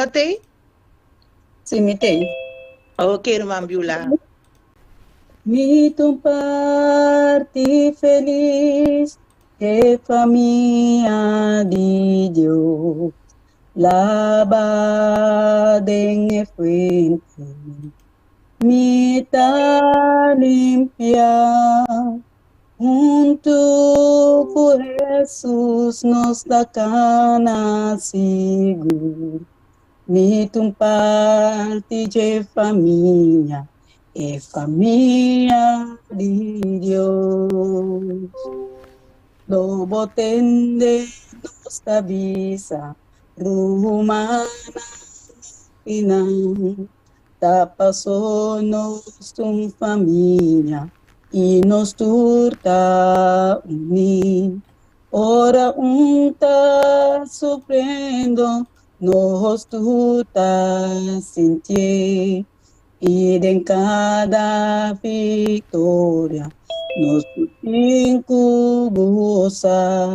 Tem? Sim, me tem. Ok, irmã Biola. Mi tu parte feliz, que família de Deus, lavada em frente, mi tá limpia, junto com Jesus nos da cana seguro. Mi tu parte de família, é família de Deus. Lobo tende nossa visa, rumana pinang, tapasó nos tu família, e nos turta unir. Ora unta surpreendo, nos turta sentir, e em cada vitória, nos cinco goza.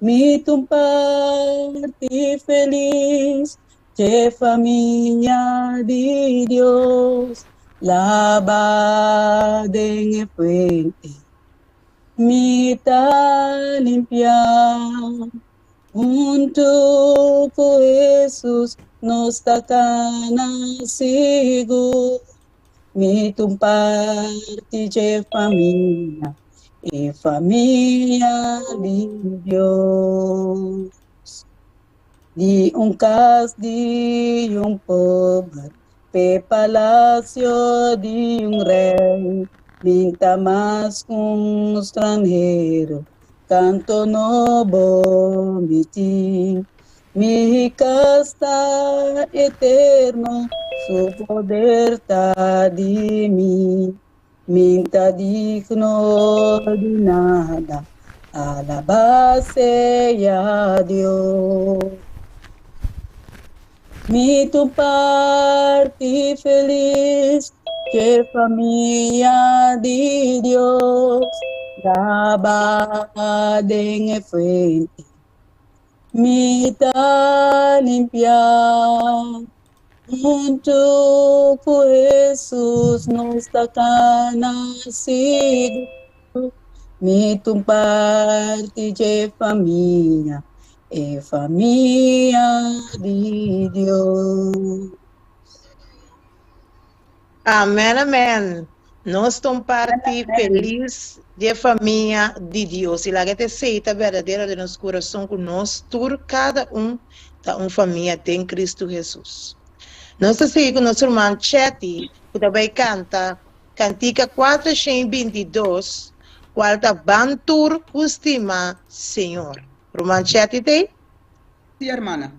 Mi tu parte feliz, que família de Deus, lavada em frente, me tá limpia, junto com Jesus, nos tacana seguro, me tu parte de família, e família de Deus. De caso de pobre, pe palacio de rei, pinta mais com estrangeiro, canto novo mitim. Mi casta eterno, su poder tá de mim, minta digno de nada, alabase a Deus. Mi tu parte feliz, que família de Deus, lavada em frente, me tá limpia, junto com Jesus nos tacana seguro, mi tu parte de família, é família de Deus. Amém, amém. Nós estamos parte feliz de família de Deus. E lá que te aceita verdadeira de nosso coração com nós, tudo, cada um da uma família tem Cristo Jesus. Nós estamos aqui com nosso irmão Chetty, que também canta Cantica 422, qual está Bantur Custima Senhor. Irmão Chetty tem? Sí, hermana.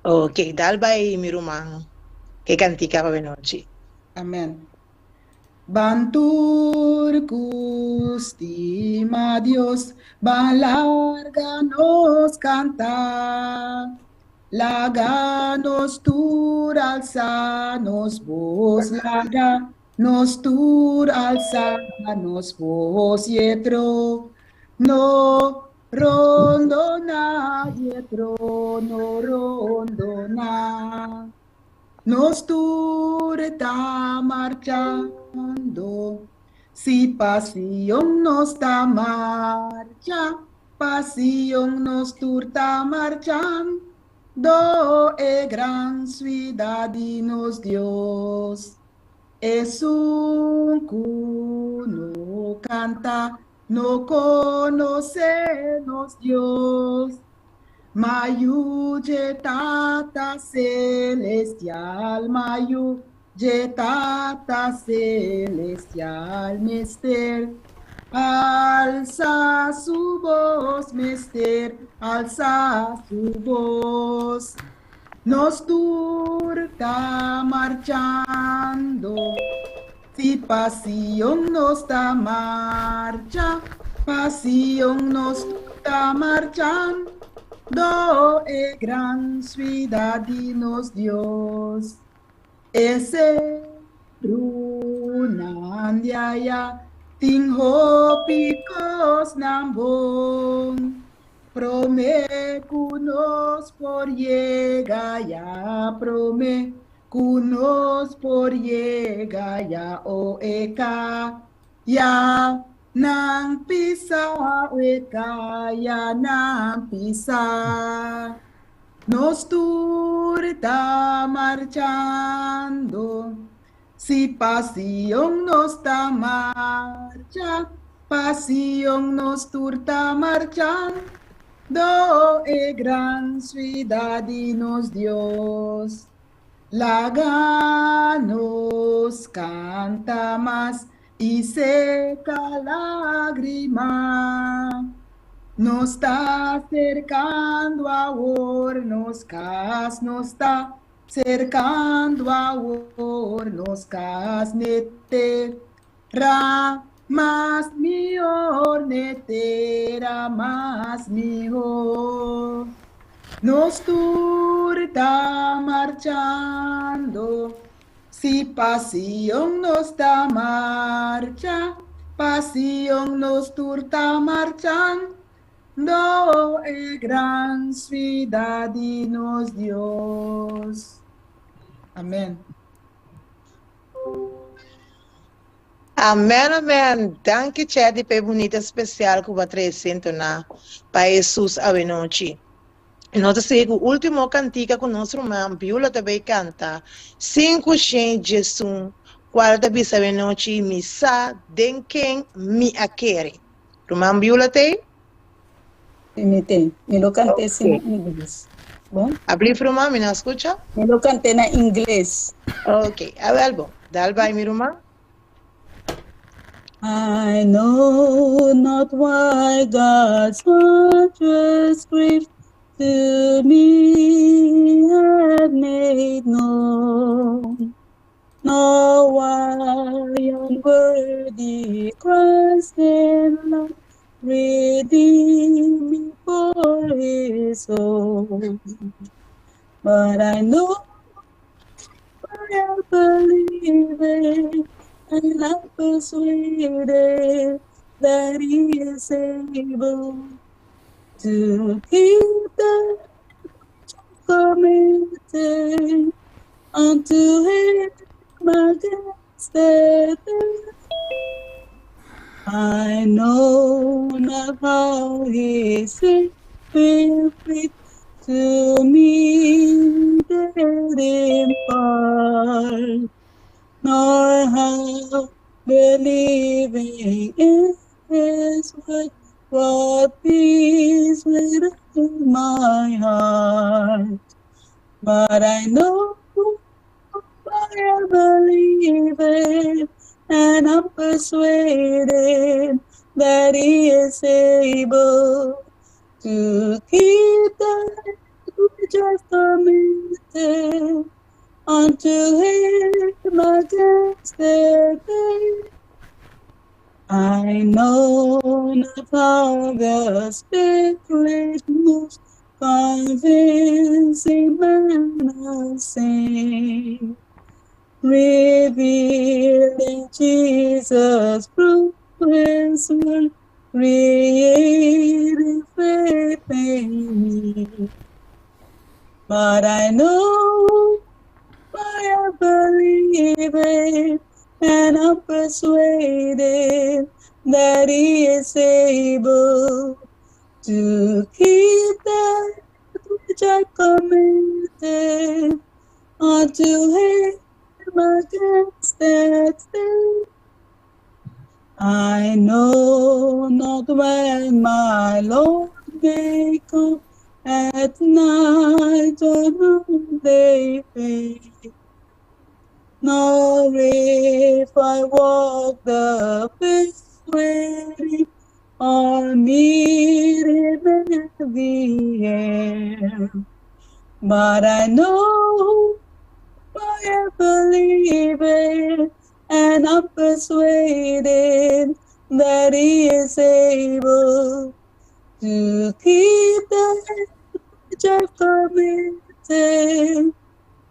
Ok, dale aí, meu irmão. Que cantica para noite. Amén. Bantur custima Dios, balarganos cantar. Laganos tur alzanos vos laga, nos tur alzanos vos yetro, no rondo nadie no rondo na. Nos turta marchando, si pasión nos da marcha, pasión nos turta marchando, gran ciudad y nos Dios. Es un cuno canta, no conocemos Dios. Mayu jetata celestial, Mayu jetata celestial, mister. Alza su voz, mister, alza su voz. Nos turta marchando, si pasión nos da marcha, pasión nos turta marchando. Gran ciudad dinos Dios, ese runandiaya, tinho picos nambong, Kunos por llega ya, kunos por llega ya, o eka, ya, nang pisa, o eka, ya, nang pisa. Nos turta marchando, si pasión nos está marcha, pasión nos turta marchando, gran ciudad y nos Dios. Laganos canta más y seca lágrima. Nos está acercando ahora, nos está cercando ahora, nos casnete, más mejor, netera más mejor. Nos turta marchando, si pasión nos da marcha, pasión nos turta marchando, gran ciudad y nos Dios. Amén. Amém, amém. Danke, Chedi, pe bonita especial que vai trazer na para Jesus a noite. E nós temos o último cantiga com nosso irmão Biola também canta. 5 Jesus, qual também sabe noite missa, den quem me aquere. Irmão Biola tem? Me tem. Me lo cantei em inglês. Bom? Abri para o irmão, me não escuta? Me lo cantei na inglês. Ok, é bom. Dá vai, meu irmão. I know not why God's wondrous grief to me had made known, nor why unworthy Christ in love redeemed me for his own. But I know, I believe it, and I'm persuaded that he is able to keep the committed unto him against the day. I know not how his spirit to me did impart, nor how believing in his word brought peace within my heart. But I know, I believe it, and I'm persuaded that he is able to keep that which I've committed unto him against the day. I know not how the Spirit moves, convincing man of sin, revealing Jesus through his word, creating faith in me. But I know, I believe it, and I'm persuaded that he is able to keep that which I committed unto him against that day. I know not when my Lord may come, at night or noonday fade, nor if I walk the pathway or meet him in the air. But I know, I believe it, and I'm persuaded that he is able to keep that which I've committed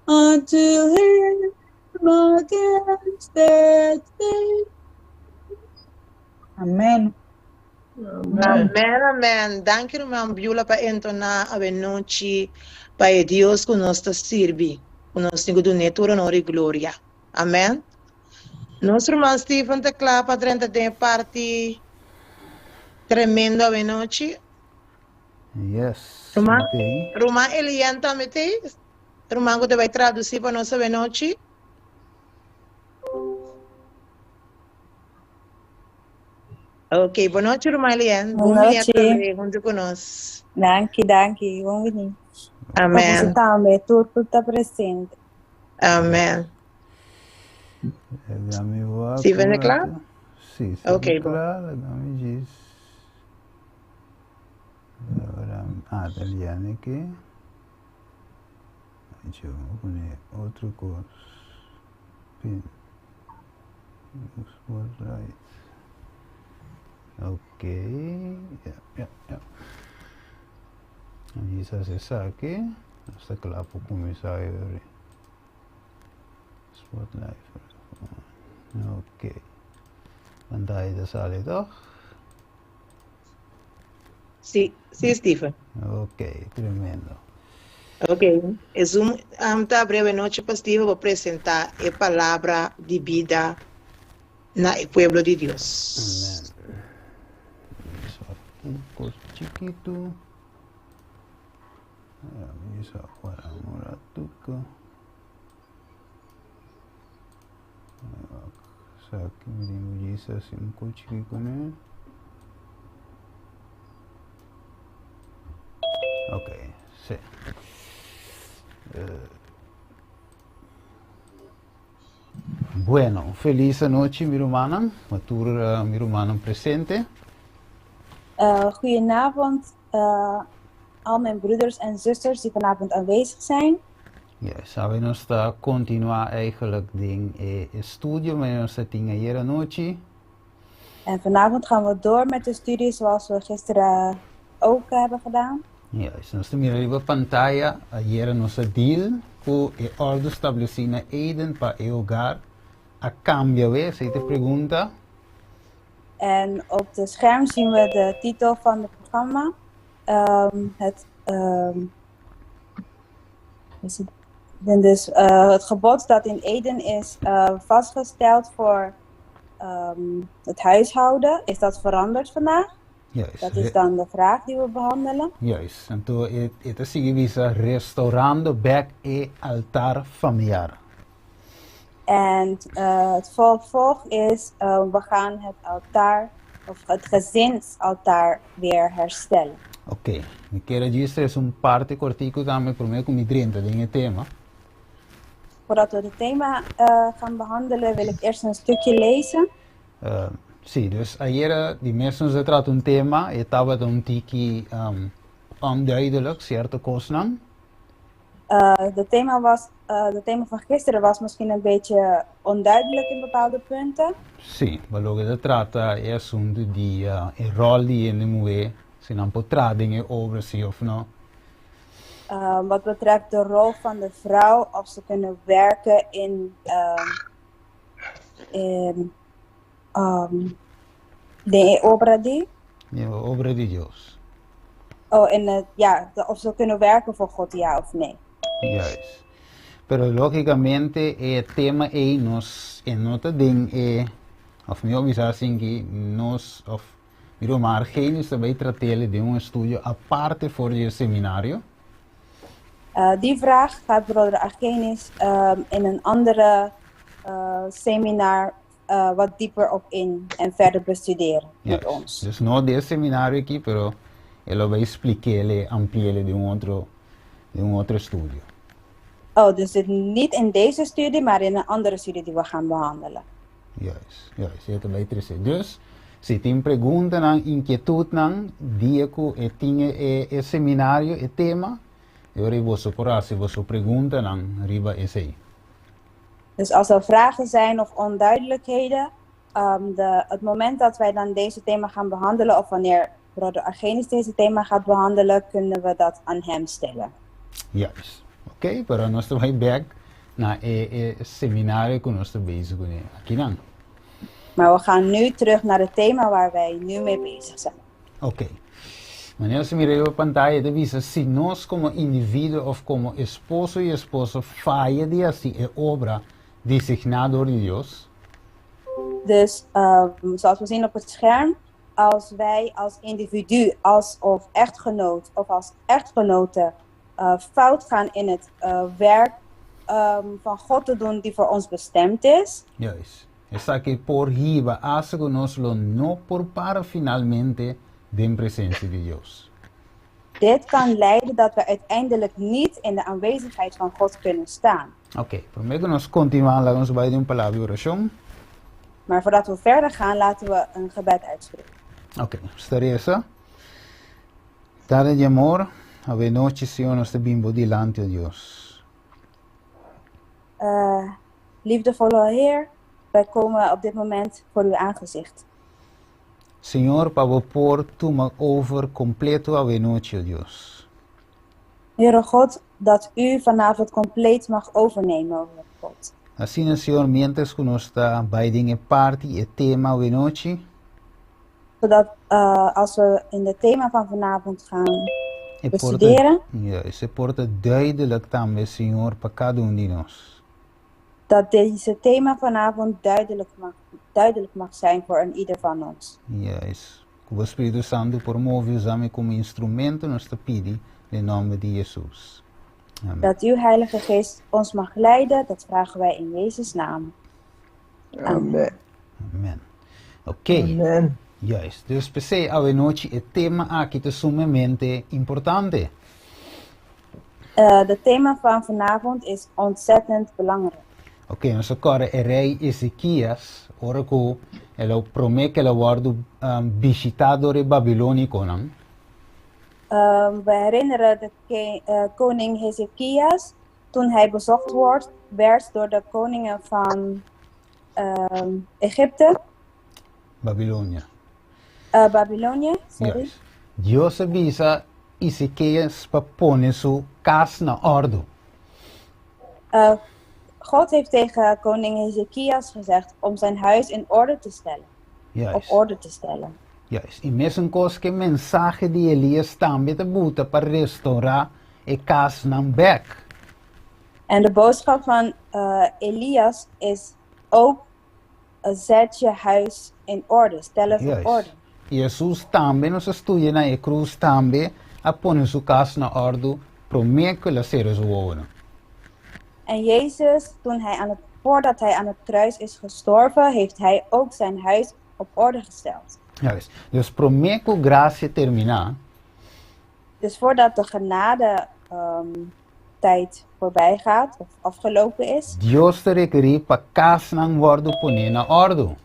unto him against that day. Amen. Amén, amén. Dank u, man, Biola, pa entonar a noite, para Deus que nós te sirve, que nós temos do neto, honor e glória. Amém. Nosso irmão Stephen te clapa, 30 de parte, tremendo a noite. Yes. Irmã, Okay. irmã Eliane também tem. Irmã, que vai traduzir para nós a noite. Ok, boa noite, irmã Eliane. Bom dia também, junto conosco. Danke. Bom venir. Amém. Você também, tudo está presente. Amém. Dame voar. Stephen é claro? Sim, Ok, bom. claro. Dame diz. Agora, Eliane aqui. Deixa eu poner outro curso. Pin. Spotlight. Ok. Yeah. Vamos acessar aqui. Está claro para começar a abrir. Spotlight. Ok. Pantalla de sale toch? Sim, Stephen. Ok, tremendo. Ok. Tá breve noite para Stephen para apresentar a palavra de vida no pueblo de Deus. Amén. Un costo chiquito. Eso para moratuco. Aqui me diz assim um costo chiquito, né? Ok, sim. Bueno, feliz noche, mi hermana. Matur, mi hermana presente. Goedenavond, al mijn broeders en zusters die vanavond aanwezig zijn. Ja, saben, nos está continuar eigenlijk de studio met onze dingen hier noche. En vanavond gaan we door met de studie zoals we gisteren ook hebben gedaan. Ja, nós temos a pantalla hier nosso deal com a ordem estabelecida na Eden para o hogar. A cambio, se te pergunta. En op het scherm zien we de titel van het programma. Het gebod dat in Eden is vastgesteld voor het huishouden. Is dat veranderd vandaag? Juist. Dat is dan de vraag die we behandelen. Juist. En toen het is significa restaurando back e altar familiar. En het vervolg is, we gaan het altaar, of het gezinsaltaar weer herstellen. Ok, me quero registrar parte cortico também para mim com mi 30 dingen tema. Voordat we het thema gaan behandelen, wil ik eerst een stukje lezen. Sim, dus ayer die mensen ze traten een thema, het was een tiki onduidelijk, certo kosten. Het thema van gisteren was misschien een beetje onduidelijk in bepaalde punten. Sim, maar dat trata é assunto die rol die in de moe, se não potrà dingen over si of no. Wat betreft de rol van de vrouw als ze kunnen werken in de obra di? Ja, obra de Deus. Oh, of ze kunnen werken voor God, ja of nee. Juist. Pero logicamente el tema es nos en nota ding of mi obisar singi nos of miro margen is erbij tratelen de un studio aparte voor je seminario. Die vraag gaat broeder Argenis in een andere seminar wat dieper op in en verder bestuderen met ons. Dus no de seminario aquí, pero él lo va a explicarle, ampliarle de un otro studio. Oh, dus het niet in deze studie, maar in een andere studie die we gaan behandelen. Juist, het is beter is. Dus, se tem pergunta nan inquietud nan, dia ku tinha e seminario e tema, eu riboso por se você pergunta nan riba esse. Dus als er vragen zijn of onduidelijkheden, het moment dat wij dan deze thema gaan behandelen, of wanneer broeder Argenis deze thema gaat behandelen, kunnen we dat aan hem stellen. Juist. Oké, pero nós estamos back na seminário que nós estamos bezig aqui dan. Maar we gaan nu terug naar het thema waar wij nu mee bezig zijn. Ok. Maneira se mira a pantalla de visa, se nós como indivíduo of como esposo e esposa falha de assim é obra designada door Deus. Dus zoals we zien op het scherm, als wij als individu, of echtgenoot of als echtgenote fout gaan in het werk van God te doen die voor ons bestemd is. Juist. Essa que por riba hace que nós lo no por para finalmente de presença de Deus. Dit kan leiden dat we uiteindelijk niet in de aanwezigheid van God kunnen staan. Ok, primeiro que nós continuamos lá, nós vamos de palavra de oração. Maar voordat we verder gaan, laten we een gebed uitspreken. Ok, Teresa. Dada de amor, ave noite, Senhor, nós te bimbo delante, ó Deus. Liefdevolle Heer, wij komen op dit moment voor uw aangezicht. Senhor, para por tu mag over completo ave noite, ó Deus. Heere God, dat u vanavond compleet mag overnemen over God. Assim, Senhor, mientras que nós está bijding e parte e tema ave noite, Zodat als we in het thema van vanavond gaan e bestuderen, se porta duidelijk também, Senhor, para cada de nós. dat deze thema vanavond duidelijk mag zijn voor een ieder van ons. Yes. Que o Espírito Santo promove usar-me como instrumento, nós te pedi, em nome de Jesus. Amen. Dat uw Heilige Geest ons mag leiden, dat vragen wij in Jezus' naam. Amen. Amen. Ok. Amen. Yes. Dus per se, ave noite, é tema aqui é sumamente importante. Het thema van vanavond is ontzettend belangrijk. Ok, nós agora é rei Ezequias, ora que ela promete que ela guarda visitado de Babilônico, não? We herinneren de koning Hezekias toen hij bezocht werd door de koningen van Egypte. Babilônia. Babylonië, sorry. Yes. Deus avisa Ezequias para pôr sua casa na ordem. God heeft tegen koning Hezekias gezegd om zijn huis in orde te stellen. Yes. Op orde te stellen. Yes. E mesmo coisa que mensagem de Elias também te bota para restaurar a casa na back. En de boodschap van Elias is ook zet je huis in orde, stel het Yes. op orde. Jesus também nos estuda na cruz também a pôr sua casa na ordem, promete que ela será sua. En Jezus, voordat hij aan het kruis is gestorven, heeft hij ook zijn huis op orde gesteld. Yes. Dus promete que graça terminar. Dus voordat de genade tijd voorbij gaat of afgelopen is, Deus te requerir para casa não worden poner na ordem.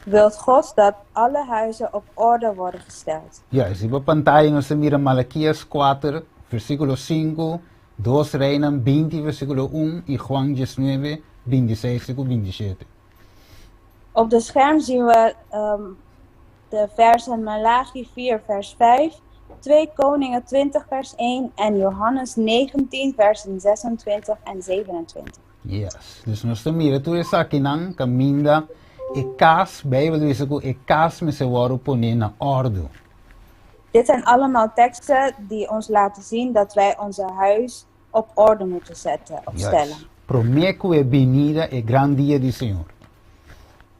wilt God dat alle huizen op orde worden gesteld. Ja, esse pantalla nós mira Malaquias 4, versículo 5, 2 Reina 20, versículo 1 e Juan 19, 26 e 27. Op de scherm zien we de versen Malachi 4 vers 5, 2 Koningen 20 vers 1 en Johannes 19 versen 26 en 27. Yes, dus nós mira tudo isso aqui não caminha e cas, Bijbel diz que e cas me se worden poner na ordem. Dit zijn allemaal teksten die ons laten zien dat wij onze huis op orde moeten zetten of stellen. Prometo é venida e grande dia do Senhor.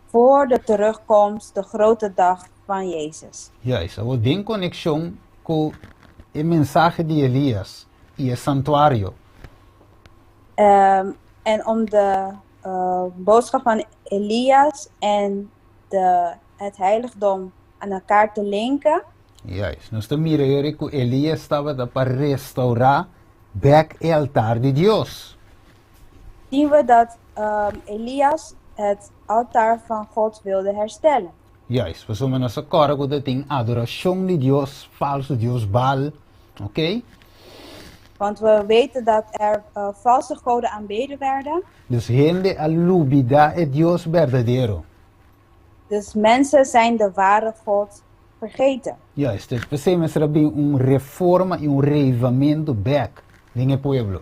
Voor de terugkomst, de grote dag van Jezus. Yes, eu tenho conexão com a mensagem de Elias e o santuário. En om de boodschap van Elias en het heiligdom aan elkaar te linken. Yes, nós estamos mirando que Elias estava para restaurar back o altar de Deus. Zien we dat Elias het altaar van God wilde herstellen. Yes, we zullen nós agora que tem adoração de Deus, falso Deus Baal, ok? Want we weten dat er valse goden aanbeden werden. Dus gente alubida é Deus verdadeiro. Dus mensen zijn de ware God vergeten. Yes, dus precisamos bem reforma e reavivamento back in pueblo.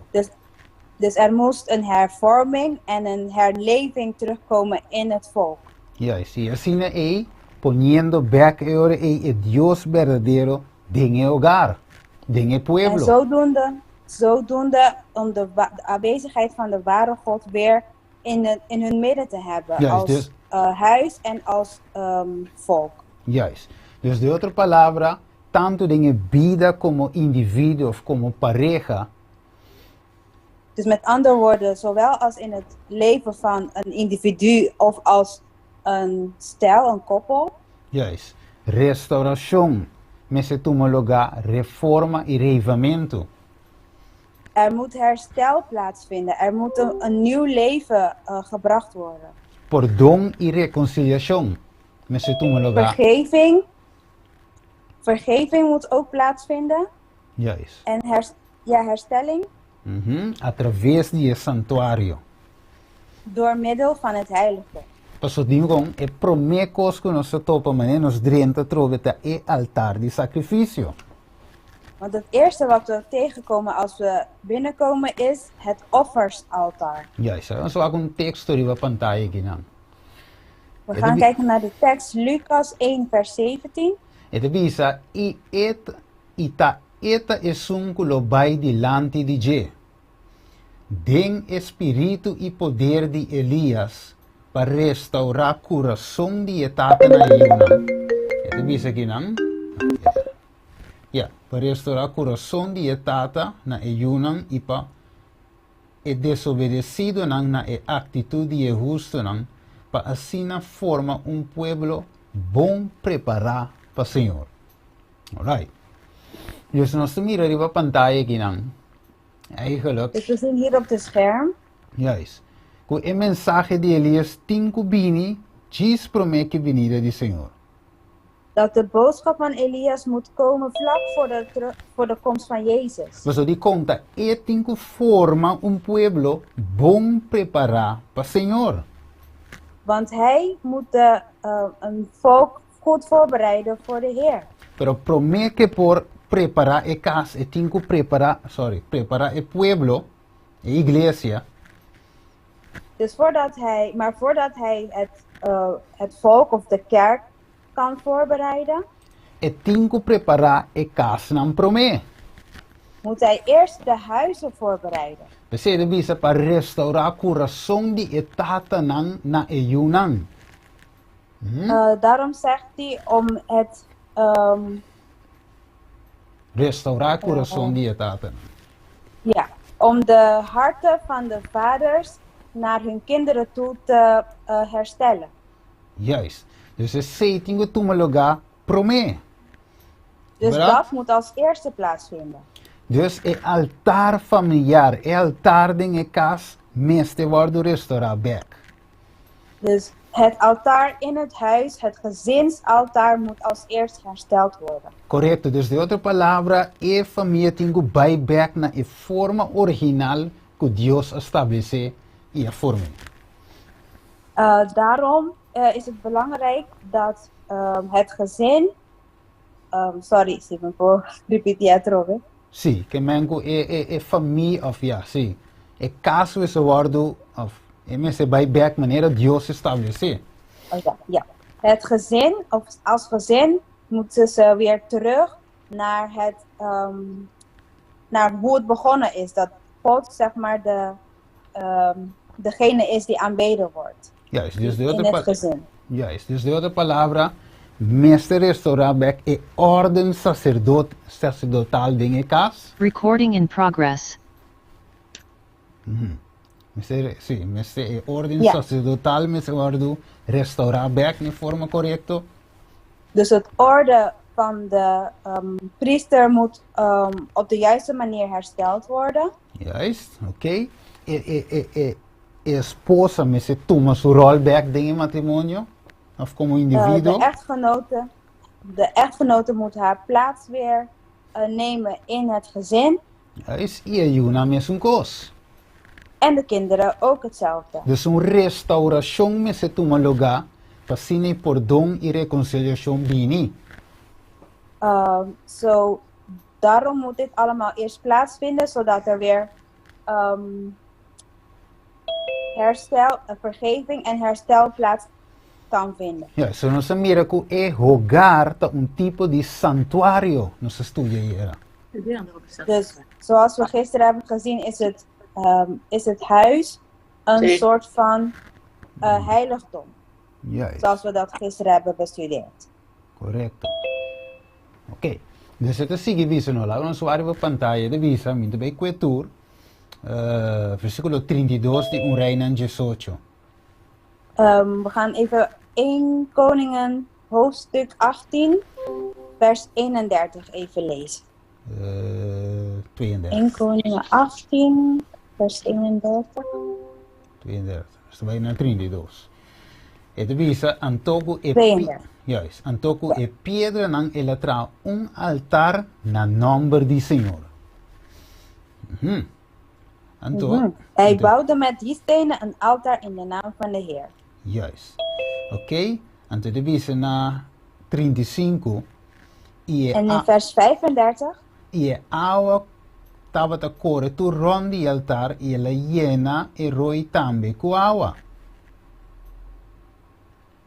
Dus er moest een hervorming en een herleving terugkomen in het volk. Yes, e assim é poniendo back el Dios verdadero en el hogar, en el En pueblo. zodoende om de aanwezigheid van de ware God weer in hun midden te hebben. Juist, Als dus- huis en als volk. Juist. Dus de otra palabra, tanto en la vida como individuo of como pareja, Dus met andere woorden, zowel als in het leven van een individu of als een stel, een koppel, juist, restauración, me se toma lugar, reforma y reavivamiento. er moet herstel plaatsvinden. Er moet een nieuw leven gebracht worden. Perdón y reconciliación, me se toma lugar. Vergeving moet ook plaatsvinden. Juist. En herstelling A través del santuario. door middel van het heilige. Pastor Dingon, e promekos que nós topa mané nos drenta troveta e altar de sacrifício. Want het eerste wat we tegenkomen als we binnenkomen is het offersaltaar. Juist, ons wag een tekst die we pantalla aqui não. We gaan kijken naar de tekst Lucas 1 vers 17. Eta bisa eta es un culobai delante de Je. Den espírito e poder de Elias para restaurar coração de etapa na Yuna. Eta bisa aqui não. Ja, para restaurar coração de etapa na Yuna e para desobedecido na atitude de justo para assim formar pueblo bom preparado para o Senhor. Alright. Dus nós mira die pantalla aqui Eigenlijk, Dus we zien hier op het scherm juist. Com o mensagem de Elias 5 bini, diz promete a venida do Senhor. dat de boodschap van Elias moet komen vlak voor de komst van Jezus. Você de conta, e 5 forma pueblo bom preparar para o Senhor. Want hij moet een volk goed voorbereiden voor de Heer. Pero promete por preparar a casa, e 5 preparar o pueblo, a igreja. Dus voordat hij het volk of de kerk kan voorbereiden, E 5 preparar a casa não promete. moet hij eerst de huizen voorbereiden. Você deve para restaurar o coração de etata na Yunnan. Daarom zegt hij om het Restaurar o coração de etata. om de harten van de vaders naar hun kinderen toe te herstellen. Juist. Dus het setting toma lugar promete. Dus Verdad? dat moet als eerste plaatsvinden. Dus het altar familiar, het altar de casa, meeste wordt restaurado back. Dus het altaar in het huis, het gezinsaltaar moet als eerst hersteld worden. Correcto. Dus de otra palabra, e familia tengo bij back na e forma original que Dios estabelece e a forma. Daarom is het belangrijk dat het gezin... sorry, Simon, voor repetir terug. Sí, que mengo e familia of ja, sí. E caso is worden of e bij back maneira Dios estabelece. Ja. Het gezin, of als gezin, moeten ze weer terug naar naar hoe het begonnen is. Dat God, zeg maar, degene is die aanbeden wordt. Juist, dus de In het gezin. Juist, dus de otra palabra, meester restaurar back e orden sacerdotal dinge cas. Recording in progress. Meester e orden Ja. sacerdotal, meester orden restaurar back in forma correcto. Dus het orde van de priester moet op de juiste manier hersteld worden. Juist, oké. Esposa, meester toma su rol back dinge matrimonio. Of como individuo. De echtgenote moet haar plaats weer nemen in het gezin. Juist, e ayuna mesmo cos. En de kinderen ook hetzelfde. Dus een restauração me se toma lugar para sine perdão e reconciliação bini. Daarom moet dit allemaal eerst plaatsvinden, zodat er weer herstel, vergeving en herstel kan vinden. Ja, so nós mira que é hogar tá tipo de santuário nos estudia hier. Dus zoals we gisteren hebben gezien, is het huis een Sí. soort van heiligdom. Juist, Zoals we dat gisteren hebben bestudeerd. correto. Ok, dus het is seguir visa no lá, nós vamos pantalla de visa, muito bem quietur, versículo 32 de Reina 18. We gaan even 1 Koningen hoofdstuk 18 vers 31 even lezen. 32. 1 Koningen 18 vers 31. 32. Você vai na 32. E te visa Antoco e 32. Juist, Antoco e pedra nang elatra altar na nombre di Senhor. Anto. Hij bouwde met die stenen een altaar in de naam van de Heer. Juist. Oké, Anto te visa na 35. En in vers 35. E awa tava ta core tu rondi altar e la llena e roi tambe cu awa.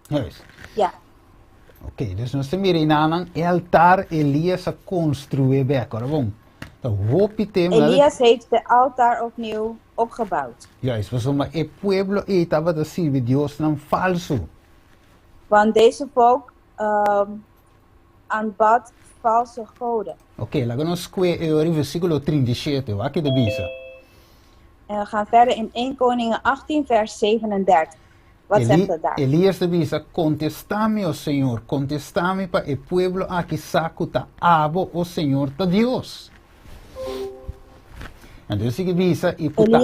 Juist. Ja, Ok, dus nós temos aí na altar Elias a construir bem agora, bom. Então, hopi tem Elias heeft de altaar opnieuw opgebouwd. Juist, was maar e pueblo estava da servir Deus não falso. Want deze volk aanbad valse goden. Ok, lá nós que o versículo 37, aqui de visa. En we gaan verder in 1 Koningen 18 vers 37. Wat zegt het daar? Elias de visa, contestame, o Senhor, contestame para o pueblo aqui saco ta abo, o Senhor ta Deus. Então, se visa, e puta...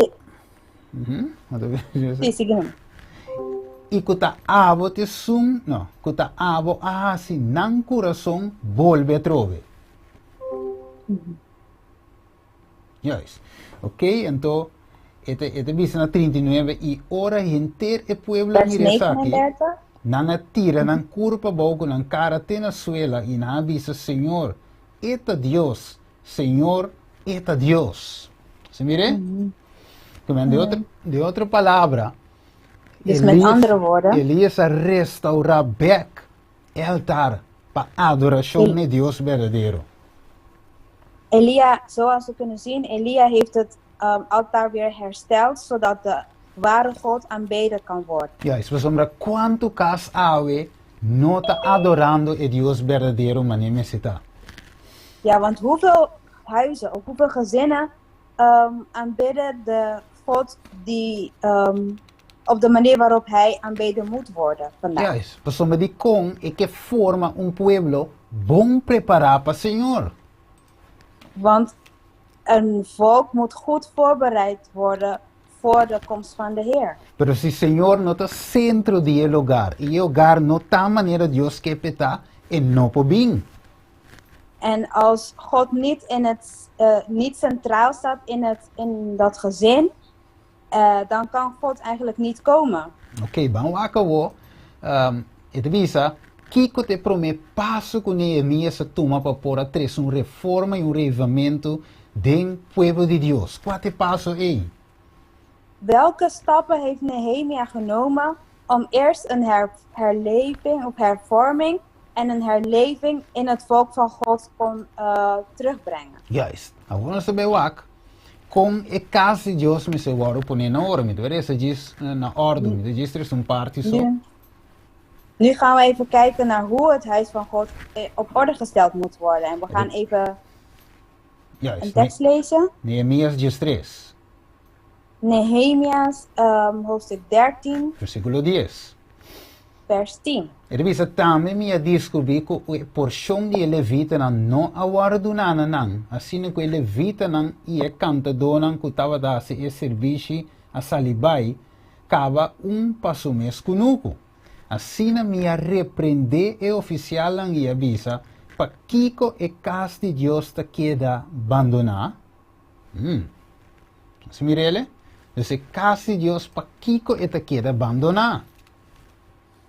Sí, seguimos. E kuta abo te sum, no, kuta abo assim, nan coração volve a trove. Juist. Ok, então, este visa na 39 e ora inteiro e pueblo Vers miresa aqui. 39. Nan tira, nan curpa bogo, nan cara tena suela e na avisa, Senhor, eta Deus, Senhor, eta Deus. Se mire? Como de outra palavra, Dus met andere woorden, Elias restaura back altar para adoração de Deus verdadeiro. Elia, zoals we kunnen zien, Elia heeft het altaar weer hersteld, zodat de ware God aanbeden kan worden. Ja, isso sombra quanto cas ave não está adorando o Deus verdadeiro, mas nem necessita. Ja, want hoeveel huizen of hoeveel gezinnen aanbidden de God die op de manier waarop hij aanbeden moet worden vandaag. Ja, isso sombra de com e que forma pueblo bom preparar para Senhor. Want een volk moet goed voorbereid worden voor de komst van de Heer. Pero se Senhor não está centro de lugar e o lugar não está maneira Deus que peta e não po bem. En als God niet centraal staat in dat gezin, dan kan God eigenlijk niet komen. Ok, vamos acabou. Het visa, Kiko te promete passo com Neemias se toma para pôr atrás reforma e reavivamento do povo de Deus. Quatro passos aí. Welke stappen heeft Nehemia genomen om eerst een herleving of hervorming en een herleving in het volk van God kon terugbrengen? Juist. Agora você vai wak. Com e casa de Deus me se agora pôr na ordem. Então, essa diz na ordem. Então, diz er parte zo. Nu gaan we even kijken naar hoe het huis van God op orde gesteld moet worden. En we gaan even een tekst lezen. Nehemias 3. Nehemia's hoofdstuk 13. Versículo 10. Vers 10. Er visa também me descobrir que a porção de levita não aguardunana não. Assim que levita não e a cantadora que estava dando esse serviço a salibai, cava passo mês conosco. Assim me repreender e oficial e avisa para Kiko e casa de Deus te queda abandonar. Assim mirele? Dus a casa de Deus para Kiko e te queda abandonar.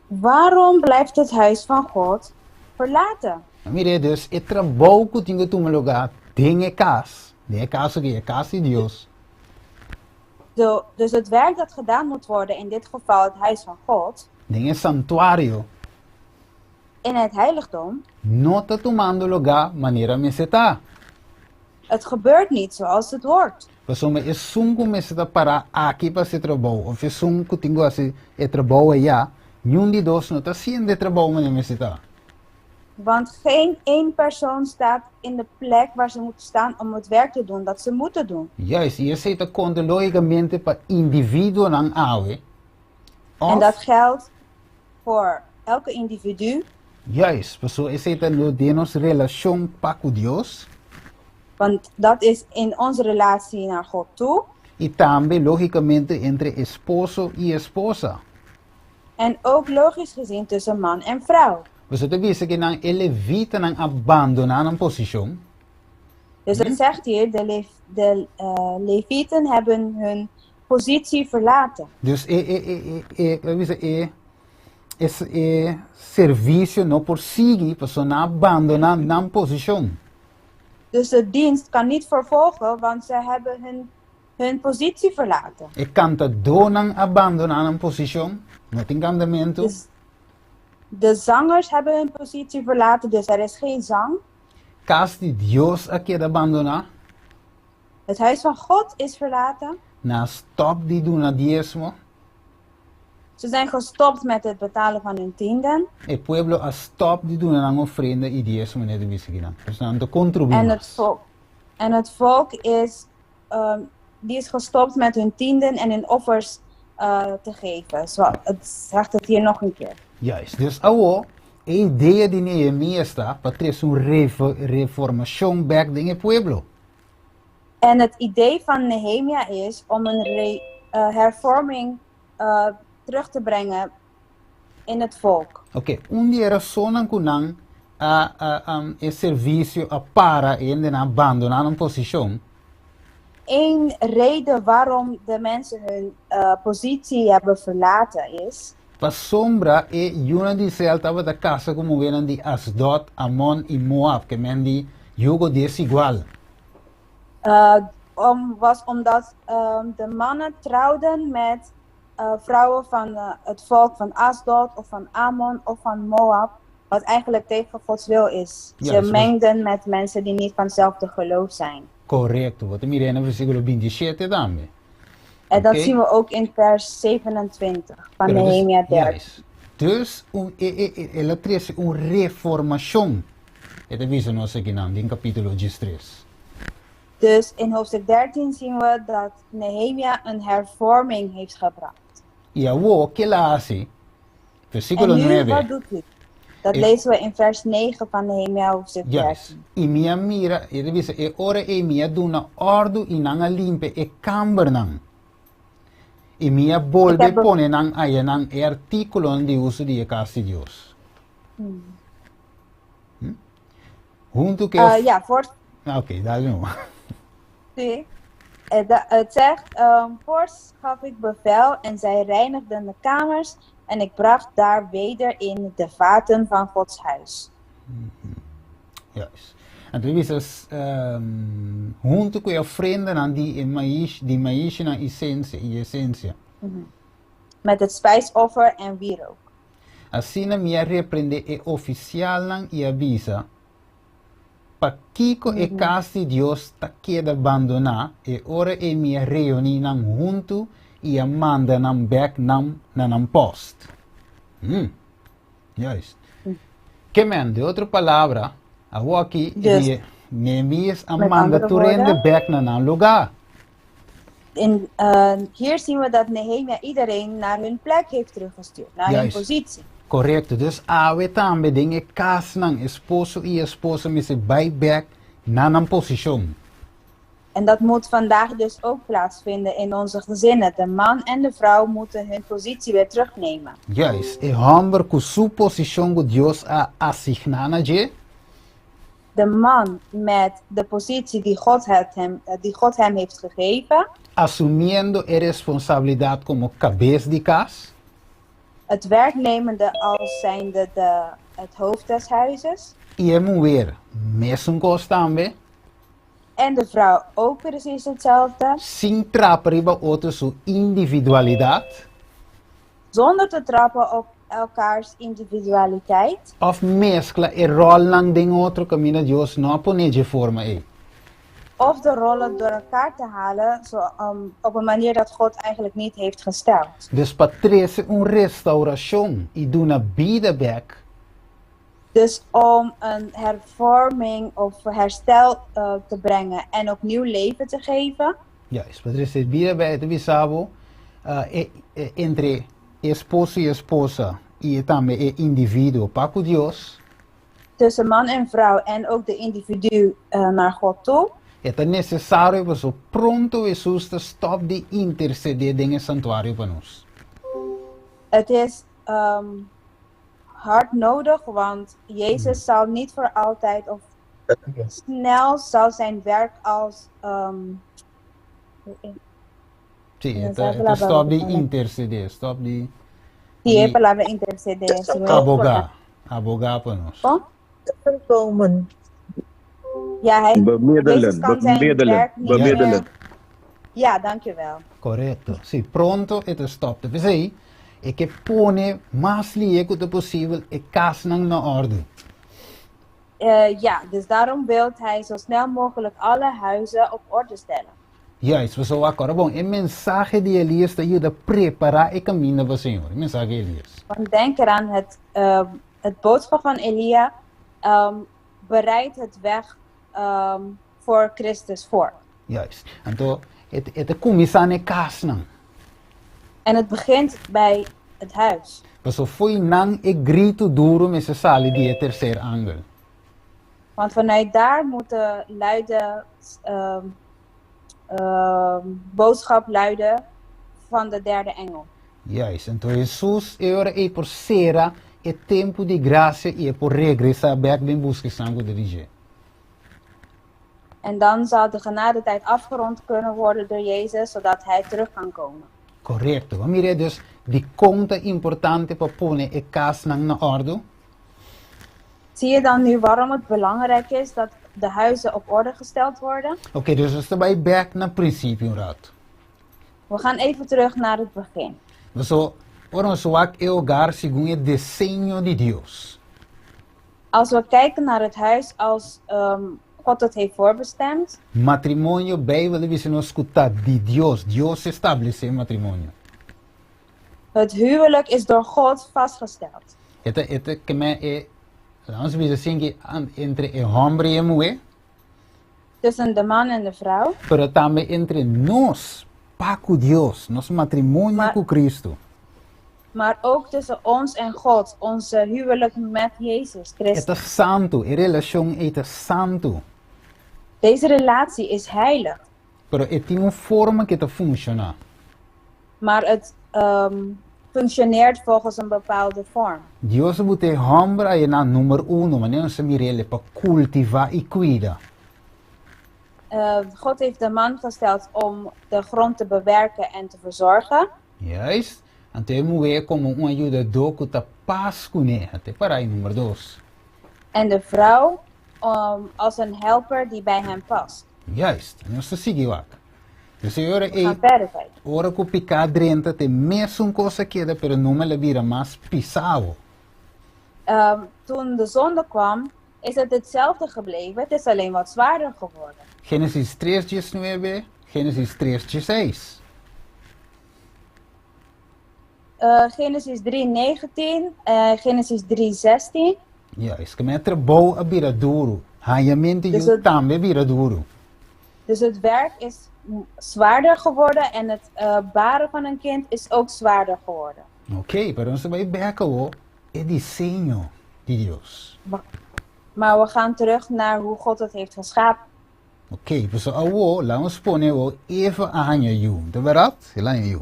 Waarom blijft het huis van God verlaten? Mire, dus het trabalho que tinha que lugar tem a casa que é a casa de Deus. Dus het werk dat gedaan moet worden, in dit geval het huis van God. en el santuario, in het heiligdom, no está tomando lugar manera me se está. het gebeurt niet zoals het hoort. Pues me es sunco me se está para aquí para se trabajo, of es sunco tengo así el trabajo allá, ni un de dos no está haciendo el trabajo manera me se está. Want geen één persoon staat in de plek waar ze moeten staan om het werk te doen dat ze moeten doen. Juist, y ese está contra lógicamente para individuo nan awe. En dat geldt voor elke individu, Juist, pues ese está no de nos relación pa con Dios. want dat is in onze relatie naar God toe. Y también lógicamente entre esposo y esposa. En ook logisch gezien tussen man en vrouw. Pues te dice que nan elevita nan abandonar een position. Dus het zegt hier, de Levieten hebben hun positie verlaten. Dus servicio no persigue, pues na abandonar nan position. Dus de dienst kan niet vervolgen, want ze hebben hun positie verlaten. E canta donan abandonar een position, no encantamiento. Dus de zangers hebben hun positie verlaten, dus er is geen zang. Casti Dios a queda abandonar. Het huis van God is verlaten. Na stop die doen na diezmo. Ze zijn gestopt met het betalen van hun tienden. El pueblo a stop die doen aan ofrenda y diezmo net de bisigina. Dus dan de En contributies. het volk is, die is gestopt met hun tienden en hun offers te geven. Zo, het zegt het hier nog een keer. Juist, dus awo, a ideia de Nehemia está para trazer reformação back in el pueblo. En het idee van Nehemia is om een hervorming terug te brengen in het volk. Ok, dia era sonan kunang e serviço a para en den abandonar een position. Eén reden waarom de mensen hun positie hebben verlaten is Pa sombra una dice estaba da casa como vieran die Asdod, Ammon y Moab, que men die jugo desigual. was omdat de mannen trouwden met vrouwen van het volk van Asdod of van Ammon of van Moab, wat eigenlijk tegen Gods wil is. Ja, Ze mengden met mensen die niet van hetzelfde geloof zijn. Correcto, wat mira en versículo 27 también. En dat zien we ook in vers 27 van Nehemia 13. Yes. Dus ela trouxe reformação. Het avisa nos aqui in capítulo 3. Dus in hoofdstuk 13 zien we dat Nehemia een hervorming heeft gebracht. E a que ela hace, versículo En nu, 9. wat doet hij? Dat lezen we in vers 9 van Nehemia hoofdstuk 13. Yes. E minha mira, ele diz, e ora e minha duna ordo e nanga limpe e camber nang. E minha bolde pone nang ayanang e articulon de uso de casa de Dios. Junto que... Ja, voor... Oké, daar nu. Nee. Het zegt, voorts gaf ik bevel en zij reinigden de kamers en ik bracht daar weder in de vaten van Gods huis. Juist. En toen is het, junto com a ofrenda aan die maíz na essência. Met het spijsoffer en wierook. Assim na minha repreende e oficial nang e avisa. Pa kiko e casa de Deus ta queda abandonar e ora e minha reuni nang junto e a manda nang back nang post. Juist. Que men, de outra palavra, a aqui Neemias a manda tu rende back nang lugar. Hier zien we dat Nehemia iedereen naar hun plek heeft teruggestuurd, naar hun positie. Correcto, dus awe tambe dinge kas nang esposo y esposa me se back naar een position. En dat moet vandaag dus ook plaatsvinden in onze gezinnen. De man en de vrouw moeten hun positie weer terugnemen. Juist, e hamber ku su position go Dios a asignana je. De man met de positie die God hem heeft gegeven. Asumiendo e responsabilidad como cabeza de casa. Het werknemende als zijnde het hoofd des huizes. Y a mujer, mesmo tambe. En de vrouw ook precies hetzelfde. Sin trapper iba otro su individualidad. Zonder te trappen op elkaars individualiteit. Of mescla e rol lang ding outro caminho Deus não pone de forma aí. Of de rollen door elkaar te halen op een manier dat God eigenlijk niet heeft gesteld. Dus patrese restauração e do na vida back. Dus om een hervorming of herstel te brengen en opnieuw leven te geven. Ja, patrese vida back te bisabo entre esposo e esposa e também e indivíduo para com Deus. Tussen man en vrouw en ook de individu naar God toe. É necessário para so pronto Jesus te stop de interceder em santuário para nós. Het is hard nodig, want Jezus zal niet voor altijd of snel zal zijn werk als Sim, é stop de interceder, stop de die palavra interceder. abogar para nós. Komen. Ja, Jezus Bemiddelen, kan zijn bemiddelen, werk niet bemiddelen. Ja, dankjewel. Correto. Sim, pronto e te stop. Dus aí, é que pone mais liego te possível e casnang na orde. Ja, dus daarom wil hij zo snel mogelijk alle huizen op orde stellen. Juist, we zouden agora, bom, é mensagem de Elias te ajuda a preparar o caminho para o Senhor. Mensagem de Elias. Want denk eraan, het boodschap van Elia bereidt het weg voor Christus voor. Juist. Então, het começar na casnang. En het begint bij het huis. Mas só foi nang e grito duro met se sali die terceiro angel. Want vanuit daar moet de luide boodschap luiden van de derde engel. Juist. Então, Jesus agora é por será é tempo de graça e é por regressar back em busca de sangue de Deus. En dan zal de genadetijd afgerond kunnen worden door Jezus, zodat hij terug kan komen. Correto. Vamos ver dus die conta importante para pôr a casa na orde. Zie je dan nu waarom het belangrijk is dat de huizen op orde gesteld worden? Oké, dus we staan back naar principe raad. We gaan even terug naar het begin. So, ora soak é hogar segundo o desenho de Deus. Als we kijken naar het huis als God het heeft voorbestemd. Matrimônio, Bijbel, we zijn escutar de Deus. Deus estabelece matrimônio. Het huwelijk is door God vastgesteld. Ete que me é, vamos dizer assim, entre o homem e a mulher. Tussen de man en de vrouw. Pero também entre nós, Paco Deus, nosso matrimônio com Cristo. Maar ook tussen ons en God, onze huwelijk met Jezus Christus. Het is santo, a relação é santo. Deze relatie is heilig. Pero het tem uma forma que funciona. Maar het functioneert volgens een bepaalde vorm. Deus botou homem aí na número 1, mas não se mire para cultivar e cuidar. God heeft de man gesteld om de grond te bewerken en te verzorgen. Juist. Então a mulher como um ajudador que está paz com ele. Até para aí número 2. En de vrouw als een helper die bij hem past. Juist. Não se seguiu aqui. Dus agora We gaan verder kijken. hora que picar dentro tem mesmo coisa que é, pero não me la vira mais pisado. Toen de zonde kwam, is het hetzelfde gebleven. Het is alleen wat zwaarder geworden. Genesis 3:9, Genesis 3:6. Genesis 3:19, Genesis 3:16. Juist. Que me trabalho a vira duro. Raiamente Dus eu het- também vira duro. Dus het werk is zwaarder geworden en het baren van een kind is ook zwaarder geworden. Ok, pero você vai ver que o desenho de Deus. Maar we gaan terug naar hoe God het heeft geschapen. Ok, pues awo, lá ons pone o even aan je, de verdad? Lá en you.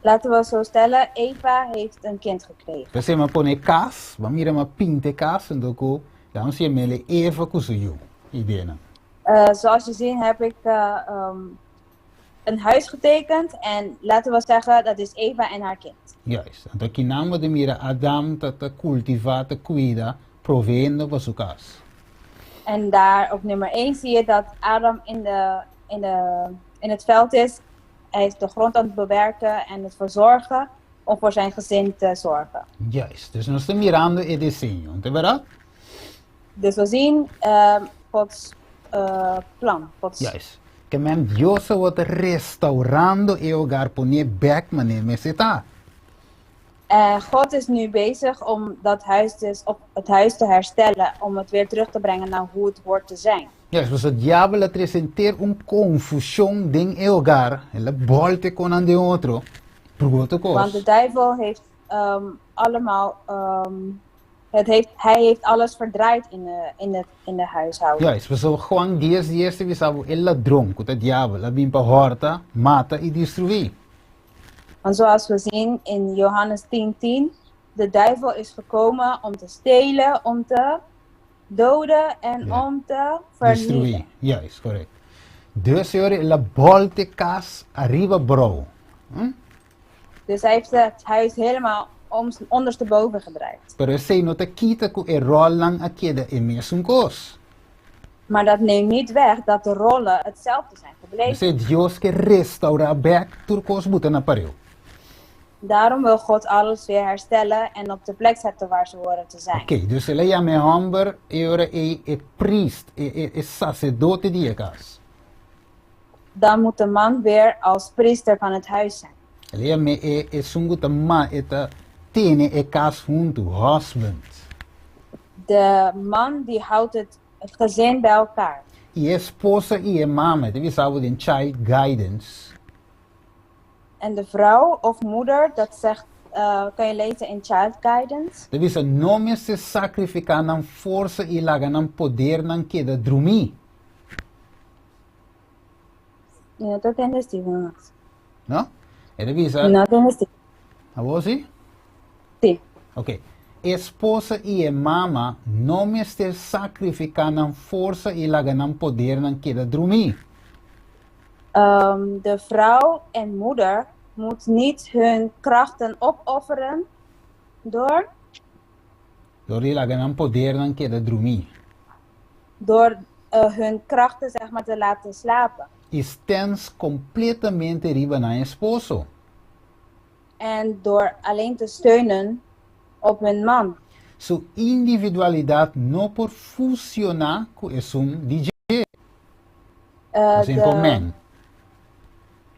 Laten we zo stellen, Eva heeft een kind gekregen. Pues ma pone cas, va mira ma pinte cas, en doko, lá ons je mele even kusu you. Idena. Zoals je ziet heb ik een huis getekend en laten we zeggen dat is Eva en haar kind. Juist. Então que namo de mira Adam te cultivar, te cuida, provendo para su casa. En daar op nummer 1 zie je dat Adam in het veld is. Hij is de grond aan het bewerken en het verzorgen om voor zijn gezin te zorgen. Juist, dus nós estamos mirando e desenho, não é verdade? Dus we zien Gods plan. Gods, Juist. Que men Dios wordt restaurando e hogar poner back wanneer men zit daar. God is nu bezig om dat huis dus op het huis te herstellen, om het weer terug te brengen naar hoe het hoort te zijn. Juist, dus het diabo le presenteer confusão ding e hogar, ele volte con an de outro, pergunta Want de cos. duivel heeft hij heeft alles verdraaid in de huishouden. Juist, dus Juan 10:10 we sabe el ladrão, que o diabo, la bimpa horta, mata e destruir. Want zoals we zien in Johannes 10:10, de duivel is gekomen om te stelen, om te doden en Ja. om te Destruir, vernietigen. juist, correct. Dus senhor, la volte cas arriba bro. Dus hij heeft het huis helemaal ondersteboven gedraaid. Pero esse não te quita que o rol lang a queda é mesmo cos. Maar dat neemt niet weg dat de rollen hetzelfde zijn gebleven. Você Deus que restaura back turcos buta na pareu. Daarom wil God alles weer herstellen en op de plek zetten waar ze horen te zijn. Ok, dus ele ja me hamber e priest, e sacerdote die cas. Dan moet de man weer als priester van het huis zijn. Ele ja me e sungu ta ma eta tene e cas junto, husband. De man die houdt het gezin bij elkaar. E esposa e mama, devi sabe in child guidance. En de vrouw of moeder, dat zegt, kan je lezen in Child Guidance. Devi sa nome se sacrificar nan força e laga nan poder nan queda drumi. No te entiendes, no. No? E devi sa, No entiendes. a você? Sí. Ok. Esposa e mama não me ter sacrificar nan força e laga nan poder nan queda drumi. De vrouw en moeder moet niet hun krachten opofferen door Dori laga nan poder nan queda drumi. hun krachten zeg maar te laten slapen. Estens completamente riba na esposo. En door alleen te steunen op hun man. Su individualidade não por funcionar com um DJ. Assim por men.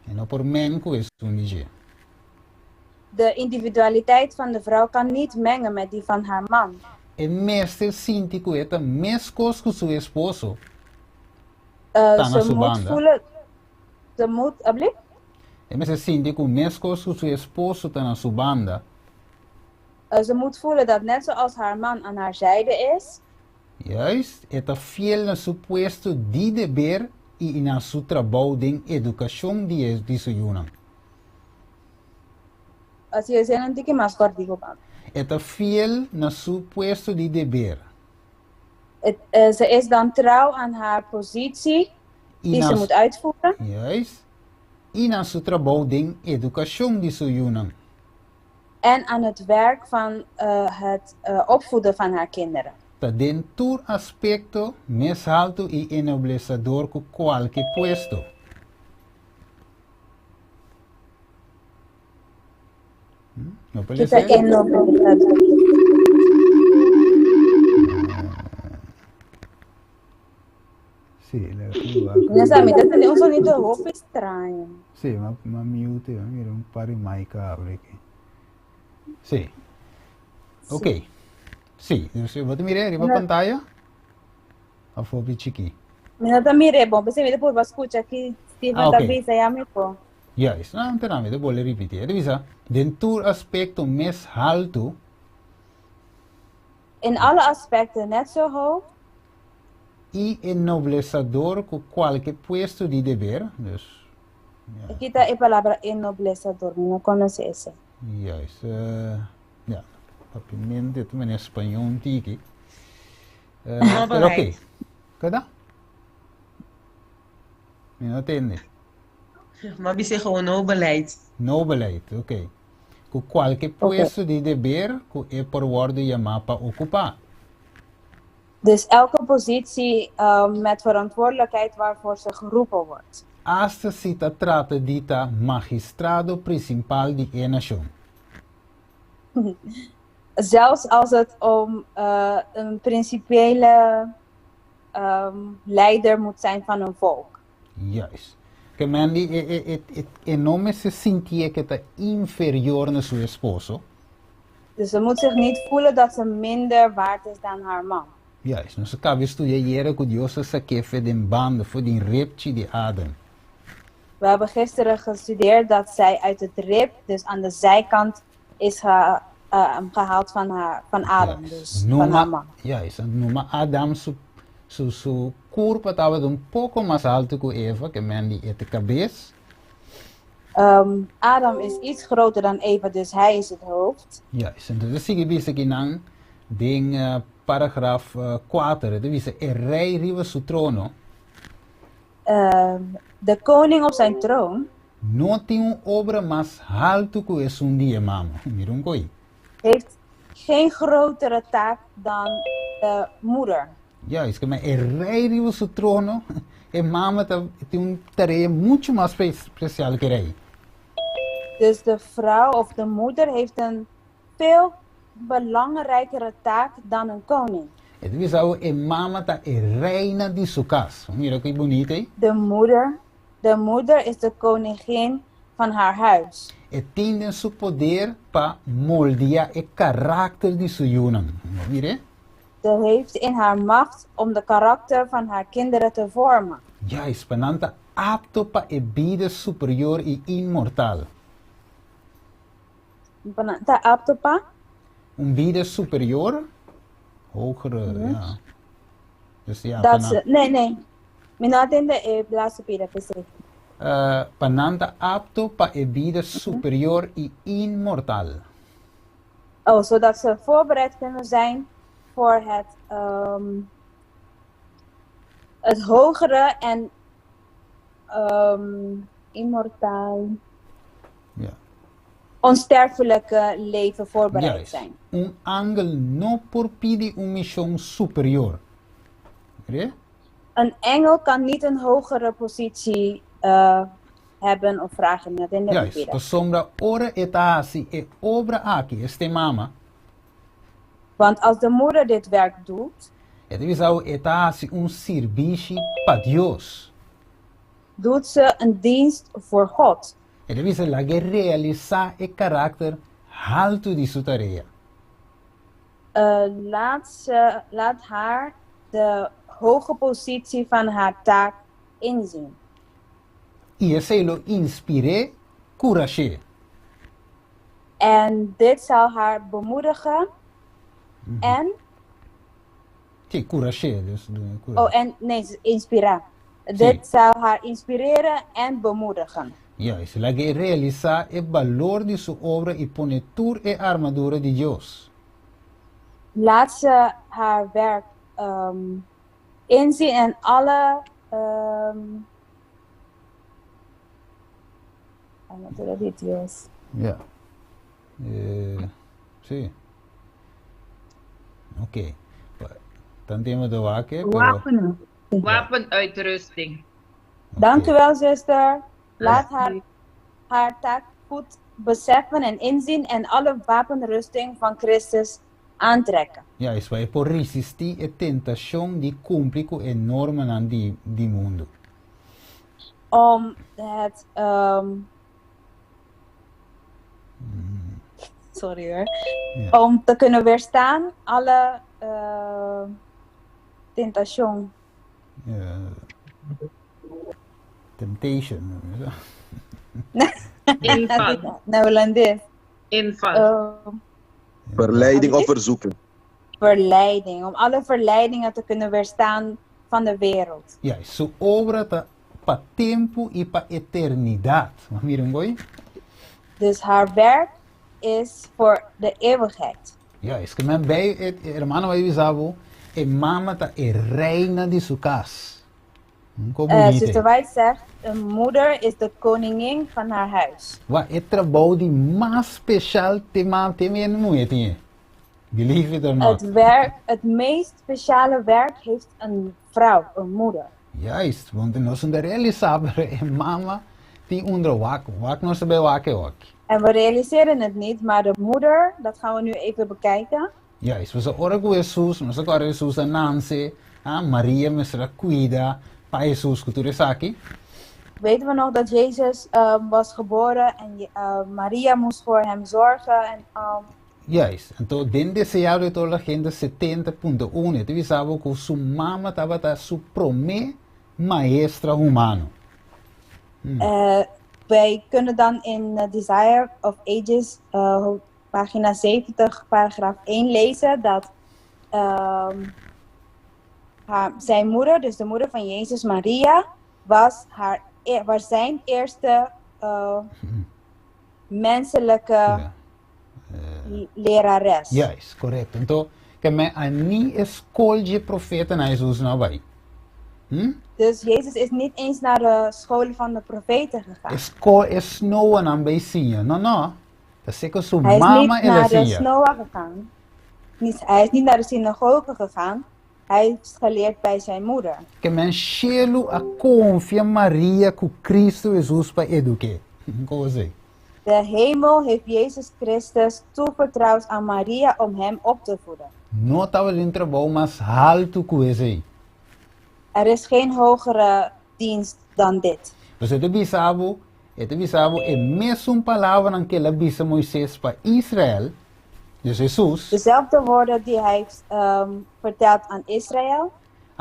E não por men com um DJ. De individualiteit van de vrouw kan niet mengen met die van haar man. E mestre sinti com eta mescos com seu esposo. Ze na moet banda. voelen. Ze moet. Alsjeblieft? E mestre sinti com mescos com seu esposo tá na sua banda. Ze moet voelen dat net zoals haar man aan haar zijde is, Juist, eta fiel na su puesto de deber e na su trabalho de educação de su yunang. así es en antiki más cortico. Eta fiel na su puesto de deber. Ze is dan trouw aan haar positie die ze moet uitvoeren Juist. E na su trabalho de educação de su yunang. en aan het werk van het opvoeden van haar kinderen. Ta dentro aspecto mais alto e enoblecedor que qualquer puesto. No puede Kita ser? Sí, la Minha tá tendo um sonido roupa estranho. Sí, ma mute, mira un par de mic abre aqui. Sí. Ok. Sí, você vai mirar arriba a pantalla? A fobi chiqui. Minha tá mire, bom, você me depois vai escutar aqui, Steven ok. Davis, aí amigo. Juist, nou, ten aanzien, dat wil ik repeteren. Dus, den tour aspecto mes alto, In alle aspecten net zo hoog y ennoblecedor con cualquier puesto de deber. Dus, ja, Kita é palavra enoblecedor, não conhece esse. juist. Ja, rapidamente, het in espanhol um tiki. Pero ok. Kada? Não entende. Maar we zeggen gewoon no beleid. No beleid, ok. Com qualquer puesto de deber, que é por ordem chamar para ocupar. Dus elke positie met verantwoordelijkheid waarvoor ze geroepen wordt. Hasta se trata de magistrado principal de uma nação. Zelfs als het om een principiële leider moet zijn van een volk. Juist. Que Mandy, nome se sentia que está inferior na sua esposo. Dus ze moet zich niet voelen dat ze minder waard is dan haar man. Juist. Nós acabamos de estudar com Deus essa que foi de bando, foi de repte de Adam. We hebben gisteren gestudeerd dat zij uit het rib, dus aan de zijkant, is gehaald van Adam, dus van haar man. Juist. Numa Adam su corpo estava um pouco mais alto que Eva, que Mandy é de cabeça. Adam is iets groter dan Eva, dus hij is het hoofd. Juist. Então, se você vê aqui na paragraaf 4, dat is rei riva su trono. De koning op zijn troon Não tem obra mais alto que esse dia, mama. Mira coi. heeft geen grotere taak dan de moeder. Ja, is que mas rei riva su trono. E mama tem tarefa muito mais especial que rei. Dus de vrouw of de moeder heeft een veel belangrijkere taak dan een koning. Het is ook mama ta reina de su casa. Mira que bonito, hè? De moeder is de koningin van haar huis. E tem su poder para moldear het karakter de su jongen. Mira? Ze heeft in haar macht om de karakter van haar kinderen te vormen. Ja, is pananta apto para a vida superior e imortal. Ta apto pa? Vida superior, hogere, ja. Dus ja, Dat ze, nee. Minatende e blazo pira pesri. pananta apto para a vida superior e imortal. Oh, zodat ze voorbereid kunnen zijn voor het hogere en immortaal, Ja. onsterfelijke leven voorbereid zijn. Angel no por pide mission superior. Oké? Een engel kan niet een hogere positie hebben of vragen. Juist, per sombra ora etasi e obra aqui, este mama. Want als de moeder dit werk doet, Het is ook etasi serviço para Deus. doet ze een dienst voor God. Het is la que realiza el carácter alto de su tarea. Laat haar de hoge positie van haar taak inzien. Y ese lo inspiré, courage. En dit zal haar bemoedigen en... Sí, courage. Dus, inspira. Dit zal haar inspireren en bemoedigen. Ja, es la que realiza el valor de su obra y pone tour e armadura de Dios. Laat ze haar werk inzien en alle armadura de Dios. Ja. Sí. Oké. Dan nemen we de waken. Wapenen. Wapenuitrusting. Dank u wel, zuster. Laat haar taak goed beseffen en inzien en alle wapenrusting van Christus aantrekken. Ja, is wij por resistir a tentação de cumprir com a norma di mundo. Om het sorry hoor. Ja. Om te kunnen weerstaan alle tentation. Temptation. Inval. Holandês. Inval. Verleiding of verzoeking. Verleiding. Om alle verleidingen te kunnen weerstaan van de wereld. Ja, su obra está para tempo e para eternidade. Mas miren, boy. Dus haar werk is voor de eeuwigheid. Ja, es que men bij hermano vai bisavo, e mama ta e reina de su casa. Zuster White zegt, een moeder is de koningin van haar huis. Wa het trabalho die mais special tema en moeite. Believe it or not. Het meest speciale werk heeft een vrouw, een moeder. Juist, want nós não realizava e mama die onder wak nog bij waken ook. En we realiseren het niet, maar de moeder, dat gaan we nu even bekijken. Juist, we zijn orgo Jesus, we zijn orgo Jesus en Nancy, Maria, Mesra Cuida, pa Jesus, cultura saki. Weten we nog dat Jezus was geboren en Maria moest voor hem zorgen. En, Juist, então dentro desse ano eu estou agenda 70.1, tu sabe que sua mama estava su prome maestra humano. Wij kunnen dan in Desire of Ages, pagina 70, paragraaf 1 lezen dat zijn moeder, dus de moeder van Jezus, Maria, was zijn eerste menselijke lerares. Juist, correct. Então, que me ani escolhe profeta na Jesus nou bij. Dus Jezus is niet eens naar de scholen van de profeten gegaan. Es Noah aan bij zien. No. Dat zeker zo Hij is mama niet en naar de zie. Noah gegaan. Hij is niet naar de synagoge gegaan. Hij is geleerd bij zijn moeder. Que men chelo a confia Maria ku Cristo Jesus para eduque. Coisa. De hemel heeft Jezus Christus toevertrouwd aan Maria om hem op te voeden. No estava dentro bom, mas alto coisa. Er is geen hogere dienst dan dit. Dus het bisabo, é mesmo palavra que ela bisa Moisés para Israel, dus Jesus, Dezelfde woorden die hij heeft verteld aan Israël.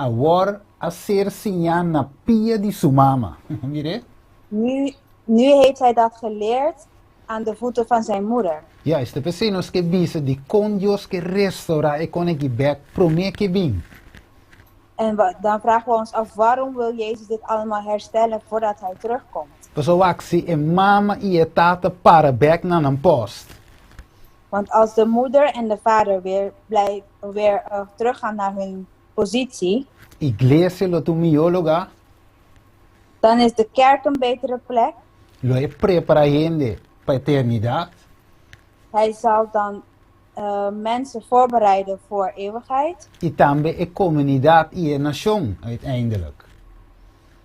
agora a ser sinha na pia de sua mama. Mire? Nu heeft hij dat geleerd aan de voeten van zijn moeder. Ja, este pessoas que bisa de con Dios que restaura e con que back promete que vem. En dan vragen we ons af, waarom wil Jezus dit allemaal herstellen voordat hij terugkomt? Pessoal, actie e mama e tata para back na een post. Want als de moeder en de vader weer teruggaan naar hun positie, Iglesia lo tu mio lugar, dan is de kerk een betere plek. lo é prepara gente para eternidade. Hij zal dan mensen voorbereiden voor eeuwigheid. E também é comunidade e é nação, uiteindelijk.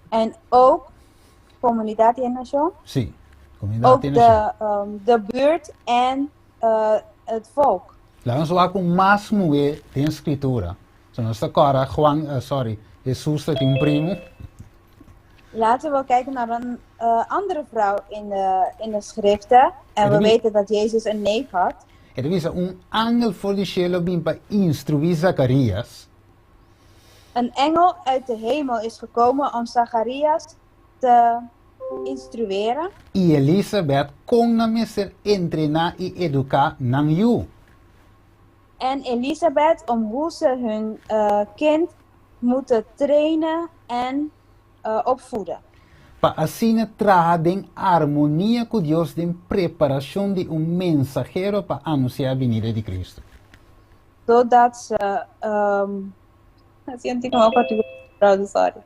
En ook Comunidad y Nation. Sim, comunidade Ook e nação. de buurt en het volk. Laten we ook mais moe de escritura. Zoals de cara Jesus dat in primo. Laten we kijken naar een andere vrouw in de schriften. En we weten dat Jezus een neef had. Er is angel voor de cielo bim para instruir Zacarias. Een engel uit de hemel is gekomen om Zacharias te instrueren. E Elisabeth kon na meester entrenar e educar nang you. En Elisabeth om hoe ze hun kind moeten trainen en opvoeden. Para assim trazer harmonia com Deus de preparação de mensagero para anunciar a venida de Cristo. Zodat ze... sorry.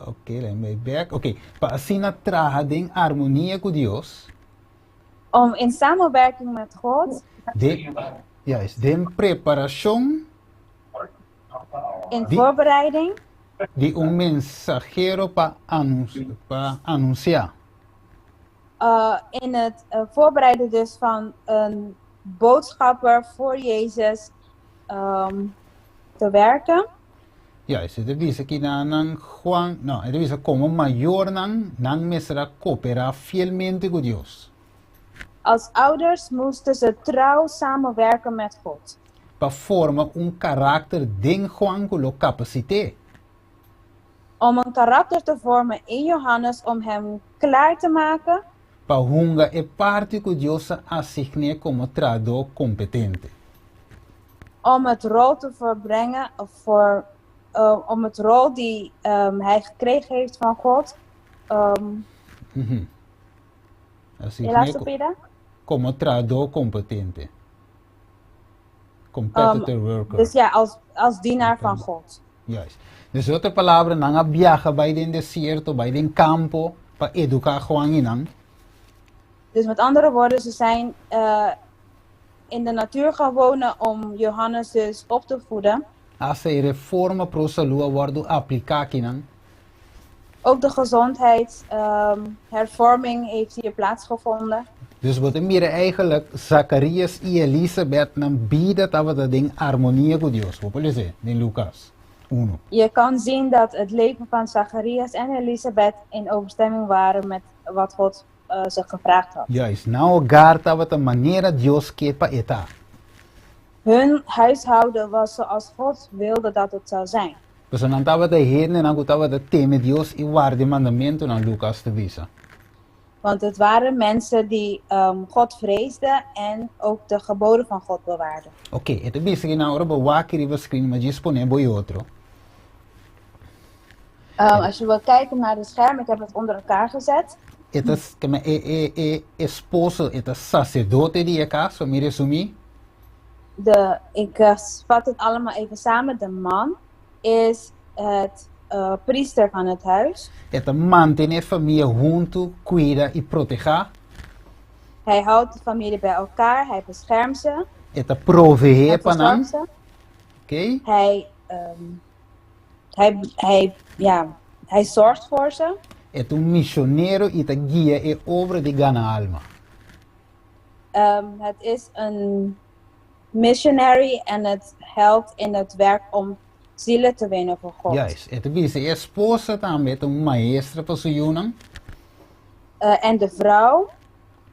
Oké, let me back. Oké, para assim trazer harmonia com Deus. Om in samenwerking met God. Juist, de preparação. In voorbereiding. De mensagero para anunciar. In het voorbereiden dus van een boodschapper voor Jezus te werken. Ja, isso deve dizer que nang Juan, não, ele diz como maior nang mesra cooperar fielmente com Deus. Als ouders moesten ze trouw samenwerken met God. Para formar karakter den Juan com capaciteit. Om een karakter te vormen in Johannes om hem klaar te maken. Para hunga é parte que Deus assigne como tradutor competente. Om het rol te verbrengen om het rol die hij gekregen heeft van God. Como tradutor competente. Competitor worker. Dus ja, als dienaar van God. Juist. Dus outra palavra, nanga viaja bij den deserto, bij den campo, para educar Juan inang. Dus met andere woorden, ze zijn in de natuur gaan wonen om Johannes dus op te voeden. Als reforma pro salua wordt applicar inang. Ook de gezondheidshervorming heeft hier plaatsgevonden. Dus wat we eigenlijk Zacharias en Elisabeth dan bieden dat we dat ding harmonie met Dios. Wat wil je zeggen in Lucas 1? Je kan zien dat het leven van Zacharias en Elisabeth in overeenstemming waren met wat God ze gevraagd had. Juist, nou gaat dat we de manier dat Dios kepa eta. Hun huishouden was zoals God wilde dat het zou zijn. Dus dan dat we de heden en dan dat we de thema Dios in waarde mandamento aan Lucas te wijzen. Want het waren mensen die God vreesden en ook de geboden van God bewaarden. Oké, het is bezig nou op bewaken die we screen, maar disponibel je otro. Als je wil kijken naar het scherm, ik heb het onder elkaar gezet. Het is, esposo, het is sacerdote die ik heb, zo meer resumie. Ik vat het allemaal even samen. De man is het priester van het huis. Het mantém familie junto, cuida y protege. Hij houdt de familie bij elkaar, hij beschermt ze. Het provee Hij panam. verzorgt ze. Oké? Hij zorgt voor ze. Het missionero y te guía e obra de gana alma. Het is een missionary en het helpt in het werk om zielen te winnen voor God. Juist. Het is de esposa también een maestra para su junang. En de vrouw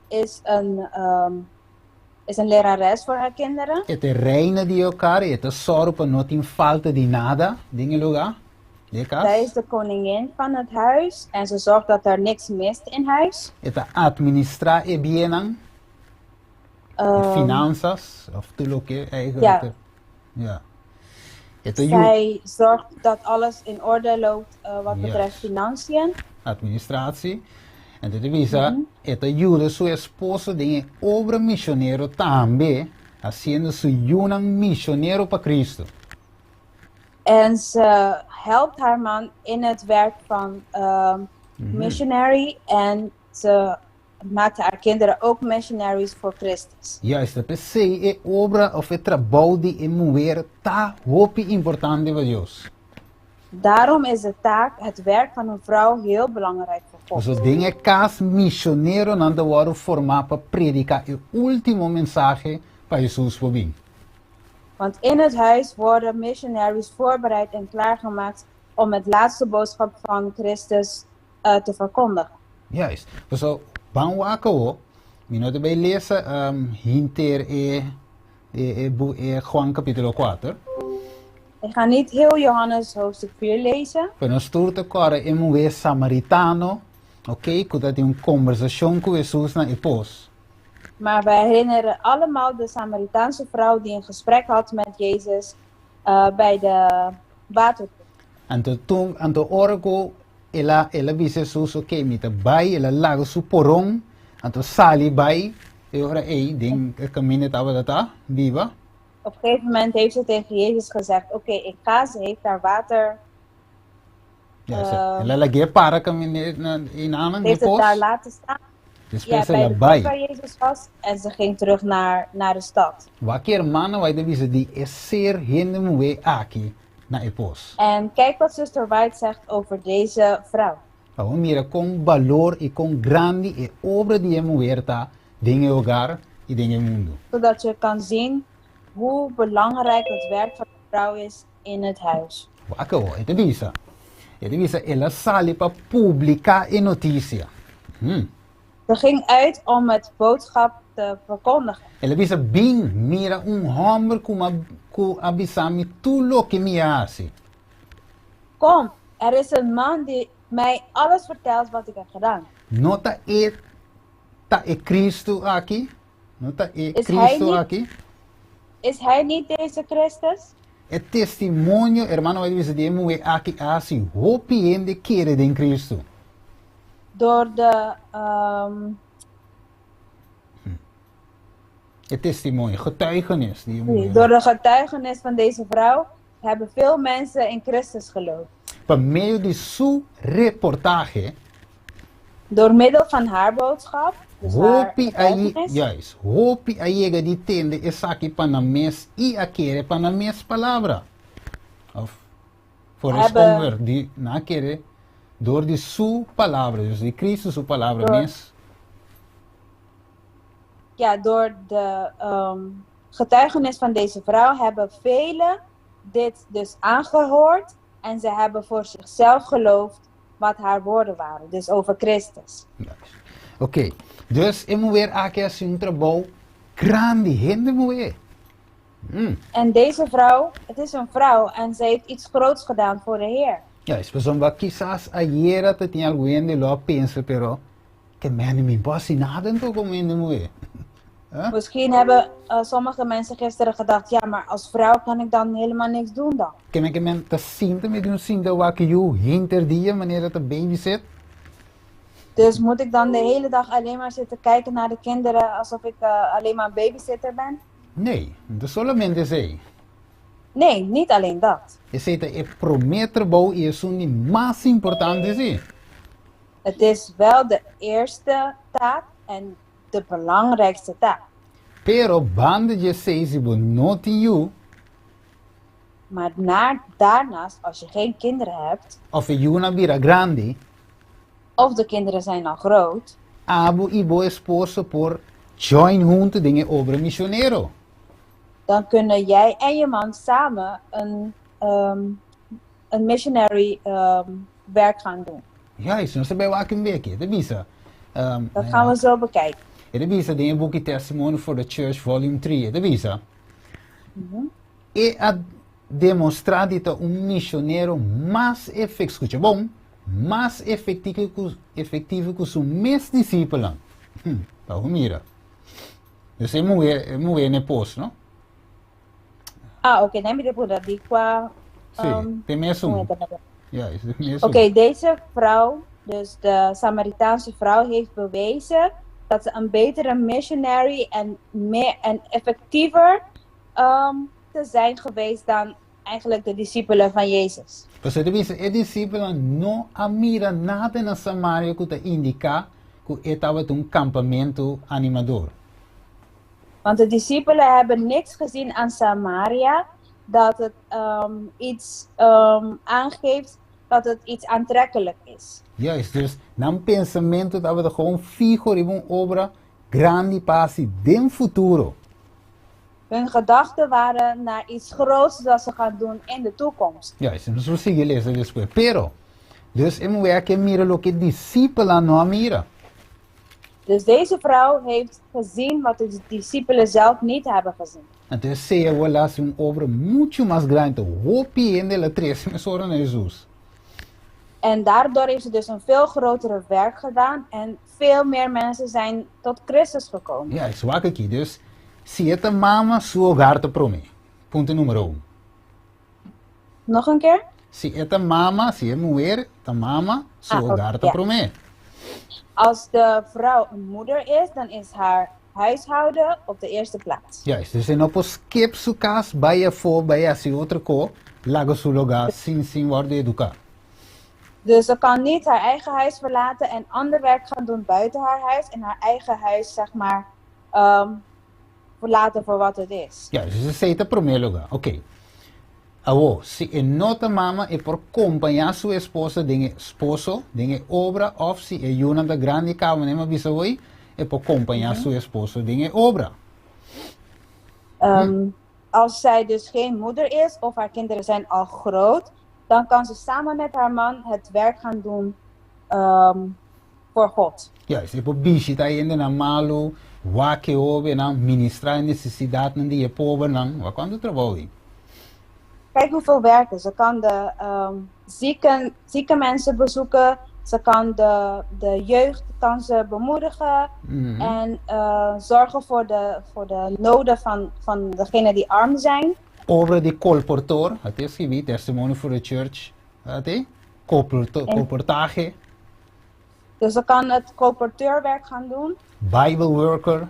is een lerares voor haar kinderen. Het reina die elkaar, het zorg op not in falta de nada, dingen lugar. Zij is de koningin van het huis en ze zorgt dat er niks mist in huis. Het administra e bienang. Finanzas, of tudo que eigenlijk. Ja. Zij zorgt dat alles in orde loopt wat betreft financiën. Administratie. En dit is het ajuda su esposo de obra missionero también, haciendo su junang missionero para Cristo. En ze helpt haar man in het werk van missionary en ze maakt haar kinderen ook missionaries voor Christus. Juist, dat is e obra of het trabalho de mover ta hopi importante voor Dios. Daarom is de taak, het werk van een vrouw heel belangrijk voor God. Dus dingen kaas missionero nan de worden formar para predicar el último mensaje para Jesus voor wie. Want in het huis worden missionaries voorbereid en klaargemaakt om het laatste boodschap van Christus te verkondigen. Juist. Dus bang wakker minuten bij lezen hinter Juan capítulo 4. Ik ga niet heel Johannes hoofdstuk 4 lezen. Pero nos turte corre em um samaritano, ok? Que dat een conversação com Jesus na epos. Maar wij herinneren allemaal de Samaritaanse vrouw die een gesprek had met Jezus bij de waterput. En to orgo ela disse Jesus, ok, mita bai, ela lago su porong, en to sali bai, e ora ding caminho tava data, viva. Op een gegeven moment heeft ze tegen Jezus gezegd, oké, ik ga, ze heeft daar water. Ja, ela lagi para caminho in aanan heeft het daar laten staan. Dus bij de plek waar Jezus was en ze ging terug naar de stad. Wakir mannen wij de die is zeer hindermoe aki na epos. En kijk wat zuster White zegt over deze vrouw. Mira con valor y con grande e obra die muerta dingen hogar y dingen mundo. Zodat je kan zien hoe belangrijk het werk van de vrouw is in het huis. Wakker hoor, het visa ela sali pa publica e noticia. Ze ging uit om het boodschap te verkondigen. Ela visa bing mira hombre ku abisami tu lo que mi hace. Kom, er is een man die mij alles vertelt wat ik heb gedaan. Nota e Cristo aqui. Nota e Cristo aqui. Is hij niet deze Christus? Het testimonio, hermano, vai dizer de moe aqui assim, hopi de kere de Cristo. Door de het testimonio, getuigenis die door de getuigenis van deze vrouw hebben veel mensen in Christus geloofd. Por meio de su reportage. Door middel van haar boodschap. Dus hopi aí, juist, hopi aí die tende is aqui para mes e aquele para mes palavra. Of voor responder die na kere door die su palabra, dus die Cristo su palabra Door- means. Ja, door de getuigenis van deze vrouw hebben velen dit dus aangehoord en ze hebben voor zichzelf geloofd wat haar woorden waren, dus over Christus. Ok, dus eu moet weer aqui assim um trabalho grande, gente moet weer. En deze vrouw, het is een vrouw en ze heeft iets groots gedaan voor de Heer. Ja, as pessoas vão quizás ayer até tinha alguém de lá pensa, pero que man não me passa nada então como ainda moet. Misschien hebben sommige mensen gisteren gedacht, ja, maar als vrouw kan ik dan helemaal niks doen dan. Que man tá sinta me doen sinta wa que you hinter die wanneer dat een baby zit. Dus moet ik dan de hele dag alleen maar zitten kijken naar de kinderen alsof ik alleen maar een babysitter ben? Nee, dat solamente sei. Nee, niet alleen dat. Je zegt dat je prometerbouw is die más importante zie. Het is wel de eerste taak en de belangrijkste taak. Pero bande je sei se not you Maar daarnaast, als je geen kinderen hebt, of you na bira grande, of de kinderen zijn al groot, abo e bo esposo por join junto dingen obra missionero. dan kunnen jij en je man samen een missionary werk gaan doen. Ja, isso não se vai waken beke, dat bisa. Dat gaan we zo bekijken. Dat bisa den boek Testimony for the Church volume 3, dat bisa. E a demonstrar dat un missionario más efectivo, escucha bom, más efetivo que su mes discípulos. Então, mira. Dus é mulher ne post, não? Ah, oké, neem je de broeder die qua... Sim, tem mesmo. hoe heet dat nou? Ja, is het mesmo. Oké, deze vrouw, dus de Samaritaanse vrouw, heeft bewezen dat ze een betere missionary en meer en effectiever te zijn geweest dan eigenlijk de discipelen van Jezus. Dus dat is, de discípulos não admira nada na Samaria que te indica que estava um campamento animador. Want de discipelen hebben niks gezien aan Samaria dat het iets aangeeft dat het iets aantrekkelijk is. Juist, dus dan pensamento dat we gewoon fijo in een obra grande passi den futuro. Hun gedachten waren naar iets groots dat ze gaan doen in de toekomst. Juist, en zo zie je lezen después. Pero, dus en we que mira lo que discípula no mira. Dus deze vrouw heeft gezien wat de discipelen zelf niet hebben gezien. Entonces se llevó a hacer una obra mucho más grande. Hopi en de la 13 horas de Jesús. En daardoor heeft ze dus een veel grotere werk gedaan en veel meer mensen zijn tot Christus gekomen. Ja, is wakker aqui. Dus, se esta mama su hogar te prome. Punto número 1. Nog een keer? Se esta mama, se é mulher, ta mama, su hogar te ja. prome. Als de vrouw een moeder is, dan is haar huishouden op de eerste plaats. Juist, dus en op skip su cas, bij voor, bij si outra co, lago su lugar, sin worden educar. Dus ze kan niet haar eigen huis verlaten en ander werk gaan doen buiten haar huis en haar eigen huis, zeg maar, verlaten voor wat het is. Ja, dus ze zegt het primeiro lugar. Oké. Awo, se é nota mama é por acompanhar sua esposa, dinge obra, of se é uma da grande casa, nem bisa hoy, é por acompanhar sua esposa, dinge obra. Als zij dus geen moeder is of haar kinderen zijn al groot, dan kan ze samen met haar man het werk gaan doen voor God. Ja, é por visita ainda na malo, wake obe, na ministrar necessidade de pobre, na quando trabalha. Kijk hoeveel werken. Ze kan de zieke mensen bezoeken. Ze kan de jeugd kan ze bemoedigen. En zorgen voor de noden van degenen die arm zijn. Obra de colportor, het is gebied, testimony for the church. Het is colportage. Dus ze kan het colporteurwerk gaan doen. Bible worker.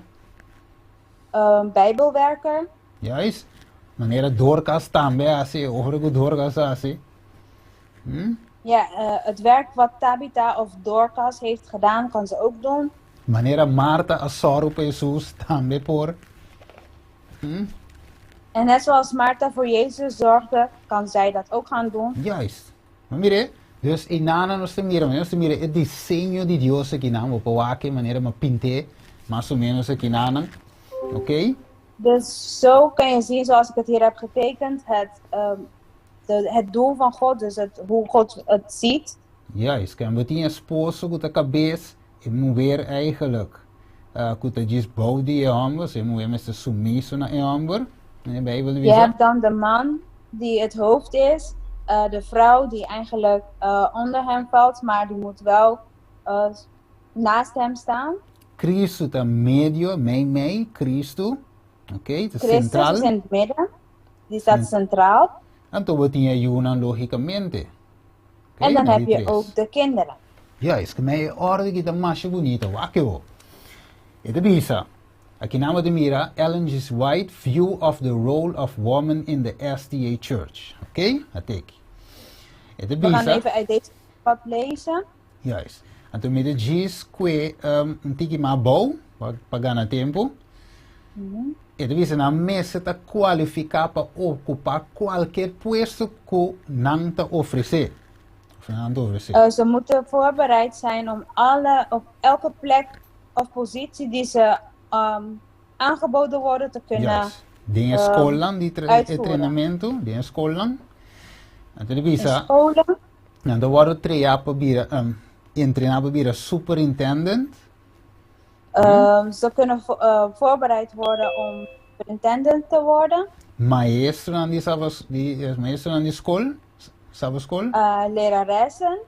Bijbelwerker. Juist. Wanneer doorkas também assim, overigens doorkas assim. Ja, het werk wat Tabitha of Dorcas heeft gedaan, kan ze ook doen. Wanneer Marta azor op Jesus também por. En net zoals Martha voor Jezus zorgde, kan zij dat ook gaan doen. Juist. Maar mire, Dus inana nos mira el diseño de Dios aqui na mo pawake maneira ma pinte mais ou menos aqui na, oké? Dus zo kan je zien, zoals ik het hier heb getekend, het doel van God, dus hoe God het ziet. Juist, kan je een esposo com a cabeça e mover eigenlijk com a desbouw die je hambers, e mover met de sumiso na je hamber. Je hebt dan de man die het hoofd is, de vrouw die eigenlijk onder hem valt, maar die moet wel naast hem staan. Cristo está medio, meio, Cristo. Oké, Christus centraal. Is in het midden, die staat centraal. En toen wordt hij Jonan logicamente. En dan heb je ook de kinderen. Ja, is que mij orde que tá mais bonita, wakeo. E de bisa. Aqui na de mira Ellen G. White view of the role of woman in the SDA Church. Oké, atek. E de bisa. We gaan even uit deze pad lezen. Juist. En toen met de G's que tiki ma bou, pagana tempo. E de bisa na mesa ta qualificar para ocupar qualquer puesto que não te oferecer. Ze moeten voorbereid zijn om op elke plek of positie die ze aangeboden worden te kunnen die scholen, die treinamento, die scholen. En toen bisa. Scholen. En dan worden trainen para superintendent. Ze kunnen voorbereid worden om superintendent te worden. Maestro aan die school. Leraressen.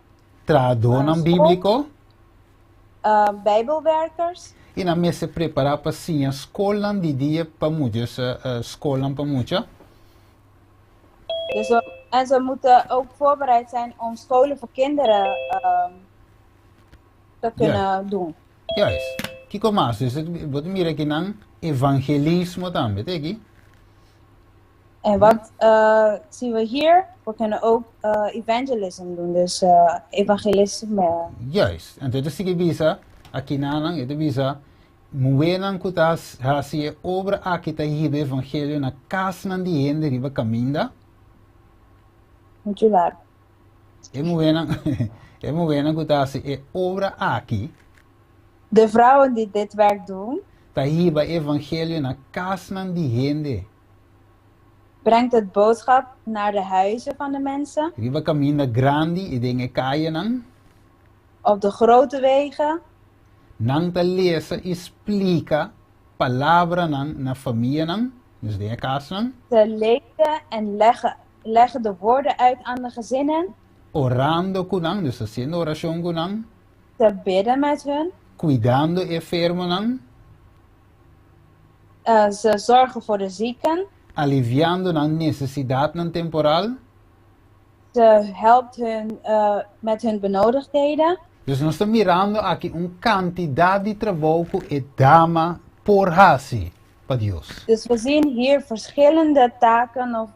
Tradução bíblico. Bijbelwerkers. E na mesa se preparar para sim a escola de dia para muitos, escola para muitos. Dus en ze moeten ook voorbereid zijn om scholen voor kinderen te kunnen doen. Juist. Kiko mais, dus wat meer aqui nan evangelismo também, weet je? En wat zien we hier? We kunnen ook evangelism doen, dus evangelisme. Juist. En dat is die bisa, aqui nanang, het bisa, muenan kutas hasie obra aqui ta hibe evangelio na casa nan die hende riba caminda. Moet je laten. E muenan kutas e obra aqui. De vrouwen die dit werk doen. Ta hiba evangelio na casa nan die hende. Brengt het boodschap naar de huizen van de mensen. Riba caminda grande e dingen kaaien nan. Op de grote wegen. Nang te lezen explica palavra nan na familie nan. Dus de kaas nan. Te lezen en leggen de woorden uit aan de gezinnen. Orando kunang, dus haciendo oración kunang. Te bidden met hun. Cuidando enfermo nan. Ze zorgen voor de zieken. Aliviando na necesidad nan temporal. Ze helpt hun met hun benodigdheden. Dus nós estamos mirando aqui quantidade de trabalho que dama por hasi para Deus. Dus we zien hier verschillende taken of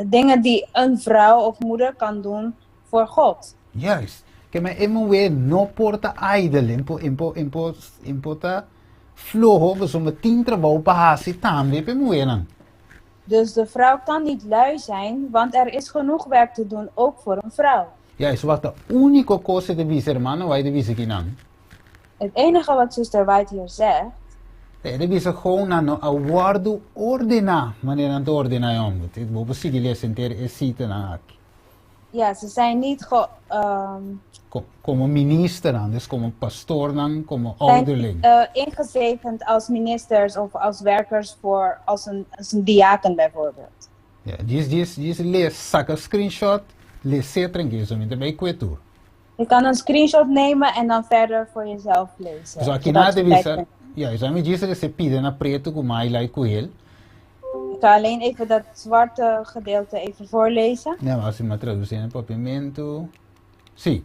dingen die een vrouw of moeder kan doen voor God. Juist. Que me emoe no porta idle, importa floho, we zullen 10 trabalho para hasi também pe moenan. Dus de vrouw kan niet lui zijn, want er is genoeg werk te doen, ook voor een vrouw. Ja, is wat de unieke cosa de vice, hermano, wij de vice kinan. Het enige wat zuster White hier zegt. De vice gewoon aan awardo ordena, wanneer aan het ordena jong. Het boven zich lezen ter is zitten aan. Ja, ze zijn niet como minister aan, dus como pastoor dan, como ouderling. Ingezegend als ministers of als werkers voor als een diaken bijvoorbeeld. Ja, die lees, zak een screenshot. Lezen tranquilamente bij kwijtoer. Je kan een screenshot nemen en dan verder voor jezelf lezen. Dus aqui na divisa, ja, je zou me dizer se pide na preto com mais like coel. Ik ga alleen even dat zwarte gedeelte even voorlezen. Ja, maar als je maar traducir en papiamento. Sí.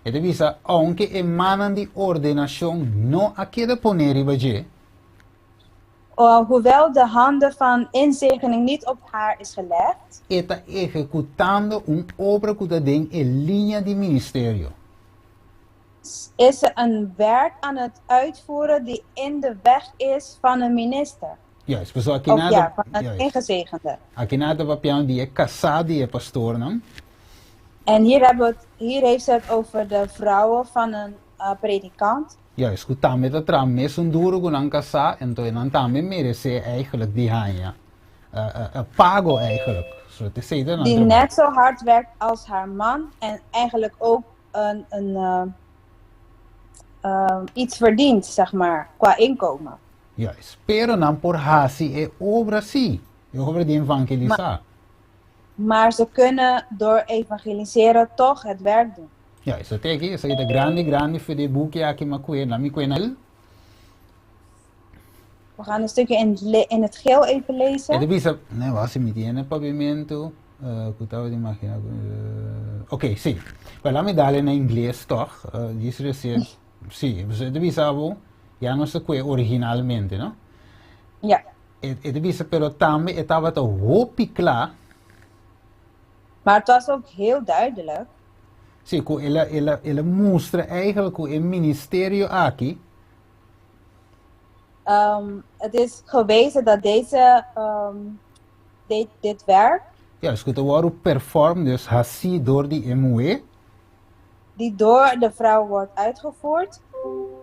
E divisa, aunque emanan de ordenación no a queda poner ibaje. Hoewel de handen van inzegening niet op haar is gelegd, está ejecutando obra que tem en línea de ministerio. Is ze een werk aan het uitvoeren die in de weg is van een minister. Ja, is zo aqui nada. Ja, van een ingezegende. Aqui nada papião die é casado e é pastor, não? En hier heeft ze het over de vrouwen van een predikant. Ja, is goed aan met het raam mee zo'n dure gunang kasa en toen dan daarmee merece eigenlijk die hanja. Pago eigenlijk. Zo te zeggen. Die net zo hard werkt als haar man en eigenlijk ook iets verdient, zeg maar, qua inkomen. Juist. Pero nan por hasi e obra si. Je over die evangelisa. Maar ze kunnen door evangeliseren toch het werk doen. Juist. Dat denk ik. Zeg de grande voor die boekje aki makwe na mi kwenal. We gaan een stukje in het geel even lezen. E devi sapere, ne va se mi tiene pavimento. Cutavo di macchina. Ok, sì. Parlami dale in inglese toch? Dice se sì, devi sapere. Ja, non so qui originalmente, no? Ja. E devi sapere tambe e tava te hopi klaar. Maar het was ook heel duidelijk. Sì, ela mostra eigenlijk hoe een ministerie aki. Het is gewezen dat dit werk, Ja, dus het wordt performed, dus hasi door die MUE. die door de vrouw wordt uitgevoerd,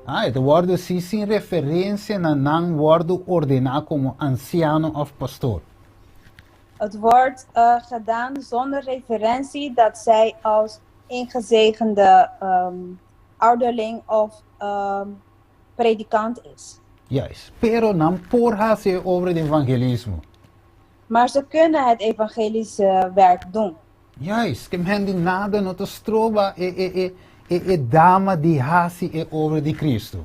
Het wordt dus in referentie naar nang worden ordenado como anciano of pastor. het wordt gedaan zonder referentie dat zij als ingezegende ouderling of predikant is. Juist. Pero nam por hasi over het evangelisme. Maar ze kunnen het evangelische werk doen. Juist. Kem hen die nada no te stroba dama die hasi over die Christus.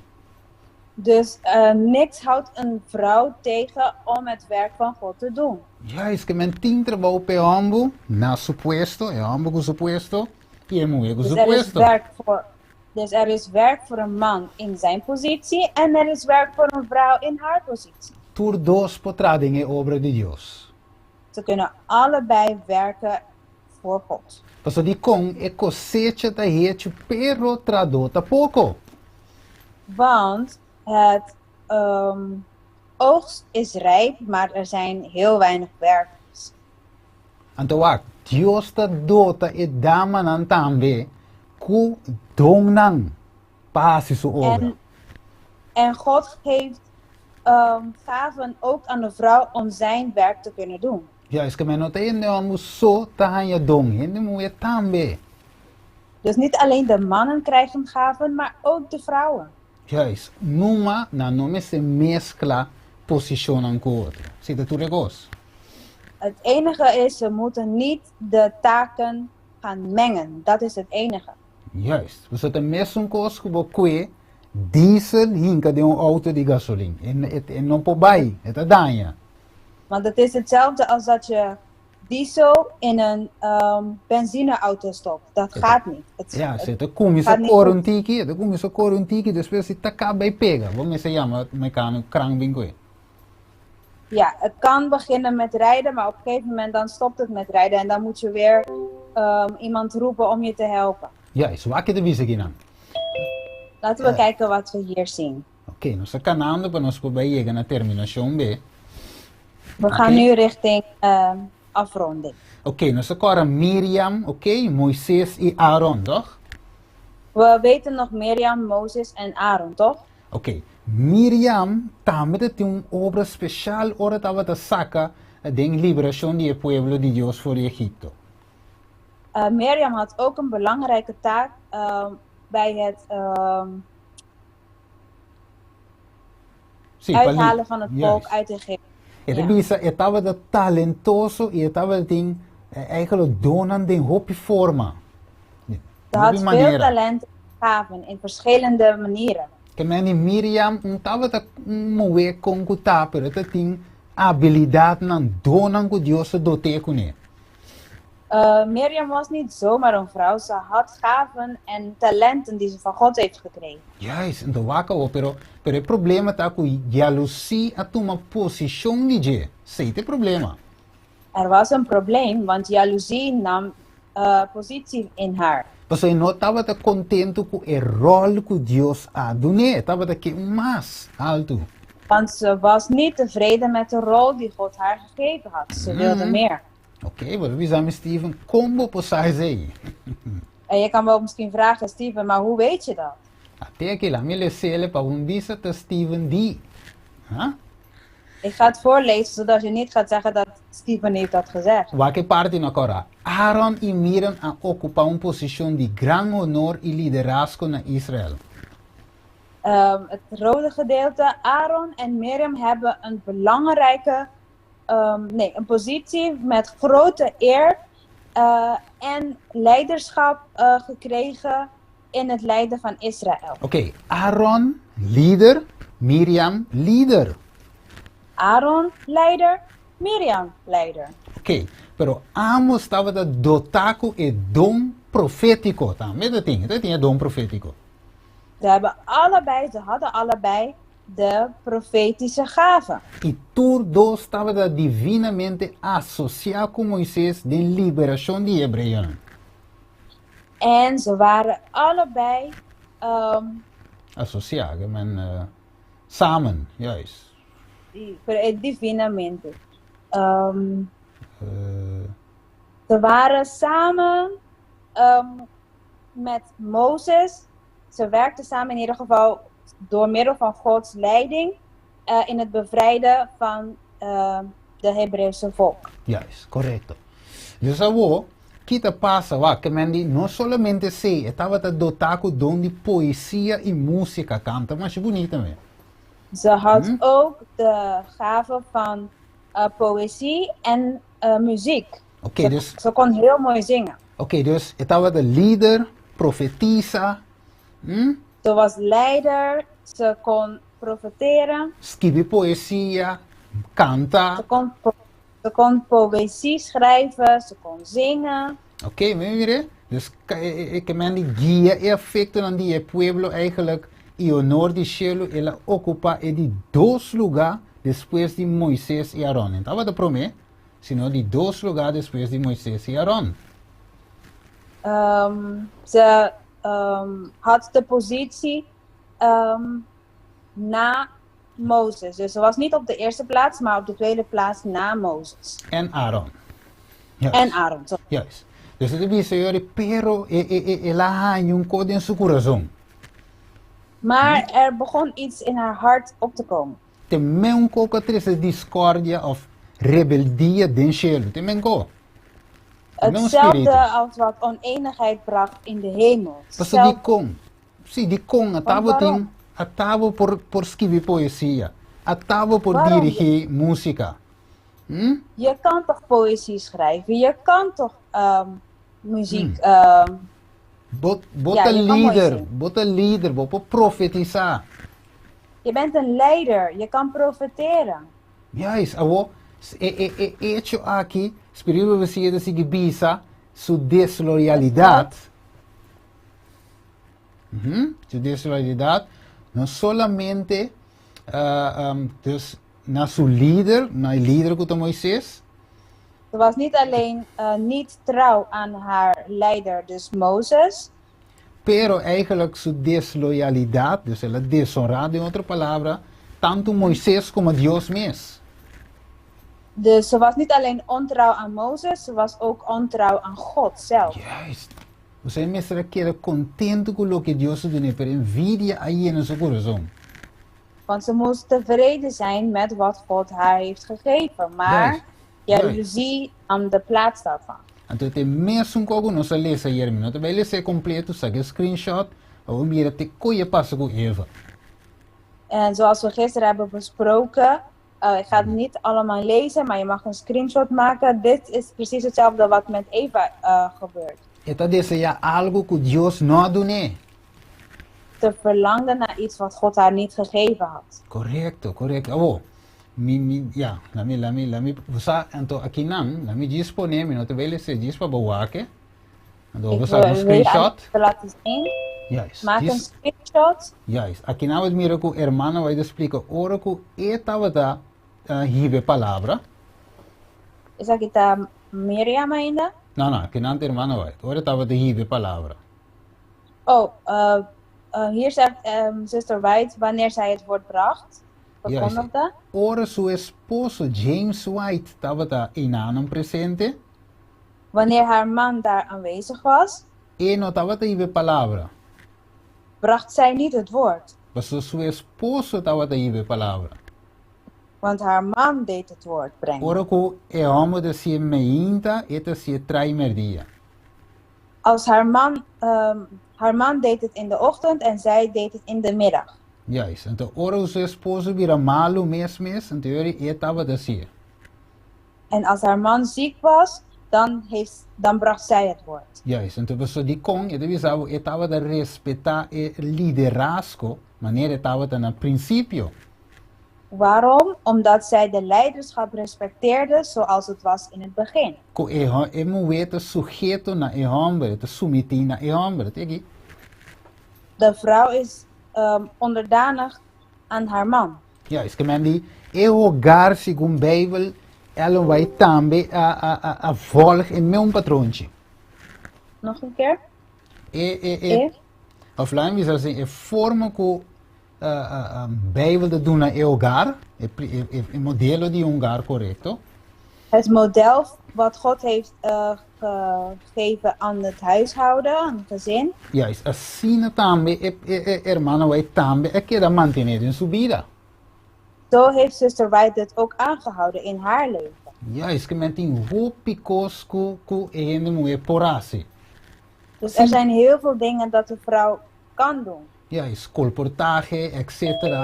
Dus niks houdt een vrouw tegen om het werk van God te doen. Juist. Kem men ting trabalho pe hombo, na supuesto, e hombo com supuesto, e mulher com Dus er is supuesto. er is werk voor een man in zijn positie en er is werk voor een vrouw in haar positie. Tur dos potradinge obra de Dios. Ze kunnen allebei werken voor God. Paso di kong e cosecha da hecho pero tradota pouco. Want het oogst is rijp, maar er zijn heel weinig werkers. Antawak, Dios ta dota e dama nan tambe ku dongnang pasi su obra. En God geeft gaven ook aan de vrouw om zijn werk te kunnen doen. Ja, is que men nota ende amu so tahanya dong, hende mu e tambe. Dus niet alleen de mannen krijgen gaven, maar ook de vrouwen. Juist, numa na nome se mescla posicionam com outro. Cita tu regos. Het enige is, ze moeten niet de taken gaan mengen. Dat is het enige. Juist, we zetten mesmo cos kubo kwe diesel hinka de auto de gasoline. En non po bai, het adanya. Want het is hetzelfde als dat je diesel in een benzineauto stopt. Dat gaat niet. Ja, zit kumi sa koruntiki, de kumi sa koruntiki, dus we zitten taka bij pega. Wat mensen jammer, mecano krangbingo. Ja, het kan beginnen met rijden, maar op een gegeven moment dan stopt het met rijden en dan moet je weer iemand roepen om je te helpen. Ja, is wakker de wiese ginan. Laten we kijken wat we hier zien. Oké, nou sa kanando pa nos po ba llegan na terminación B. We gaan nu richting afronding. Oké, nou sa kora Miriam, oké, Moises y Aaron, toch? We weten nog Mirjam, Mozes en Aaron, toch? Oké, Miriam tambe de un obra special ora tava ta saca de liberación de pueblo de Dios voor Egipto. Mirjam had ook een belangrijke taak bij het uithalen van het volk uit Egypte. Het bisa estaba de talentoso y estaba de ding eigenlijk donan de hopi forma. Ze had veel talent en gaven in verschillende manieren. Que meni Miriam estaba de mover con kuta pero te ding habilidad nan donan ku Dios dote kune. Mirjam was niet zomaar een vrouw, ze had gaven en talenten die ze van God heeft gekregen. Juist, en de waka pero het probleem is dat je jaloezie a toma position nije. Sei te problema. Er was een probleem, want jaloezie nam positie in haar. Dus hij no estaba te contento con el rol que Dios ha dado, estaba te que más alto. Want ze was niet tevreden met de rol die God haar gegeven had. Ze wilde meer. Oké, wat we zijn Steven, combo posai zei. En je kan wel misschien vragen, Steven, maar hoe weet je dat? Até que lá me lecele para bisa te Steven die. Huh? Ik ga het voorlezen, zodat je niet gaat zeggen dat Steven heeft dat gezegd. Welke parte na cora? Aaron e Miriam a ocupar uma posição de gran honor e liderazgo na Israel. Het rode gedeelte, Aaron en Miriam hebben een belangrijke, een positie met grote eer en leiderschap gekregen in het leiden van Israël. Oké, Aaron, leider, Miriam, leider. Aaron, leider, Miriam, leider. Oké, pero ambos estaban dotados de don profético. También dat ding don profético. Ze hadden allebei de profetische gaven. Y todos estaban divinamente asociados con Moisés de liberación de Hebreeën. En ze waren allebei Associados, men samen, juist. divinamente. Ze waren samen met Mozes. Ze werkten samen in ieder geval door middel van Gods leiding in het bevrijden van de Hebreeuwse volk. Juist, correcto. Dus agora, kita passa, que mendi não solamente sei, estava dotado don de poesia e música, canta, mas bonito também. Ze had ook de gave van poëzie en muziek. Oké, dus, ze kon heel mooi zingen. Oké, dus estava de leider, profetisa. Ze was leider, ze kon profeteren. Schrijven poëzie, canta. Ze kon poëzie schrijven, ze kon zingen. Oké, mire? Dus ik meen die guia effecten aan die pueblo eigenlijk e honor de cielo ela ocupa e die dos lugar después de Moisés e Aaron. Então vai promê, sino die dos lugar después de Moisés e Aaron. Ze had de positie na Mozes. Dus ze was niet op de eerste plaats, maar op de tweede plaats na Mozes. En Aaron. Juist. En Aaron. Juist. Dus het is pero ela hangt een code in zijn corazon. Maar er begon iets in haar hart op te komen. Também um pouco triste discórdia of rebeldia den cielo. Também go. Hetzelfde als wat oneenigheid bracht in de hemel. Pas die kon, a tavo por escrever poesia, a tavo por dirigir música. Je kan toch poëzie schrijven, je kan toch muziek. Bota líder, bota profetizar. Je bent een leider, je kan profeteren. Juist, hecho aqui, espírito você de seguir su desloyalidad. Su desloyalidad, no solamente dus na su líder, na líder como Moisés. Ze was niet alleen niet trouw aan haar leider, dus Mozes. Pero eigenlijk su desloyalidad, dus ela deshonrada in outra palavra, tanto Moisés como Deus mesmo. Dus ze was niet alleen ontrouw aan Mozes, ze was ook ontrouw aan God zelf. Juist. Você mesmo quer contente com o que Deus doet, pero envidia aí in seu coração. Want ze moest tevreden zijn met wat God haar heeft gegeven, maar jaloezie aan de plaats daarvan. Então tem mesmo como nós lemos hier, não te vai ler completo, sabe screenshot, ou mira te koeie passen com Eva. En zoals we gisteren hebben besproken, ik ga het niet allemaal lezen, maar je mag een screenshot maken. Dit is precies hetzelfde wat met Eva gebeurt. Esta deseja algo que Deus não deu. Ze verlangde naar iets wat God haar niet gegeven had. Correcto. Oh, lami, você então aqui não, lami dispone, não te vai ler diz para bewaken. Então você een screenshot. Laten zien. Juist. Maak een screenshot. Juist. Aqui não é mira que o hermano vai explicar ora que estava da hive palavra. Is aqui tá Miriam ainda? Não, aqui não é hermano vai. Ora estava da hive palavra. Oh, hier zegt zuster White wanneer zij het woord bracht. Verkondigde. Ora seu esposo James White estava da in aanem presente. Wanneer haar man daar aanwezig was. e no estaba te palabra. bracht zij niet het woord, Mas su esposo estaba te palabra. want haar man deed het woord brengen. Ora ko e homo de si meinta eta si traimer dia. Als haar man deed het in de ochtend en zij deed het in de middag. Juist. Então ora su esposo vira malo mes, en teorie e estaba de si. En als haar man ziek was, dan bracht zij het woord. Juist. Então pessoa di con e estaba de respetar e liderazgo, maneira estaba na principio. Waarom? Omdat zij de leiderschap respecteerde zoals het was in het begin. Ko e moeta sujeito na e hombre, te submitir na e hombre, tegi? De vrouw is onderdanig aan haar man. Ja, is que men die e hogar segundo Bijbel, ela vai também a volg in mijn patroontje. Nog een keer? Of laten we zeggen, e forma que Bijbel de doen naar e hogar, e modelo di hogar correcto. Het model wat God heeft gegeven aan het huishouden, aan het gezin. Ja, is assim também, hermano vai também, queda mantener in su vida. Zo heeft zuster White het ook aangehouden in haar leven. Ja, is que men tem picos que ene mulher porase. Dus er zijn heel veel dingen dat de vrouw kan doen. Ja, is colportage, etc.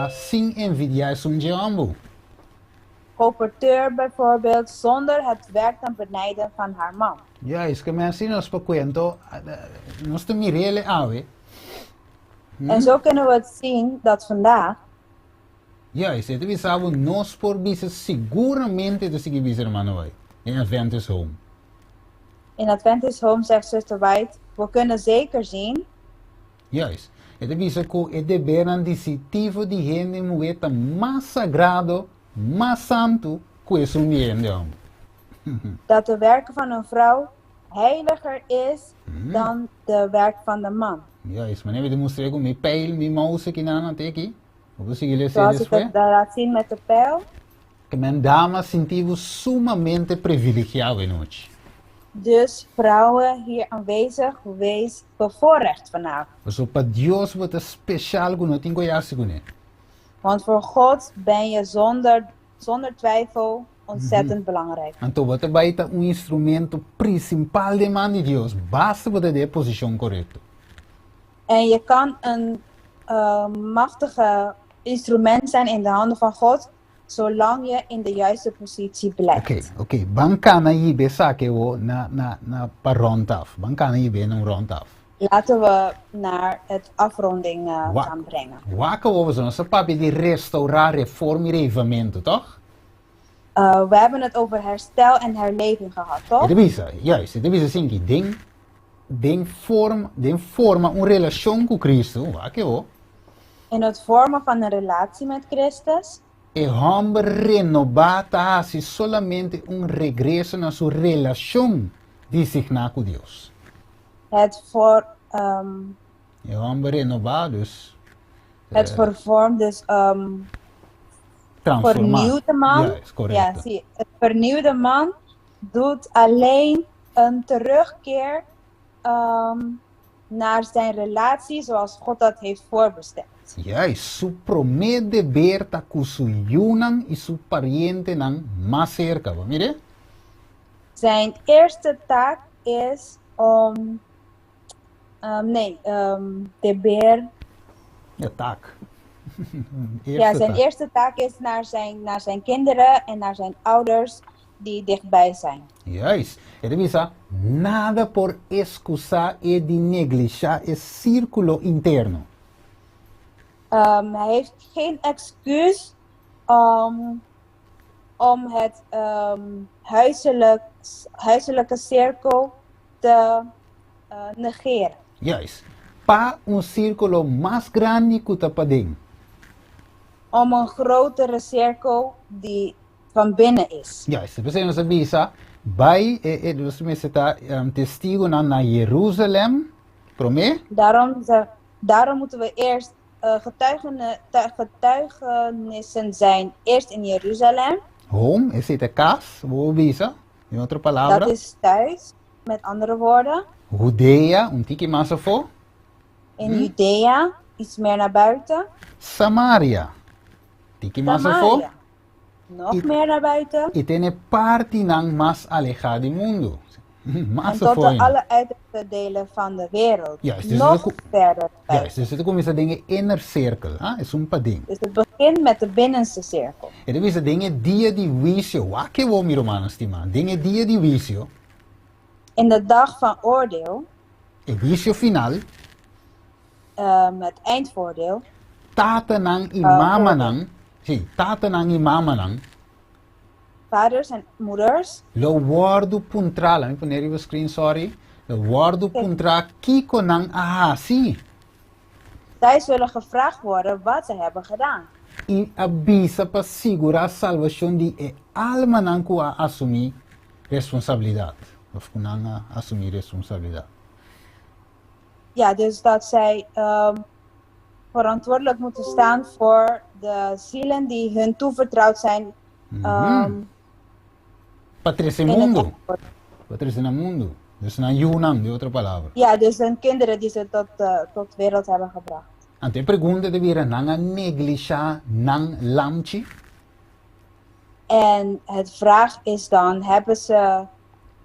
Sin envidiar sun jambo. Colporteur bijvoorbeeld, zonder het werk en benijden van haar man. Ja, is que men si nos cuento, nos te mirele ave. En zo kunnen we het zien dat vandaag. Ja, is het we saben nos por bisa seguramente de seguir bisa hermano vai. In Adventist Home. In Adventist Home zegt zuster White, we kunnen zeker zien. Juist. Het bisa que é deber discitivo de gente mueta mais sagrado, mais santo que es un bien de hombre. Dat de werken van een vrouw heiliger is dan de werk van de man. Juist, maar we demonstreren com mijn pijl, mijn mouse aqui na teki. Zoals ik het daar laat zien met de pijl. Que men damas sentimos sumamente privilegiado in noite. Dus vrouwen hier aanwezig, wees bevoorrecht vanavond. So para Dios wat speciaal que não tem conhece com Want voor God ben je zonder twijfel ontzettend belangrijk. Então você vai ter instrumento principal de man de Deus. Basta você ter a posição correta. En je kan een machtige instrument zijn in de handen van God, zolang je in de juiste positie blijft. Oké. Bankana hier sake wo na par rondaf. Bankana hier een rondaf. Laten we naar het afronding gaan brengen. Wakker over zo'n papi die restaurar, reform, revamento, toch? We hebben het over herstel en herleving gehad, toch? Juist. Het is een ding forma een relatie met Christus. Wakker. In het vormen van een relatie met Christus. E hombre renovada hace solamente un regreso a su relación designada con Dios. Het voor. E hombre renovado dus. Het vervormt dus. Vernieuwde man. Ja, is correct. Ja, zie je. Het vernieuwde man doet alleen een terugkeer naar zijn relatie zoals God dat heeft voorbestemd. Ja, su promete verta con su yunan y su pariente nan más cerca, mire? Zijn eerste taak is om de beer. Ja, taak. Zijn eerste taak is naar zijn kinderen en naar zijn ouders die dichtbij zijn. Juist. Ele diz, nada por excusar e de negligenciar el círculo interno. Hij heeft geen excuus om het huiselijke cirkel te negeren. Juist. Pa un círculo más grande que tu pading. Om een grotere cirkel die van binnen is. Juist. We zijn ons bezig bij dus está testigo naar Jeruzalem. Prome? Daarom moeten we eerst getuigenissen zijn eerst in Jeruzalem. Home, is het de kaas? Hoe bezig? In andere palavra? Dat is thuis, met andere woorden. Judea, un tiki masafo. In Judea, iets meer naar buiten. Samaria, tiki masafo. Samaria, nog meer naar buiten. Y tiene parte nang mas alejado del mundo. En Masafo. tot de alle uiterste delen van de wereld. Juist, dus Nog het- verder. Juist, dus het komt met dingen inner circle, is un pading. Dus het begint met de binnenste cirkel. En dan is het dingen die wisio, wake wo mi romano stima, dingen die wisio, In de dag van oordeel, e wisio final, het eindvoordeel, tata nang i mama nang, tata nang i mama nang, vaders en moeders, lo wordu puntra, laat me poner even screen, sorry, lo wordu puntra kiko nang ahasi, zij zullen gevraagd worden wat ze hebben gedaan. i abisa pa sigura salvación di e alma nang ku a assumi responsabilidad, of kunang assumi responsabilidad. Ja, dus dat zij verantwoordelijk moeten staan voor de zielen die hun toevertrouwd zijn. Patrese in het mundo. eindvoordeel. Patrese na mundo. Dus na yunam, de otra palabra. Ja, dus hun kinderen die ze tot wereld hebben gebracht. Ante pregunta de vira nanga neglisha nang lamchi. En het vraag is dan, hebben ze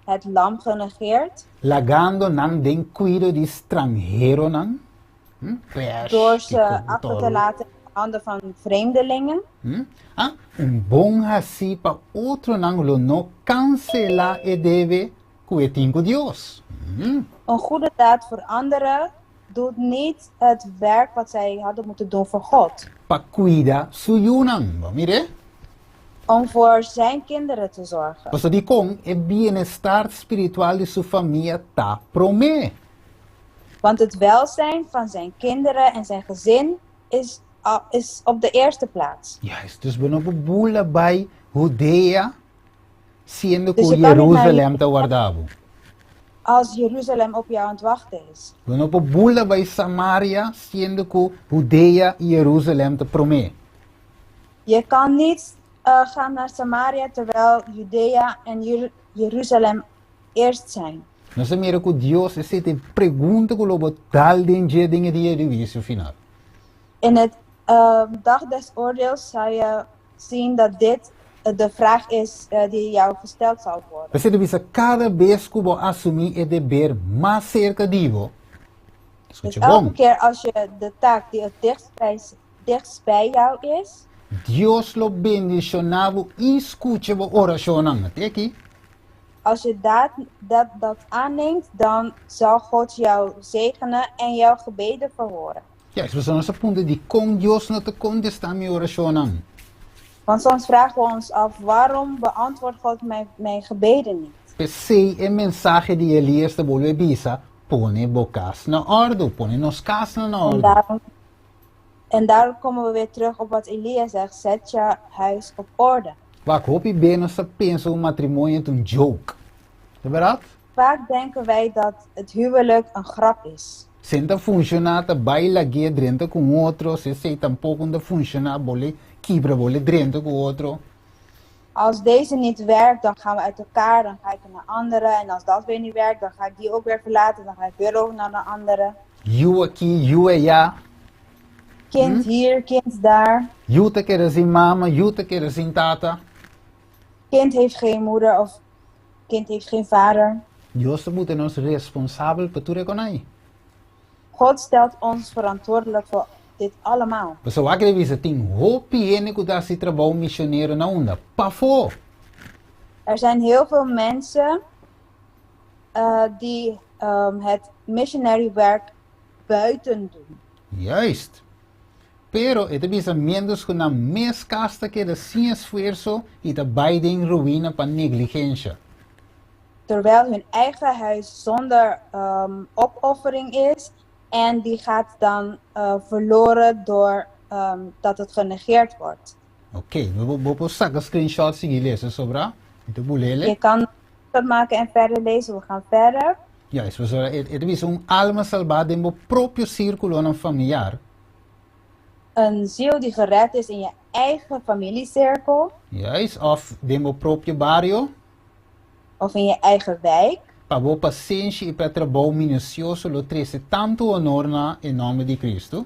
het lam genegeerd? Lagando nang den cuido di strangero nang. Door ze achter te laten in de handen van vreemdelingen? Un bon hasi pa otro nang lo no cancela e deve cuetingo Dios. Een goede daad voor anderen doet niet het werk wat zij hadden moeten doen voor God. Pa cuida su yunang. Mire. Om voor zijn kinderen te zorgen. Paso di kong e bienestar spiritual de su familia ta prome. Want het welzijn van zijn kinderen en zijn gezin is op de eerste plaats. Juist, dus we hebben bula bij Judea, siendo Dus que je kan niet Jeruzalem naar- te guardavo. Als Jeruzalem op jou aan het wachten is. We hebben bula bij Samaria, siendo que Judea y Jeruzalem te prome. Je kan niet gaan naar Samaria terwijl Judea en Jeruzalem eerst zijn. No se mira que Dios ese te pregunta que lo botal de dingen die je wist final. In het dag des oordeels zou je zien dat dit de vraag is die jou gesteld zal worden. Você deve ser cada vez que você assumir e dever mais cerca divo. Dus Escute elke bom. keer als je de taak die het dichtst bij jou is, Dios lo bendicionava e escute a oração até aqui. als je dat aanneemt, dan zal God jou zegenen en jouw gebeden verhoren. Ja, is we nessa punto de com Dios não te contestar minha oração. Want soms vragen we ons af, waarom beantwoordt God mijn gebeden niet? Pensei em mensagem de Elias de volver bisa, pone bocas na orde, pone nos cas na En orde. daarom komen we weer terug op wat Elia zegt, zet je huis op orde. Waar hoop je bem nossa pensa o matrimônio é um joke. É verdade? Vaak denken wij dat het huwelijk een grap is. Senta funcionar, tá baila aqui dentro com outro, se sei tampouco não funciona, bole quebra bole dentro com outro. Als deze niet werkt, dan gaan we uit elkaar, dan ga ik naar anderen. En als dat weer niet werkt, dan ga ik die ook weer verlaten, dan ga ik weer over naar een andere. You aqui, you allá. Kind hier, kind daar. You te quer assim mama, you te quer assim tata. Kind heeft geen moeder of kind heeft geen vader. Dios moet nos responsável por tudo econai. God stelt ons verantwoordelijk voor dit allemaal. Você vai querer ver tem hopi ene que dá se trabalho missioneiro na onda. Pafo. Er zijn heel veel mensen die het missionary werk buiten doen. Juist. Pero ito pensamentos que na mes casta que da sin esfuerzo y da baide en ruína pa negligencia. Terwijl hun eigen huis zonder opoffering is. En die gaat dan verloren door dat het genegeerd wordt. Oké, we vou sacar screenshots e lezen sobra. Ito bulele. Je kan dat maken en verder lezen. We gaan verder. Juist, we zullen ito is alma salvada in proprio círculo ng familiar. Een ziel die gered is in je eigen familiecirkel. Juist, of in proprio barrio. Of in je eigen wijk. Pabo paciência e para trabalho minucioso lo trece tanto honor na em nome de Cristo.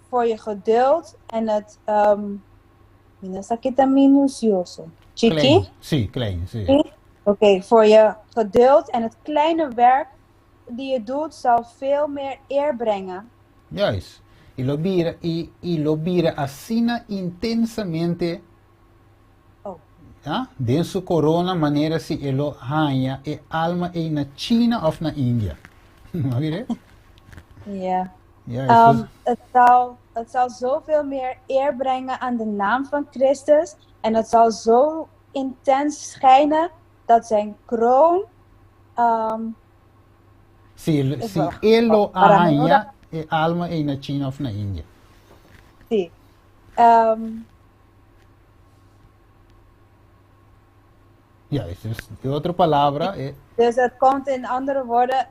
Voor je geduld en het, minucioso. Chiqui? Klein. Sim, klein. Sim. Oké, voor je geduld en het kleine werk die je doet zal veel meer eer brengen. Juist. E lo bira assina intensamente. Oh. Ja? Denso corona maneira se elo hanha e alma e na China of na India. Mag je dat? Ja. Juist. Het zal zoveel meer eer brengen aan de naam van Christus. En het zal zo intens schijnen dat zijn kroon. Se elo hanha e alma e na China of na India. Sí. Juist. Dus de andere palavra é. Dus het komt in andere woorden,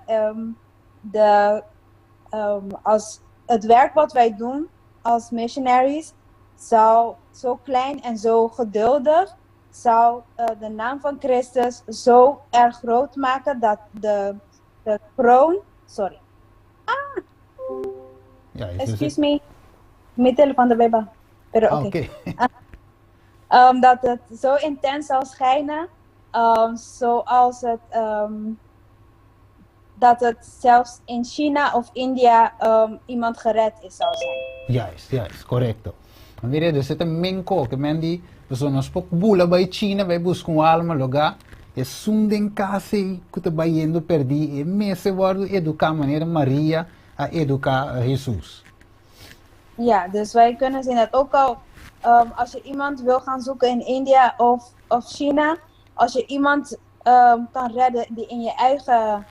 als het werk wat wij doen als missionaries zou zo klein en zo geduldig, zou de naam van Christus zo erg groot maken dat de kroon, sorry. Juist. Excuse me, mijn telefoon erbij ba. Pero Oké. Dat het zo intens zal schijnen, zoals het, dat het zelfs in China of India iemand gered is zou zijn. Juist, correcto. Maar weer, dus het een menko, que men die, dus ons spok bula bij China, wij buscam alma lugar, e sunden casi, que te bayendo perdi, e mese worden educar maneira Maria a educar Jesus. Ja, dus wij kunnen zien dat ook al als je iemand wil gaan zoeken in India of China, als je iemand kan redden die in je eigen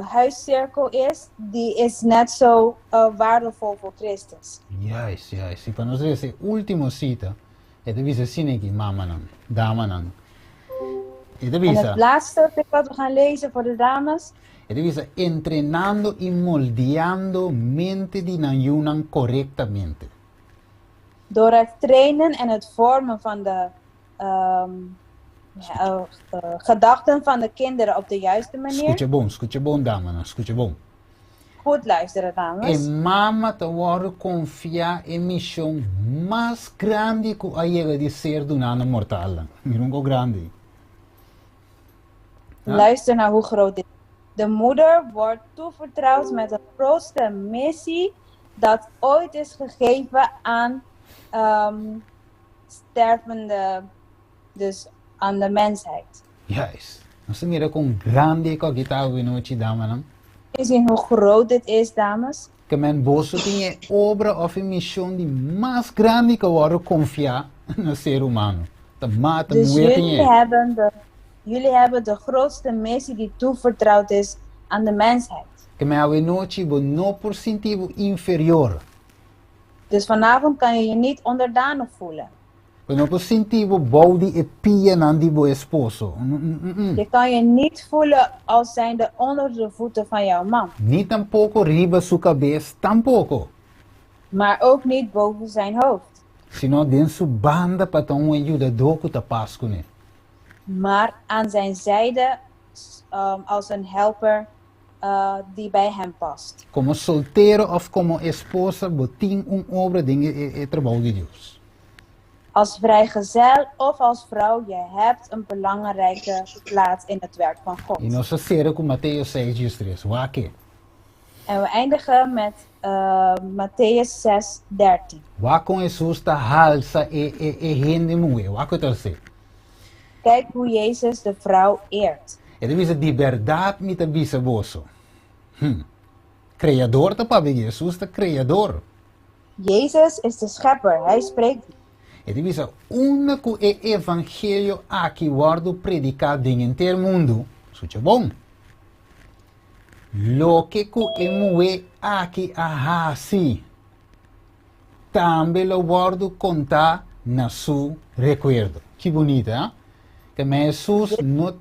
huiscirkel is, die is net zo waardevol voor Christus. Juist. E para nós esse último cita, é de visa sineki mama nan, dama nan. É de En visa. het laatste stuk wat we gaan lezen voor de dames. É de visa entrenando y moldeando mente di nanyunan correctamente. Door het trainen en het vormen van de gedachten van de kinderen op de juiste manier. Escucha bom, dama nan, escucha bom. Goed luisteren, dames. E mama te worden confiar em missão mais grande que a chega de ser do nano mortal. Mirungo grande. Ja. Luister naar hoe groot dit is. De moeder wordt toevertrouwd met de grootste missie dat ooit is gegeven aan stervende, dus aan de mensheid. Juist. Nós mira com grande que aqui tá ouvindo te dama não. Je ziet hoe groot dit is, dames. Que men bosso tinha obra of missão de mais grande que worden confiar no ser humano. Te mata Dus muito jullie hebben de grootste missie die toevertrouwd is aan de mensheid. Que men awe noite bo no por sentivo inferior. Dus vanavond kan je je niet onderdanig voelen. Bo no por sentivo body e pia nandi bo esposo. Je kan je niet voelen als zijnde onder de voeten van jouw man. Ni tampoco riba su cabeça, tampoco. Maar ook niet boven zijn hoofd. Sino den su banda para tom ajudador que te pasco ne. Maar aan zijn zijde als een helper die bij hem past. Como solteiro of como esposa, botin obra dingen e trabalho de Deus. Als vrijgezel of als vrouw, je hebt een belangrijke plaats in het werk van God. E nós será com Mateus 6:3. Wake. En we eindigen met Matthäus 6:13. Wa com Jesus ta halsa e rende moe. Wake tal se. Kijk hoe Jezus de vrouw eert. E deve ser de verdade me ta bisa boso. Criador ta pabe Jesus ta criador. Jezus is de schepper, hij spreekt. E deve ser único evangelho aqui guardo predicar dingen ter mundo. Sucha bom. Lo que ku emue aqui ahasi. Também lo guardo contar na su recuerdo. Que bonito, hein? Que Jesus não...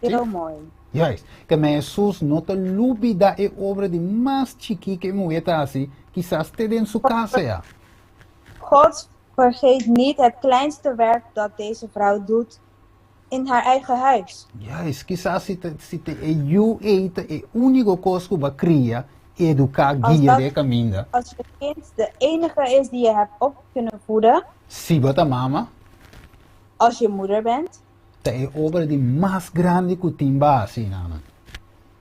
Heel mooi. Juist. Que Jesus não te lubida e obra de mais chiqui que moeta assim, quizás te den su casa, ja. God vergeet niet het kleinste werk dat deze vrouw doet in haar eigen huis. Juist, quizás si te you ete e único coisa que cria educar Als guia dat- de caminho. Als je kind de enige is die je hebt op kunnen voeden, Si bata mama, als je moeder bent, ta e obra di mais grande que timba assim, nana.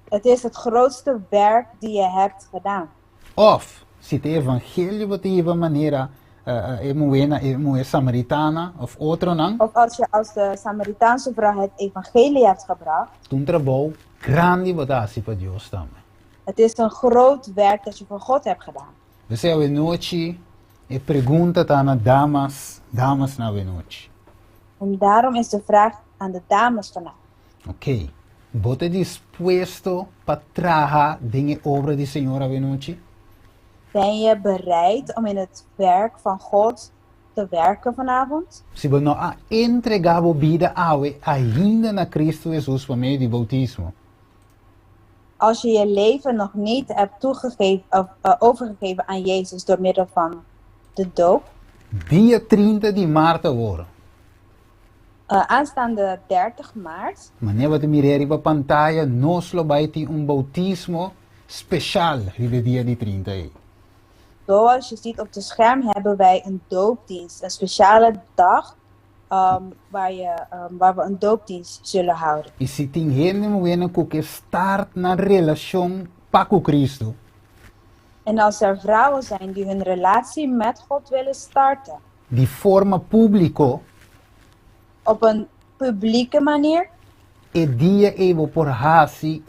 het is het grootste werk die je hebt gedaan. Of, si te evangelho wat de maneira moe samaritana of outro não, Of als je als de Samaritaanse vrouw het evangelie hebt gebracht, tu trabalho grande wat assim para Deus também. het is een groot werk dat je voor God hebt gedaan. Você a noite e pergunta tá na damas na noite. En daarom is de vraag aan de dames vanavond. Ok. Bote disposto para trabalhar de obra de Senhor a noite? Ben je bereid om in het werk van God te werken vanavond? Se você não entregar a vida ainda na Cristo Jesus por meio do bautismo, Als je je leven nog niet hebt overgegeven aan Jezus door middel van de doop. dia 30 de março agora. Aanstaande 30 maart, Maneira wat mirar para pantalla, nós lo vai ter bautismo special de dia de 30 aí. zoals je ziet op het scherm, hebben wij een doopdienst. Een speciale dag waar we een doopdienst zullen houden. E se tem gente moendo que start na relação com Cristo, En als er vrouwen zijn die hun relatie met God willen starten, de forma pública, op een publieke manier, e dia evo por hasi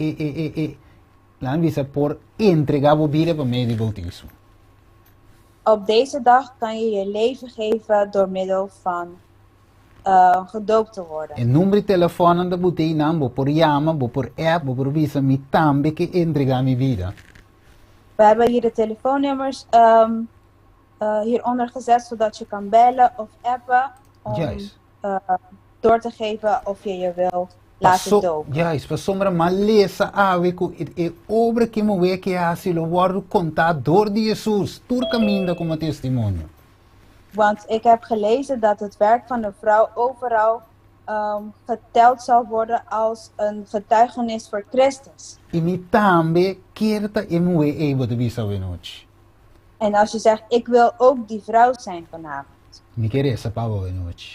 laten we zeggen por entregar a vida por meio do bautismo. op deze dag kan je je leven geven door middel van gedoopt te worden. En número de telefone da botei não, vou por llama, vou por app, vou por visa, me tambe que entregar minha vida. We hebben hier de telefoonnummers hieronder gezet, zodat je kan bellen of appen om Juist. door te geven of je je wil laten dopen. Juist, para sombra maleza ave que obra que me ve que assim lo vou contar door de Jesus, tur caminho como testemunho. Want ik heb gelezen dat het werk van de vrouw overal geteld zal worden als een getuigenis voor Christus. E me tambe querta e me ve ebo de visa noite. En als je zegt, ik wil ook die vrouw zijn vanavond, Me quer essa pava noite.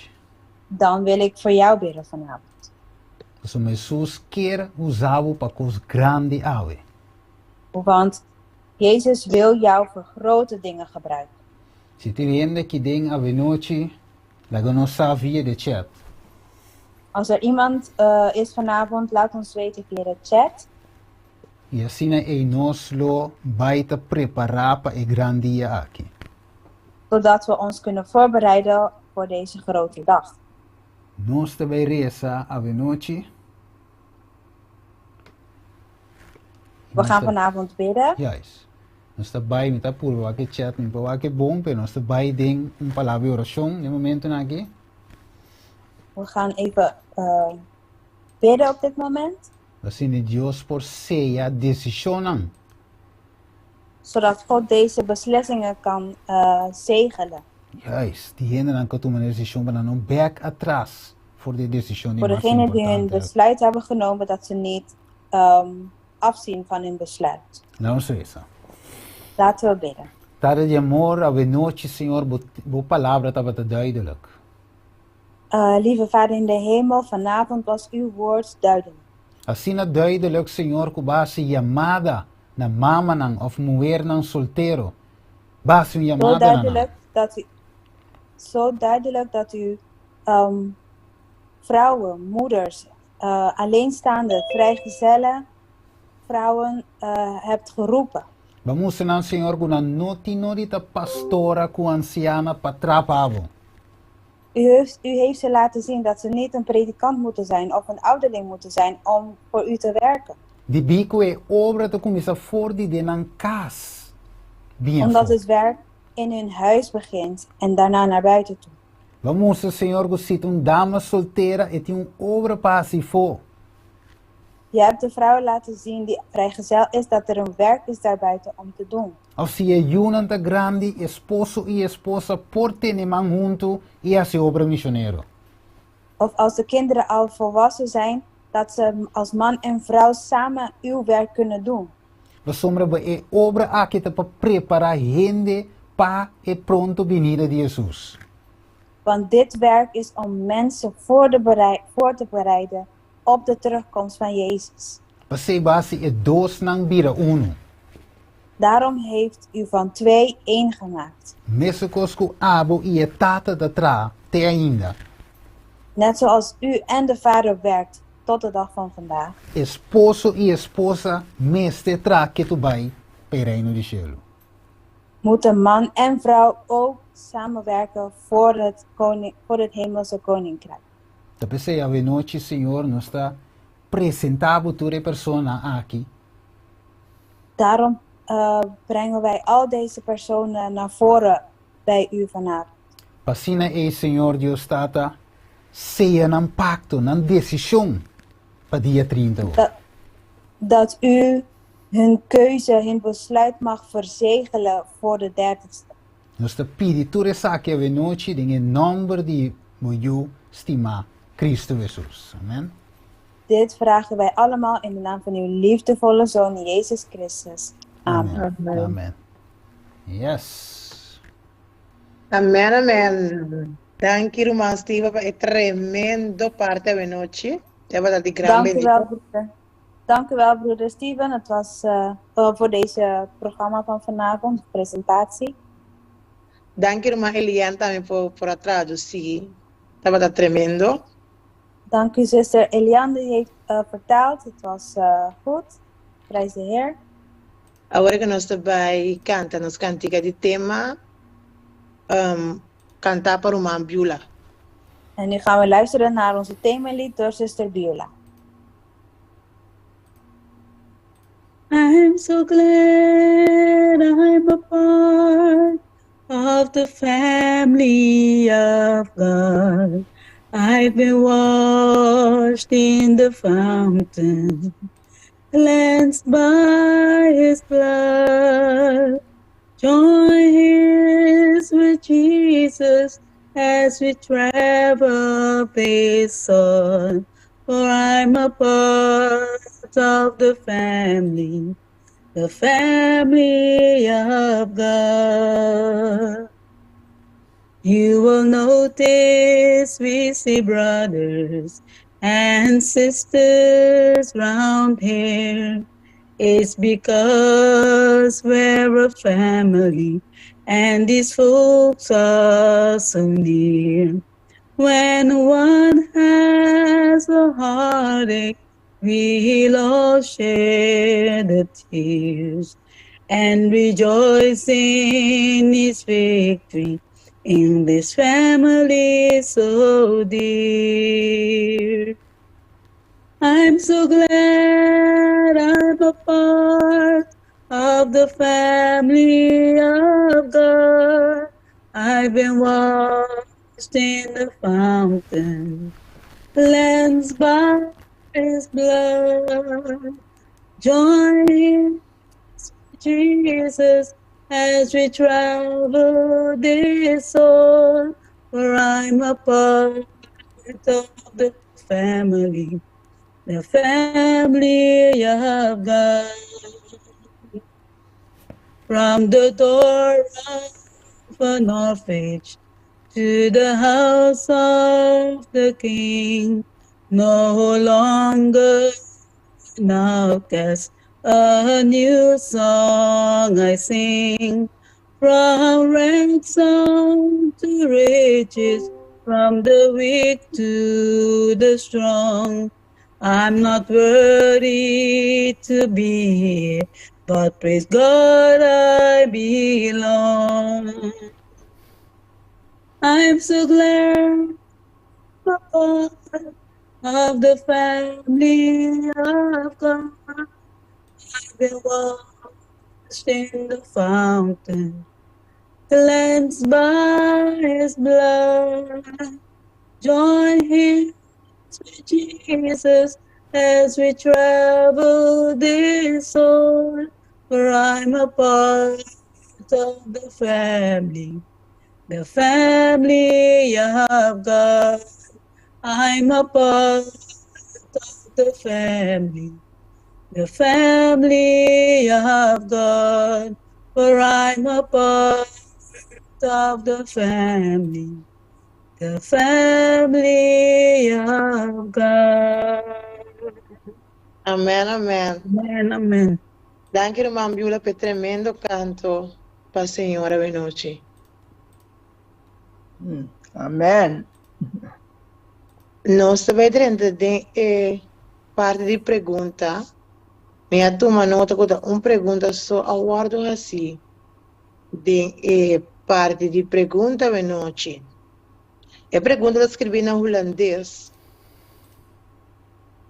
dan wil ik voor jou bidden vanavond. So Jesus quer usá-lo para coisas grande ave. Want Jezus wil jou voor grote dingen gebruiken. Se te vende que den ave noite, la não sabia de chat. Als er iemand is vanavond, laat ons weten via de chat. E assim nós lo vai te preparar para o grande dia aqui. Zodat we ons kunnen voorbereiden voor deze grote dag. Nós também reza ave noite. We gaan vanavond bidden. Juist. Nós também me tá por aqui chat, me por aqui bom, pero nós também den palavra de oração no momento aqui. We gaan even bidden op dit moment. Assim Deus por ceia decisionan. Zodat God deze beslissingen kan zegelen. Juist, diegenen dan kan tomar een decissie, maar dan een back atrás voor de decissie. Voor degenen die hun besluit hebben genomen, dat ze niet afzien van hun besluit. Não sei isso. Laten we bidden. Tarde de amor, ave noite, Senhor, boa palavra estava te duidelijk. Lieve Vader in de hemel, vanavond was uw woord duidelijk. Assim na duidelijk, Senhor, que base chamada na mama nang of mulher nang solteiro. Base een chamada na. Zo duidelijk dat u vrouwen, moeders, alleenstaande, vrijgezellen, vrouwen hebt geroepen. Vamos ensinar, Senhor, que não é pastora, com anciana, para trapavo. U heeft ze laten zien dat ze niet een predikant moeten zijn of een ouderling moeten zijn om voor u te werken. De bico é obra te começa voor die de cas. Omdat het werk in hun huis begint en daarna naar buiten toe. Vamos, Senhor, que se dama solteira e tem obra para si for. Je hebt de vrouw laten zien die vrijgezel is dat er een werk is daarbuiten om te doen. Of se é junta grande, esposo e esposa portem man junto e hace obra missioneiro. of als de kinderen al volwassen zijn, dat ze als man en vrouw samen uw werk kunnen doen. We sombra be obra aqui para preparar gente para e pronto venida de Jesus. Want dit werk is om mensen voor te bereiden op de terugkomst van Jezus. Você base e dos nang bira uno. Daarom heeft u van 2 één gemaakt. Mesmo cosco abo e tata da tra te ainda. Net zoals u en de Vader werkt tot de dag van vandaag. Esposo e esposa meste tra que tu vai para reino de cielo. Moeten man en vrouw ook samenwerken voor het hemelse koninkrijk. Da pensei a noite, Senhor, nos está apresentando toda persona aqui. Daarom brengen wij al deze personen naar voren bij u vanavond. Passina e Senhor Deus tata seja nan pacto, nan decisão para dia 30. Dat u hun keuze, hun besluit mag verzegelen voor de 30ste. Nós te pedi toda essa que a noite em nome de meu estima Cristo Jesus. Amen. Dit vragen wij allemaal in de naam van uw liefdevolle Zoon Jezus Christus. Amen. Amen. Amen. Yes. Amen, amen. Dank je, Roman Steve, voor een tremendo parte de noche. Dank u wel, broeder Steven. Het was voor deze programma van vanavond, de presentatie. Dank je, Roman Elian, también por a traducir. Estaba tremendo. Dank u, zuster Elian, die heeft vertaald. Het was goed. Prijs de Heer. Agora que nós também canta, nos cantica de tema, cantar para uma Biola. En nu gaan we luisteren naar onze themalied door zuster Biola. I'm so glad I'm a part of the family of God. I've been washed in the fountain, cleansed by His blood. Join hands with Jesus as we travel this on. For I'm a part of the family of God. You will notice we see brothers and sisters round here. It's because we're a family and these folks are so near. When one has a heartache, we'll all share the tears and rejoice in His victory in this family so dear. I'm so glad I'm a part of the family of God. I've been washed in the fountain, cleansed by His blood. Join Jesus as we travel this road, for I'm a part of the family of God. From the door of an orphanage to the house of the King, no longer an outcast, a new song I sing. From ransom to riches, from the weak to the strong. I'm not worthy to be here, but praise God I belong. I'm so glad for part of the family of God. I've been washed in the fountain, cleansed by His blood. Join Him with Jesus as we travel this road, for I'm a part of the family of God. I'm a part of the family of God, for I'm a part of the family of God. Amen, amen. Amen, amen. Dank je, Mam Beulah, per tremendo canto para Senhora Benoche. Amen. Nós também dentro de parte de pergunta. Minha turma nota que uma pergunta só aguardo assim. De parte de pergunta Benoche. A pergunta eu escrevi na holandês.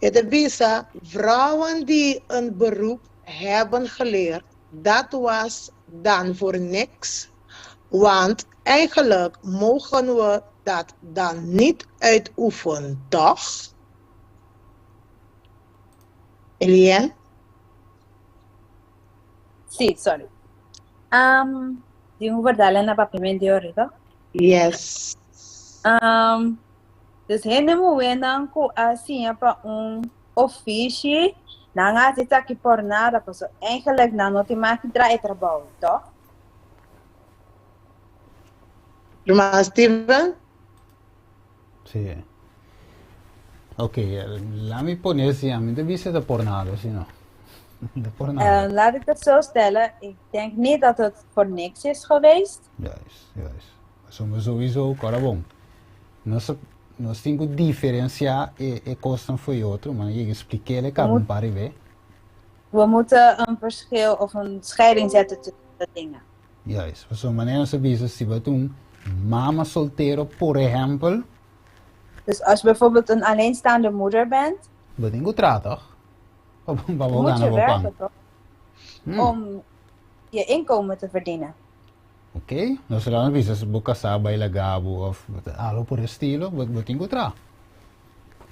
Het visa vrouwen die een beroep hebben geleerd, dat was dan voor niks. Want eigenlijk mogen we dat dan niet uitoefenen, toch? Eliane? Sí, sorry. Di mo vertellen na papimenti ahorita. Yes. Dus hindi mo wenang ko assim pa ofício na nga zit aqui por nada, pues eigenlijk na não te maak draai trabalho, toch? Irmã Steven? Sí. Ok, laat me poner así, a mí te viste de por nada, si no. De por nada. Laat ik het zo stellen, ik denk niet dat het voor niks is geweest. Juist, juist. Somos sowieso, cara bom. Nós temos que diferenciar e kosten voor je outro, maar je expliqueert het kan een paar weer. We moeten een verschil of een scheiding zetten tussen de dingen. Juist, op zo'n manier ze weten si we doen mama soltero, por ejemplo. Dus als je bijvoorbeeld een alleenstaande moeder bent, We denken traag toch? moet je werken toch? Om je inkomen te verdienen. Oké, nós não visa se boca sabe baila gabo of algo por estilo, wat tengo tra.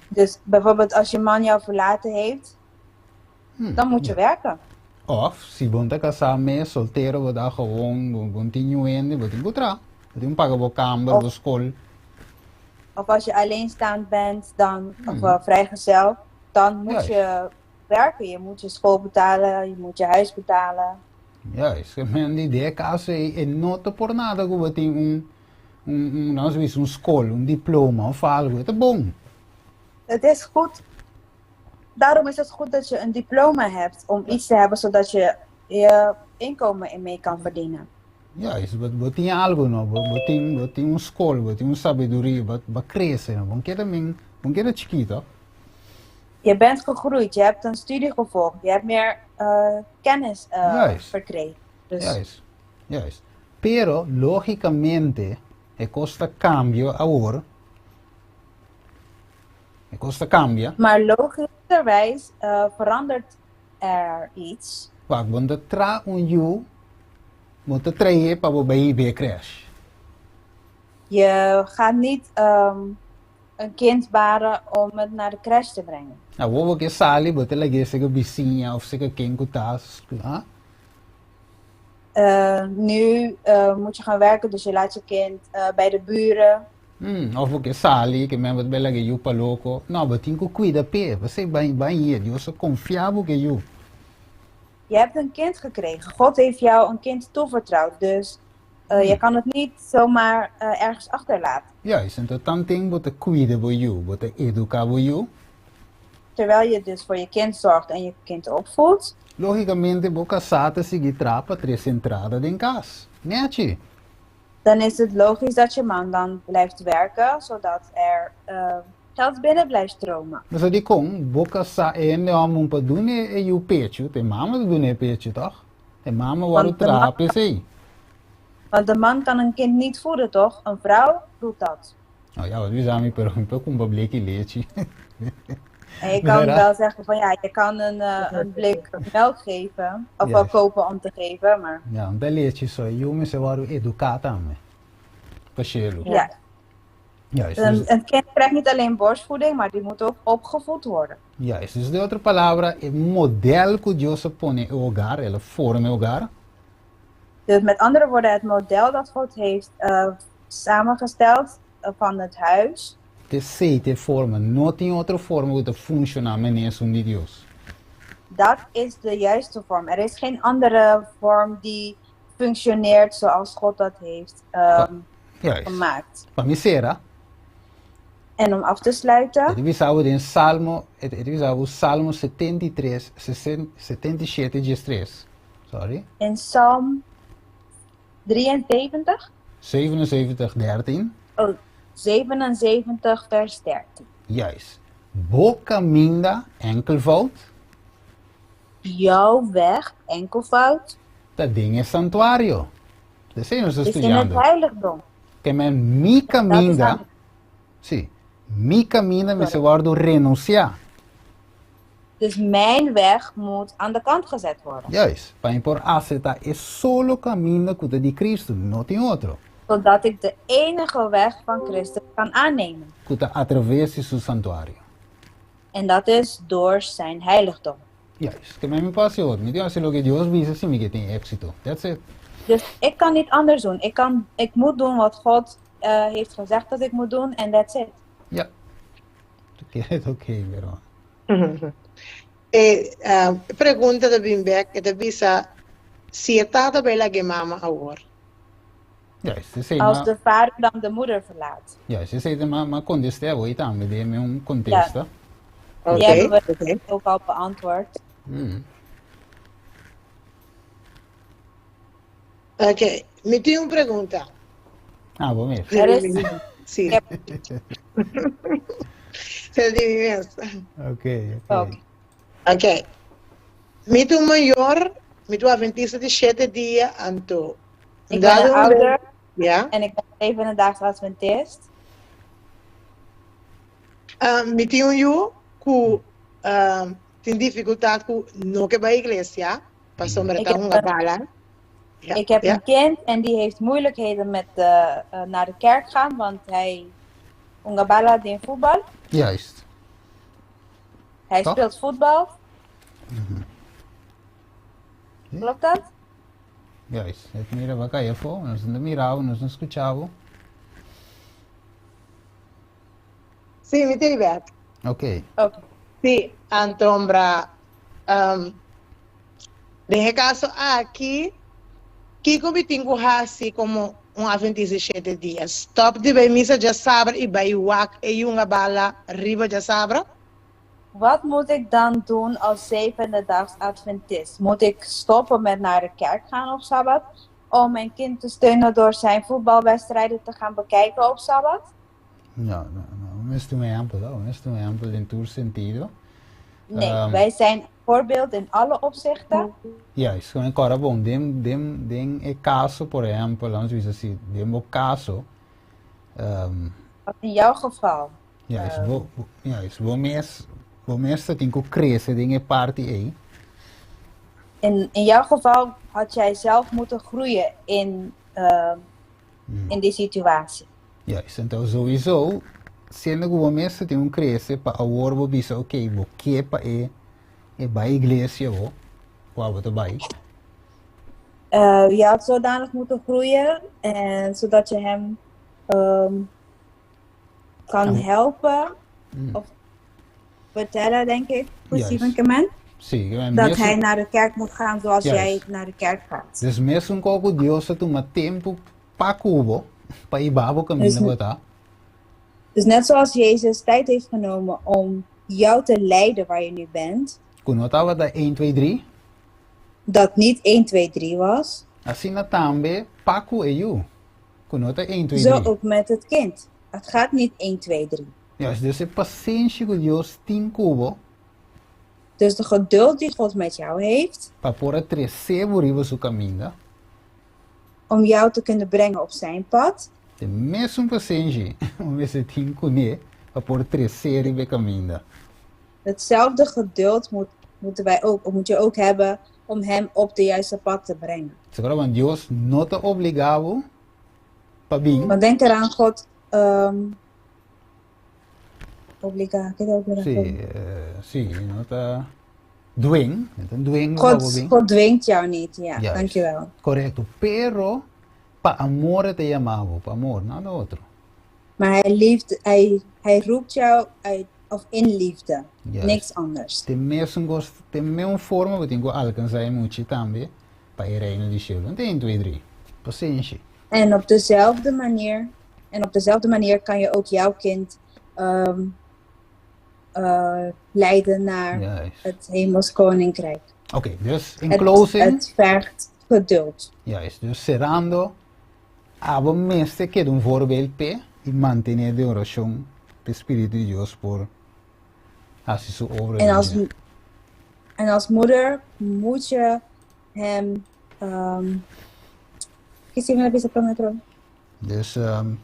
Dus bijvoorbeeld als je man jou verlaten heeft, dan moet je werken. Of si bonta casar me soltero, wat daar gewoon continuende, wat tengo tra. Wat tengo paga bo kamer, bo school. Of als je alleenstaand bent, dan, of vrijgezel, dan moet je werken. Je moet je school betalen, je moet je huis betalen. Juist, men die idee caso é nota por nada que você tem nós vimos school, diploma of algo, het is bom. Het is goed. Daarom is het goed dat je een diploma hebt om iets te hebben zodat je je inkomen in mee kan verdienen. Juist, wat tem algo no, wat tem school, wat tem sabedoria, wat cresce, no, bom que chiquito. Je bent gegroeid, je hebt een studie gevolgd, je hebt meer kennis verkregen. Dus... Juist, juist. Pero, logicamente, costa cambio ahora. Costa cambia. Maar logischerwijs verandert er iets. Wacht, want de tra you moet de trainen para we bij crash. Je gaat niet een kind baren om het naar de crash te brengen. Nou, we gaan sali, maar te zeggen vizinha of zeggen kind kutas, Nu moet je gaan werken, dus je laat je kind bij de buren. Of we gaan sali, que men wat belage you pa loco. Nou, maar tinko cuida pe, você vai hier, je so confiável que you. Je hebt een kind gekregen. God heeft jou een kind toevertrouwd, dus je kan het niet zomaar ergens achterlaten. Juist, en dat dan ding wat te cuida voor you, wat te educa voor you. Terwijl je dus voor je kind zorgt en je kind opvoedt. Logicamente, boca sata seguir trapa tres entrada in kas. Neatje. Dan is het logisch dat je man dan blijft werken, zodat er geld binnen blijft stromen. Dus die kon, boca sa en de amon pa doen e you pecho, te mama doen e pecho toch? Te mama waru trape sei. Want de man kan een kind niet voeden, toch? Een vrouw doet dat. Nou ja, wat we zijn per com bableki leche. En je kan wel zeggen van ja, je kan een blik melk geven, of wel kopen om te geven, maar... Ja, een leche zo, je me se waru educata me. Pachelo. Ja. Juist. Een kind krijgt niet alleen borstvoeding, maar die moet ook opgevoed worden. Juist, dus de outra palavra é modelo que Deus põe no hogar, ela forma o hogar. Dus met andere woorden, het model dat God heeft samengesteld van het huis. Terceira forma, não tem outra forma de funcionar meneer zonder Deus. Dat is de juiste vorm. Er is geen andere vorm die functioneert zoals God dat heeft Juist. gemaakt. Para mim será. En om af te sluiten, We zouden in Salmo 73, 77, 3. Sorry. in Psalm 73, 77, 13. 77 vers 13. Juist. Boca minda enkelvoud. Jouw weg, enkelvoud, Dat ding is santuario. Dat zijn we is in het estudiando. heiligdom. Que men mi caminda. Sim. Mi caminda me se guardo renunciar. Dus mijn weg moet aan de kant gezet worden. Juist. Para impor aceitar é solo caminho que de Cristo, não tem outro. Zodat ik de enige weg van Christus kan aannemen. Que atravesse seu santuário. En dat is door zijn heiligdom. Juist. Que me passe outro. Me diga se lo que Deus visa assim que tem éxito. That's it. Dus ik kan niet anders doen. Ik moet doen wat God heeft gezegd dat ik moet doen en that's it. Ja. Ok, pero. Pergunta da Bimbek, da Bisa, se está bem lá que mama agora. Juist. Ze zei Als de vader dan de moeder verlaat. Juist. Ze zei maar conteste hoor dan met een contest. Ja. Ok, Die hebben we ok. ook al beantwoord. Ok, me tem uma pergunta. Ah, bom mesmo. Sim. Yep. Você tem imenso. Ok. Ok. Ok. Me tem maior, me tem adventista de 7 dias, anto. Ik ben een ouder Ja. en ik ben 7-daagse Adventist. Me tem eu que tem dificuldade com não que vai à igreja, para sombretar uma bala. Ja. Ik heb Ja. een kind en die heeft moeilijkheden met naar de kerk gaan, want hij ongabala in voetbal. Juist. Hij Toch? speelt voetbal. Klopt dat? Juist. Het mira va caer fo, nós não mirava, nós não escutava. Sim, me tem bem. Ok. Oké. Sim, Antombra. Nesse caso aqui, que como tenho assim como adventista de 7 dias. Stop de bij missa já sabra e bij wak e uma bala riba já sabra. Wat moet ik dan doen als 7-daags Adventist? Moet ik stoppen met naar de kerk gaan op Sabbat? Om mijn kind te steunen door zijn voetbalwedstrijden te gaan bekijken op Sabbat? Não, mas tu é amplo em todo sentido. Nee, wij zijn voorbeeld in alle opzichten. Juist, agora bom, dem é caso, por exemplo, vamos dizer assim, dem o caso. Wat in jouw geval? Juist, vou mesmo tem que crescer em parte aí. In jouw geval had jij zelf moeten groeien in die situatie. Juist, então sowieso, sendo que o mesmo tem crescer para agora vou pensar, ok, vou que para bij iglesia vou, waar we bij. Je had zodanig moeten groeien en zodat je hem kan helpen of vertellen, denk ik, possivelmente, Sim, dat hij naar de kerk moet gaan zoals jij naar de kerk gaat. Dus mesmo com Deus tu uma tempo para cubo, para ir babo caminho botar. Dus net zoals Jezus tijd heeft genomen om jou te leiden waar je nu bent. Quando estava da 1, 2, 3. Dat niet 1, 2, 3 was. Assim na também Paco e eu. Quando está 1, 2, 3. Zo ook met het kind. Het gaat niet 1, 2, 3. Ja, dus de paciência que Deus tem cubo. Dus de geduld die God met jou heeft. Para poder crescer por seu caminho. Om jou te kunnen brengen op zijn pad. De mesma paciência om esse tem com ele para poder crescer in caminho. Hetzelfde geduld moet je ook hebben om hem op de juiste pad te brengen. Agora, want Deus não te obrigava para vir. Want denk eraan, God Sim, não te dwing. God dwingt jou niet, ja, Juist. dankjewel. Correto, pero para amor te chamava, para amor, nada outro. Maar hij roept jou uit, of in liefde. Juist. Niks anders. Tem mesmo forma que tem que alcançar muito também para ir reino de Shield. Não tem 1, 2, 3. Paciência. En op dezelfde manier kan je ook jouw kind leiden naar Juist. het hemels koninkrijk. Oké, dus in closing. Het vergt geduld. Juist, dus cerrando. Abo meeste que un voorbeeld pe y mantener de oración de Espíritu de Dios por así su obra. En als moeder moet je hem Dus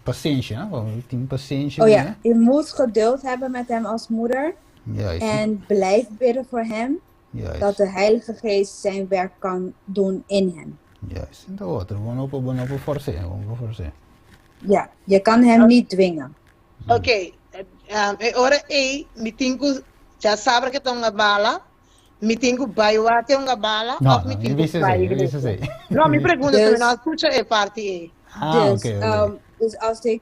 paciëntie, hè? We hebben paciëntie. Oh ja, je moet geduld hebben met hem als moeder. Juist. En blijf bidden voor hem. Juist. Dat de Heilige Geest zijn werk kan doen in hem. Juist. En de otro, bueno, forse. Ja, je kan hem niet dwingen. Ok, ora me tengo, já sabe que tengo bala, me tengo baiwa que tengo bala, No, of me no, tengo dice. No, me pregunta, Dus- pero no escucha el parte Ah, Dus, oké. dus als ik,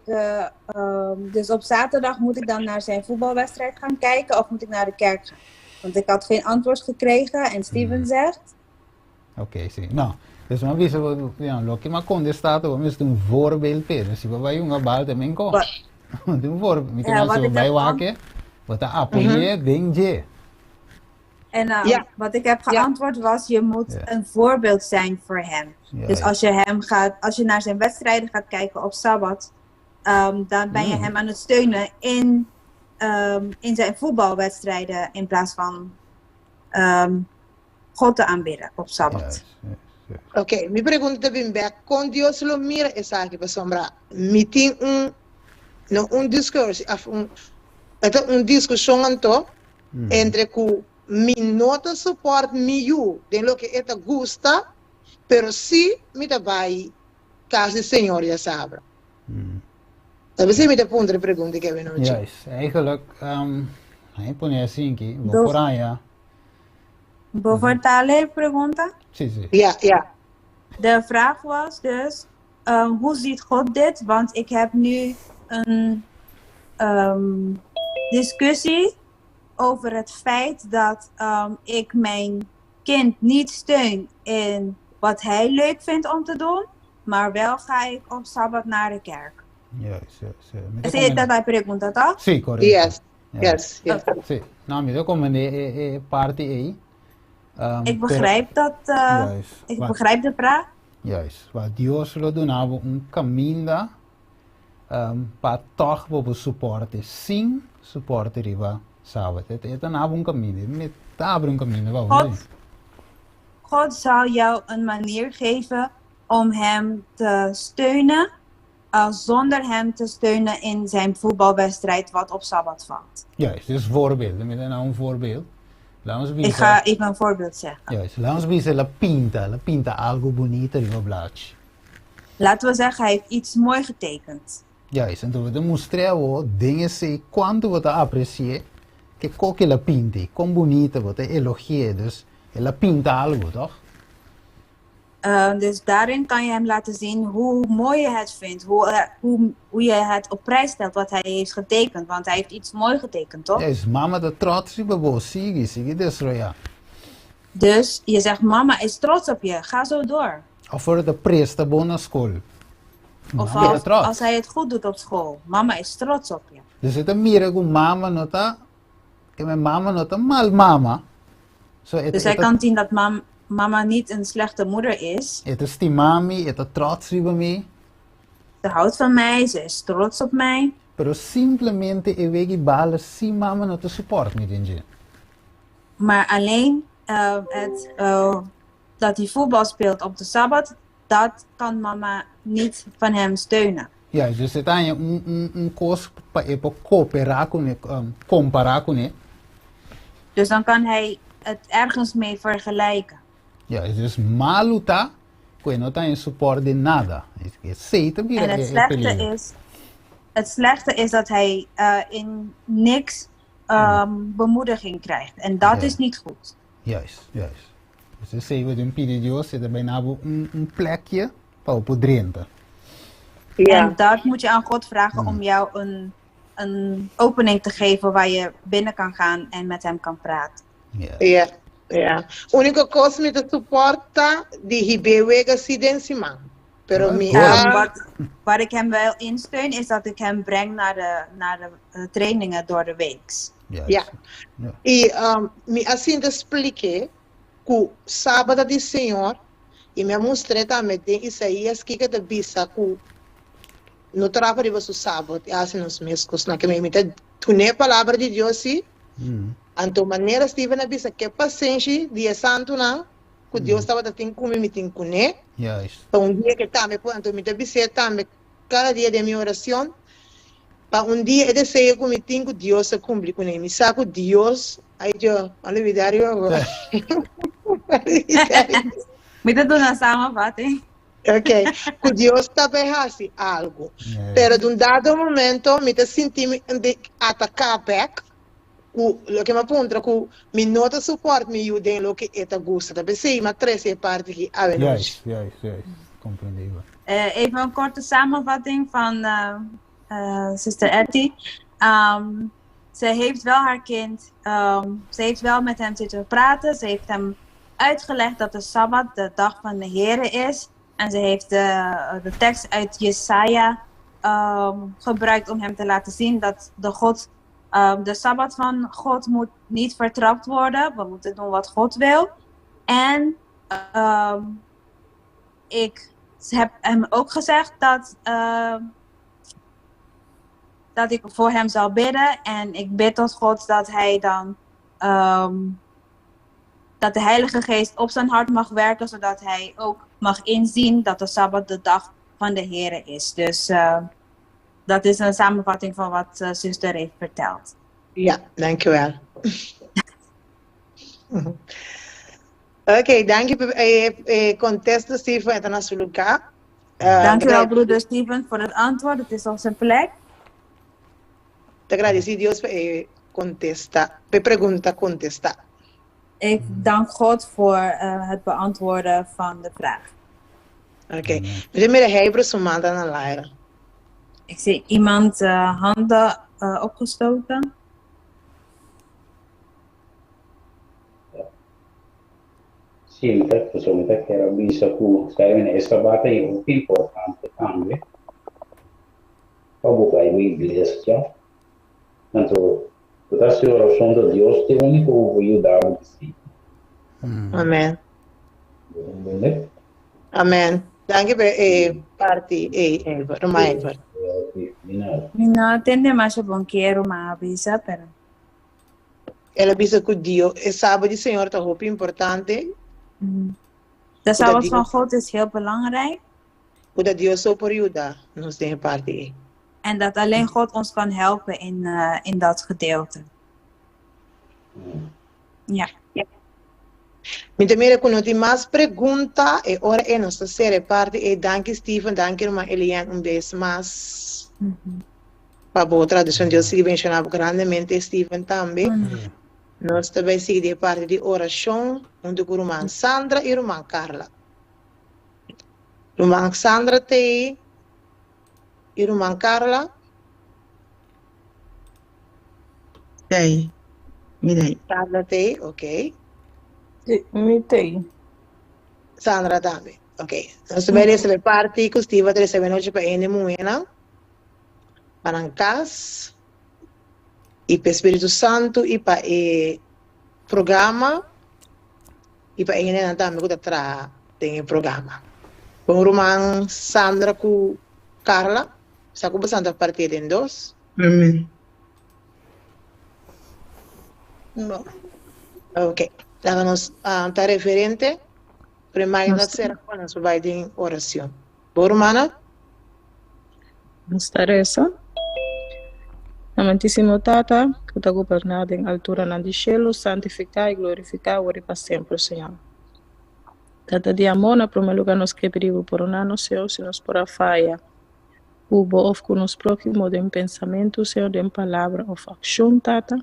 dus op zaterdag moet ik dan naar zijn voetbalwedstrijd gaan kijken of moet ik naar de kerk gaan? Want ik had geen antwoord gekregen en Steven zegt, Oké, zie. Nou, dus maar wie ze lo que ma conde staat, we moeten een voorbeeld pe. Dus we bij jonge bal te menko. Wat- Een voorbeeld. Ja, wat Met ik bij daarvan- waken. Wat de appelje ding je. en Ja. wat ik heb geantwoord was, je moet Ja. een voorbeeld zijn voor hem. Ja, Dus ja. als je naar zijn wedstrijden gaat kijken op Sabbat, dan ben je hem aan het steunen in zijn voetbalwedstrijden in plaats van God te aanbidden op Sabbat. Juist. Ok, me pergunta também, com Deus lo mira essa aqui para sombra. Me tem discurso, discussão então entre que me nota suporte me de lo que esta gusta, pero si me da vai caso Senhor já sabe. Talvez me da ponte pergunta que vem hoje. Juist. Eigenlijk, hij pone assim que vou Dos- por allá. ¿Puedo fortalecer pregunta? Sí, sí. Ja. De vraag was dus, hoe ziet God dit? Want ik heb nu een discussie over het feit dat ik mijn kind niet steun in wat hij leuk vindt om te doen, maar wel ga ik op Sabbat naar de kerk. Juist. Esa es la pregunta, ¿tá? Sí, correcto. Yes. Ja. Yes. Sí. Nou, mira como de parte aí. Ik begrijp dat, Juist. ik Wat- begrijp de vraag. Juist. Wat Deus lo donava caminho para toch bobo suporte. Sim, suporte riba sábado. Het donava caminho. Met abre caminho, wou. God zal jou een manier geven om hem te steunen, zonder hem te steunen in zijn voetbalwedstrijd wat op Sabbat valt. Juist. Dus voorbeelden. Met nou een voorbeeld. Laat ons Ik weten. ga even een voorbeeld zeggen. Juist. Laat ons weten la pinta algo bonito riba blaadje. Laten we zeggen, hij heeft iets mooi getekend. Juist. En toen we demonstreren dingen se quanto we apreciar que coque la pinte, con bonita we elogier. Dus la pinta algo, toch? Dus daarin kan je hem laten zien hoe mooi je het vindt, hoe je het op prijs stelt wat hij heeft getekend. Want hij heeft iets mooi getekend, toch? Juist. Mama de trots riba bo, sigue desroya. Dus je zegt, mama is trots op je, ga zo door. Of voor de presta bona school. Of Mama de trots. als hij het goed doet op school, mama is trots op je. Dus het mira com mama nota, que mijn mama nota mal mama. So Dus hij kan zien dat mama niet een slechte moeder is. het estimami, het trots riba me. Ze houdt van mij, ze is trots op mij. Pero simplemente e wegi bala si mama nota support me dinje. Maar alleen dat hij voetbal speelt op de Sabbat, dat kan mama niet van hem steunen. Ja, dus het aan je koos pa epo cooperar con comparar con Dus dan kan hij het ergens mee vergelijken. ja, dus maluta, que no tem support de nada. Es seita En mira het slechte is dat hij in niks bemoediging krijgt. En dat Ja. is niet goed. Juist. Dus ze zeggen we dan pide Dios, het bijna een plekje para o podrenta. Ja. En dat moet je aan God vragen om jou een opening te geven waar je binnen kan gaan en met hem kan praten. Ja, ja. Única coisa me suporta de Hibewega Sidensi man. Pero mi Waar ik hem wel insteun is dat ik hem breng naar de trainingen door de week. Ja. E me assim te expliquei que sábado de Senhor e me mostrei também em Isaías que te bisa que no trabalho de sábado assim nos mescos na que me imita tu ne palavra de Deus sim. Anto maneira Steven na bisa que paciência dia santo na que Deus estava tendo como me tem com né. Então dia que também por anto me te bisa também cada dia de minha oração. Pa dia ele sei como tem que Deus se cumpre com ele. Me saco Deus aí eu alividario agora. Me dá na samenvatting. Ok, que Deus também faz algo. Pero de dado momento me te senti atacar back. O que me aponta que me nota suporte me ajuda em lo que eta gosta. Também sei, mas três é parte que a ver. Juist, compreendível. Even een korte samenvatting van Sister Etty. Ze heeft wel haar kind, ze heeft wel met hem zitten praten. Ze heeft hem uitgelegd dat de Sabbat de dag van de Heere is. En ze heeft de tekst uit Jesaja gebruikt om hem te laten zien dat de Sabbat van God moet niet vertrapt worden. We moeten doen wat God wil. En ik heb hem ook gezegd dat ik voor hem zal bidden. En ik bid tot God dat hij dan dat de Heilige Geest op zijn hart mag werken, zodat hij ook mag inzien dat de Sabbat de dag van de Heere is. Dus dat is een samenvatting van wat zuster heeft verteld. Ja, dankjewel. Oké, dank je. Contesto Steven uit een lugar. Dankjewel broeder Steven voor het antwoord. Het is op zijn plek. Te agradeci Deus por contestar, por pergunta contestar. Ik dank God voor het beantwoorden van de vraag. Oké, we zijn Hebrews maanden aan het leren. Ik zie iemand handen opgestoken. Sim, pessoalmente quero bisa ku sekarang ini sabata yang importante também. Vou buscar a igreja. Então, toda essa oração de Deus é o único que vai ajudar a si. Amém. Amém. Dank je bij party Romain. No atende mais bom quero uma avisa, pero. Ela avisa que Deus é sábado de Senhor tá roupa importante. De Sabbat van God is heel belangrijk. Dat Deus só por ajudar nos tem parte. En dat alleen God ons kan helpen in dat gedeelte. Ja. Met mire con die mais pergunta e ora é nossa série parte e danke Steven, danke irmã Eliane vez mais. Para boa tradução Deus se mencionava grandemente Steven também. Nós também seguimos a parte de oração, onde a irmã Sandra e a irmã Carla. Irmã Sandra tem, irmã Carla. Tem. Mirei. Carla tem, ok. Me tem. Sandra também, ok. Nós também recebemos parte que estive recebendo hoje para a Moena, para a casa. E para o Espírito Santo e para o programa e para a também que está tem o programa. Com o irmão Sandra com Carla, está começando a partir em dois. Amém. Bom. Ok. Então, nós está referente para mais da serra quando nós vai ter oração. Boa, irmã? Nos Teresa. Amantíssimo Tata, que está governado em altura na de cielo, santificar e glorificar o para sempre, Senhor. Tata de amor, na primeiro lugar, nós queremos por um ano, Senhor, se nos por a falha. O bom com nos próximos de pensamento, Senhor, de palavra ou ação, Tata.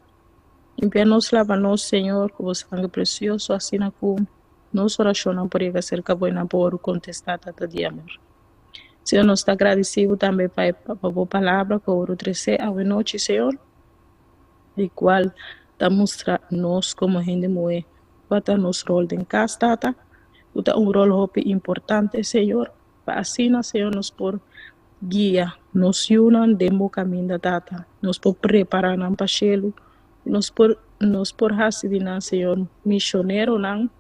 Envia-nos lava-nos, Senhor, com o sangue precioso, assim como nos oracionamos por ele acerca boa na boa contestar, Tata de amor. Senhor, nós está agradecido também, Pai, para a boa palavra que eu trouxe à noite, Senhor, e qual está mostrar nós como gente moe, qual está nosso rol em casa, Tata, está rol importante, Senhor, para assim, Senhor, nos por guia, nos unan demo caminho, Tata, nos por preparar para pachelo, nos por hasidina, Senhor, missioneiro, não,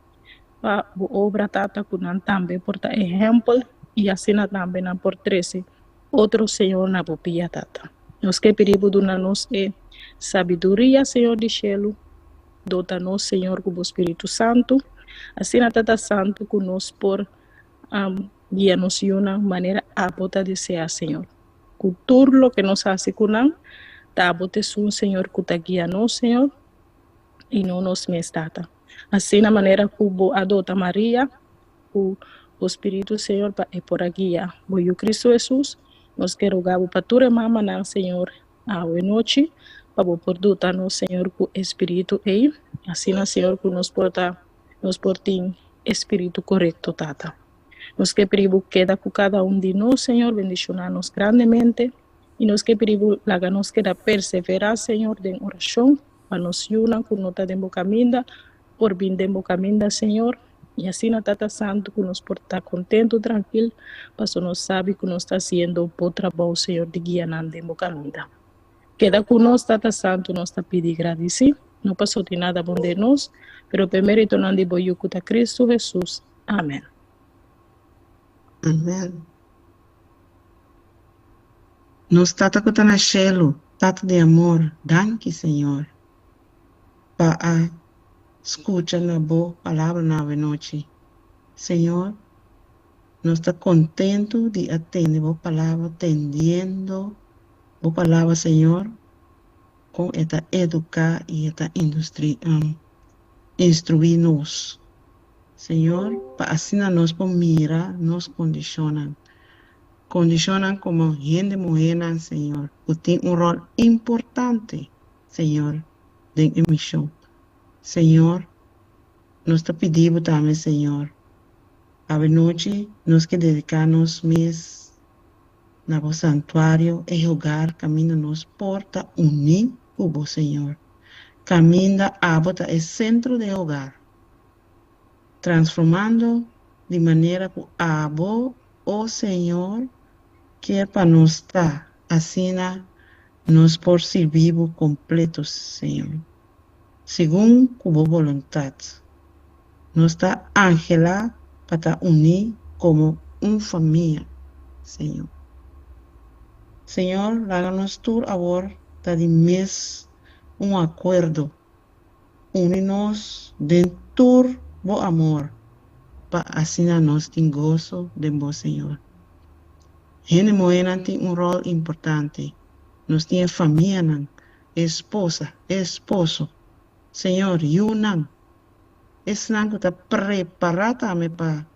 para a obra, Tata, que não também por exemplo, e assim também não por 13, outro Senhor na bopia, Tata. Nos que perigo do nos é sabedoria, Senhor de Cielo, dota-nos, Senhor, com o Espírito Santo, assim Tata Santo, que nos por guia-nos de uma maneira a bota de ser, Senhor. Com tudo que nos hace com não, tá bote um Senhor que tá guia-nos, Senhor, e não nos mestata. Assim na maneira que o adota Maria, o Espírito, Senhor, é por a guia. O Cristo Jesus, nós quero rogar para tua mama, não, Senhor, a noite, para o portar no Senhor com Espírito e assim, Senhor, que nos porta Espírito correto, Tata. Nos que perigo queda com cada de nós, Senhor, bendicionar-nos grandemente, e nos que perigo laga nos queda perseverar, Senhor, em oração, para nos unir com nota de bocaminda, por bem de bocaminda, Senhor, e assim na Tata Santo, que nos porta contento, tranquilo, para nós sabe que nos está sendo o trabalho, Senhor, de guia de bocaminda. Queda com nós, Tata Santo, nós está pedindo agradecido, não passou de nada bom de nós, pero primeiro não de boiu com Cristo Jesus. Amém. Amém. Nos tata que está na cielo, tata de amor, danke, Senhor, para escuchar na boa palavra na noite. Senhor, nós está contento de atender a boa palavra, atendendo a boa palavra, Senhor, com esta educar e esta instruir-nos. Senhor, para assim nós por mirar, nos condicionam como gente morena, Senhor, que tem rol importante, Senhor, em missão. Senhor, nós te pedimos também, Senhor, a noite, nós que dedicarmos mês na vosso santuário e jogar caminho nos porta unir o Senhor. Caminho a bota é centro de hogar, transformando de maneira que o Senhor quer para nós estar assim nós por servir completos, Senhor, segundo a boa vontade. Nós está angela para estar unir como uma família, Senhor. Senhor, láganos tu agora tá de mês acordo, une-nos dentro do amor, para assim nós tem gozo de bom Senhor. Gente moena tem rol importante. Nós tem família, esposa, esposo. Senhor, não. Esse não está preparado também para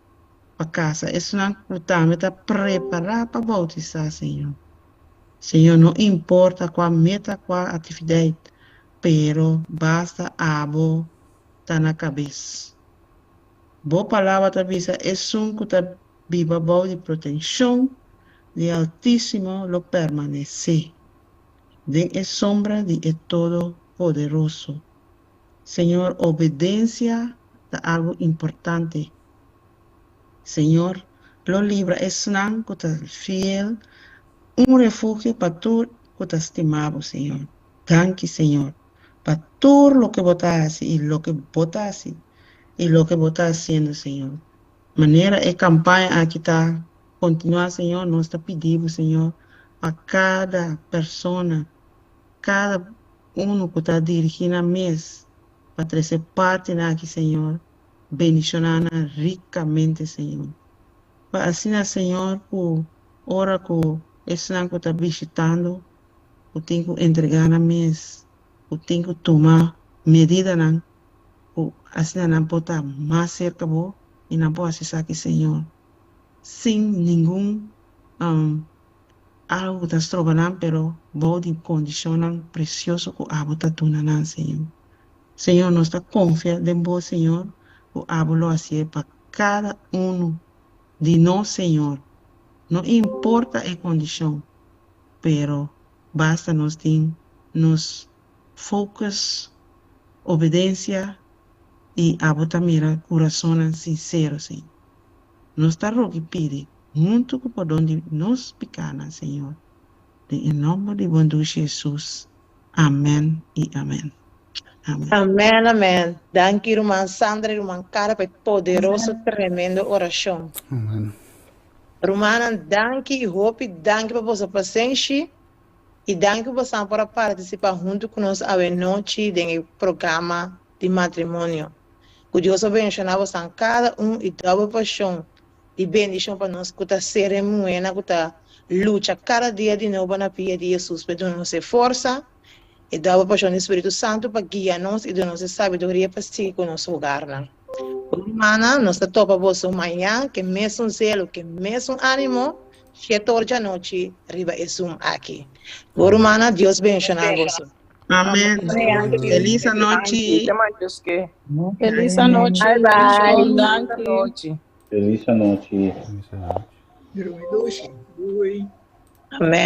casa. Esse não também está preparado para bautizar, Senhor. Senhor, não importa qual meta, qual atividade, pero basta abo tá na cabeça. Boa palavra talvez é que está viva de proteção de Altíssimo lo permanece, de sombra de Todo-Poderoso. Senhor, obediencia é algo importante. Senhor, lo libra es nan que está fiel, refugio para tu que está estimado, Senhor. Danke, Senhor, para todo lo que votas y lo que votas y lo que votas haciendo, Senhor. Manera e campanha aqui está continuar, Senhor, nós está pedindo, Senhor, a cada pessoa, cada que está dirigindo a mês, para trazer parte aqui, Senhor, bendicionando ricamente, Senhor. Para assim, Senhor, por hora que esse que está visitando, eu tenho que entregar na mês, eu tenho que tomar medida, assim não pode estar mais cerca, e não pode acessar aqui, Senhor, sem nenhum algo que está trabalhando, pero pode condicionar precioso que a está tunando, Senhor. Senhor, nós está confiando em você, Senhor, o hablo assim para cada de nós, Senhor, No importa a condição, pero basta nos ter nos focus, obedência e abota mira coração sincero, sim. Nos está rogue pide, junto com por onde nos picana, Senhor. Em nome de bom Deus Jesus. Amém e amém. Amém. Amém, amém. Danke, irmã Sandra, irmã Cara, por poderoso, tremendo oração. Amém. Romana, danke e hope, danke por vossa paciência e danke por você para participar junto conosco a noite do programa de matrimônio. Que Deus abençoe você cada e dá paixão e bendição para nós, que está cerimônia, que está luta cada dia de novo na pia de Jesus, pedindo-nos força e dá paixão do Espírito Santo para guiar-nos e dar-nos sabedoria para seguir com o nosso lugar. Romana, nós estamos para você amanhã, que mesmo zelo, que mesmo ânimo, 7 horas da noite, arriba é Zoom aqui. Romana, Deus bendiga você. Amém. Feliz noite. Feliz noite. Bye bye. Danke. Feliz noite. Feliz noite. Dois. Amém.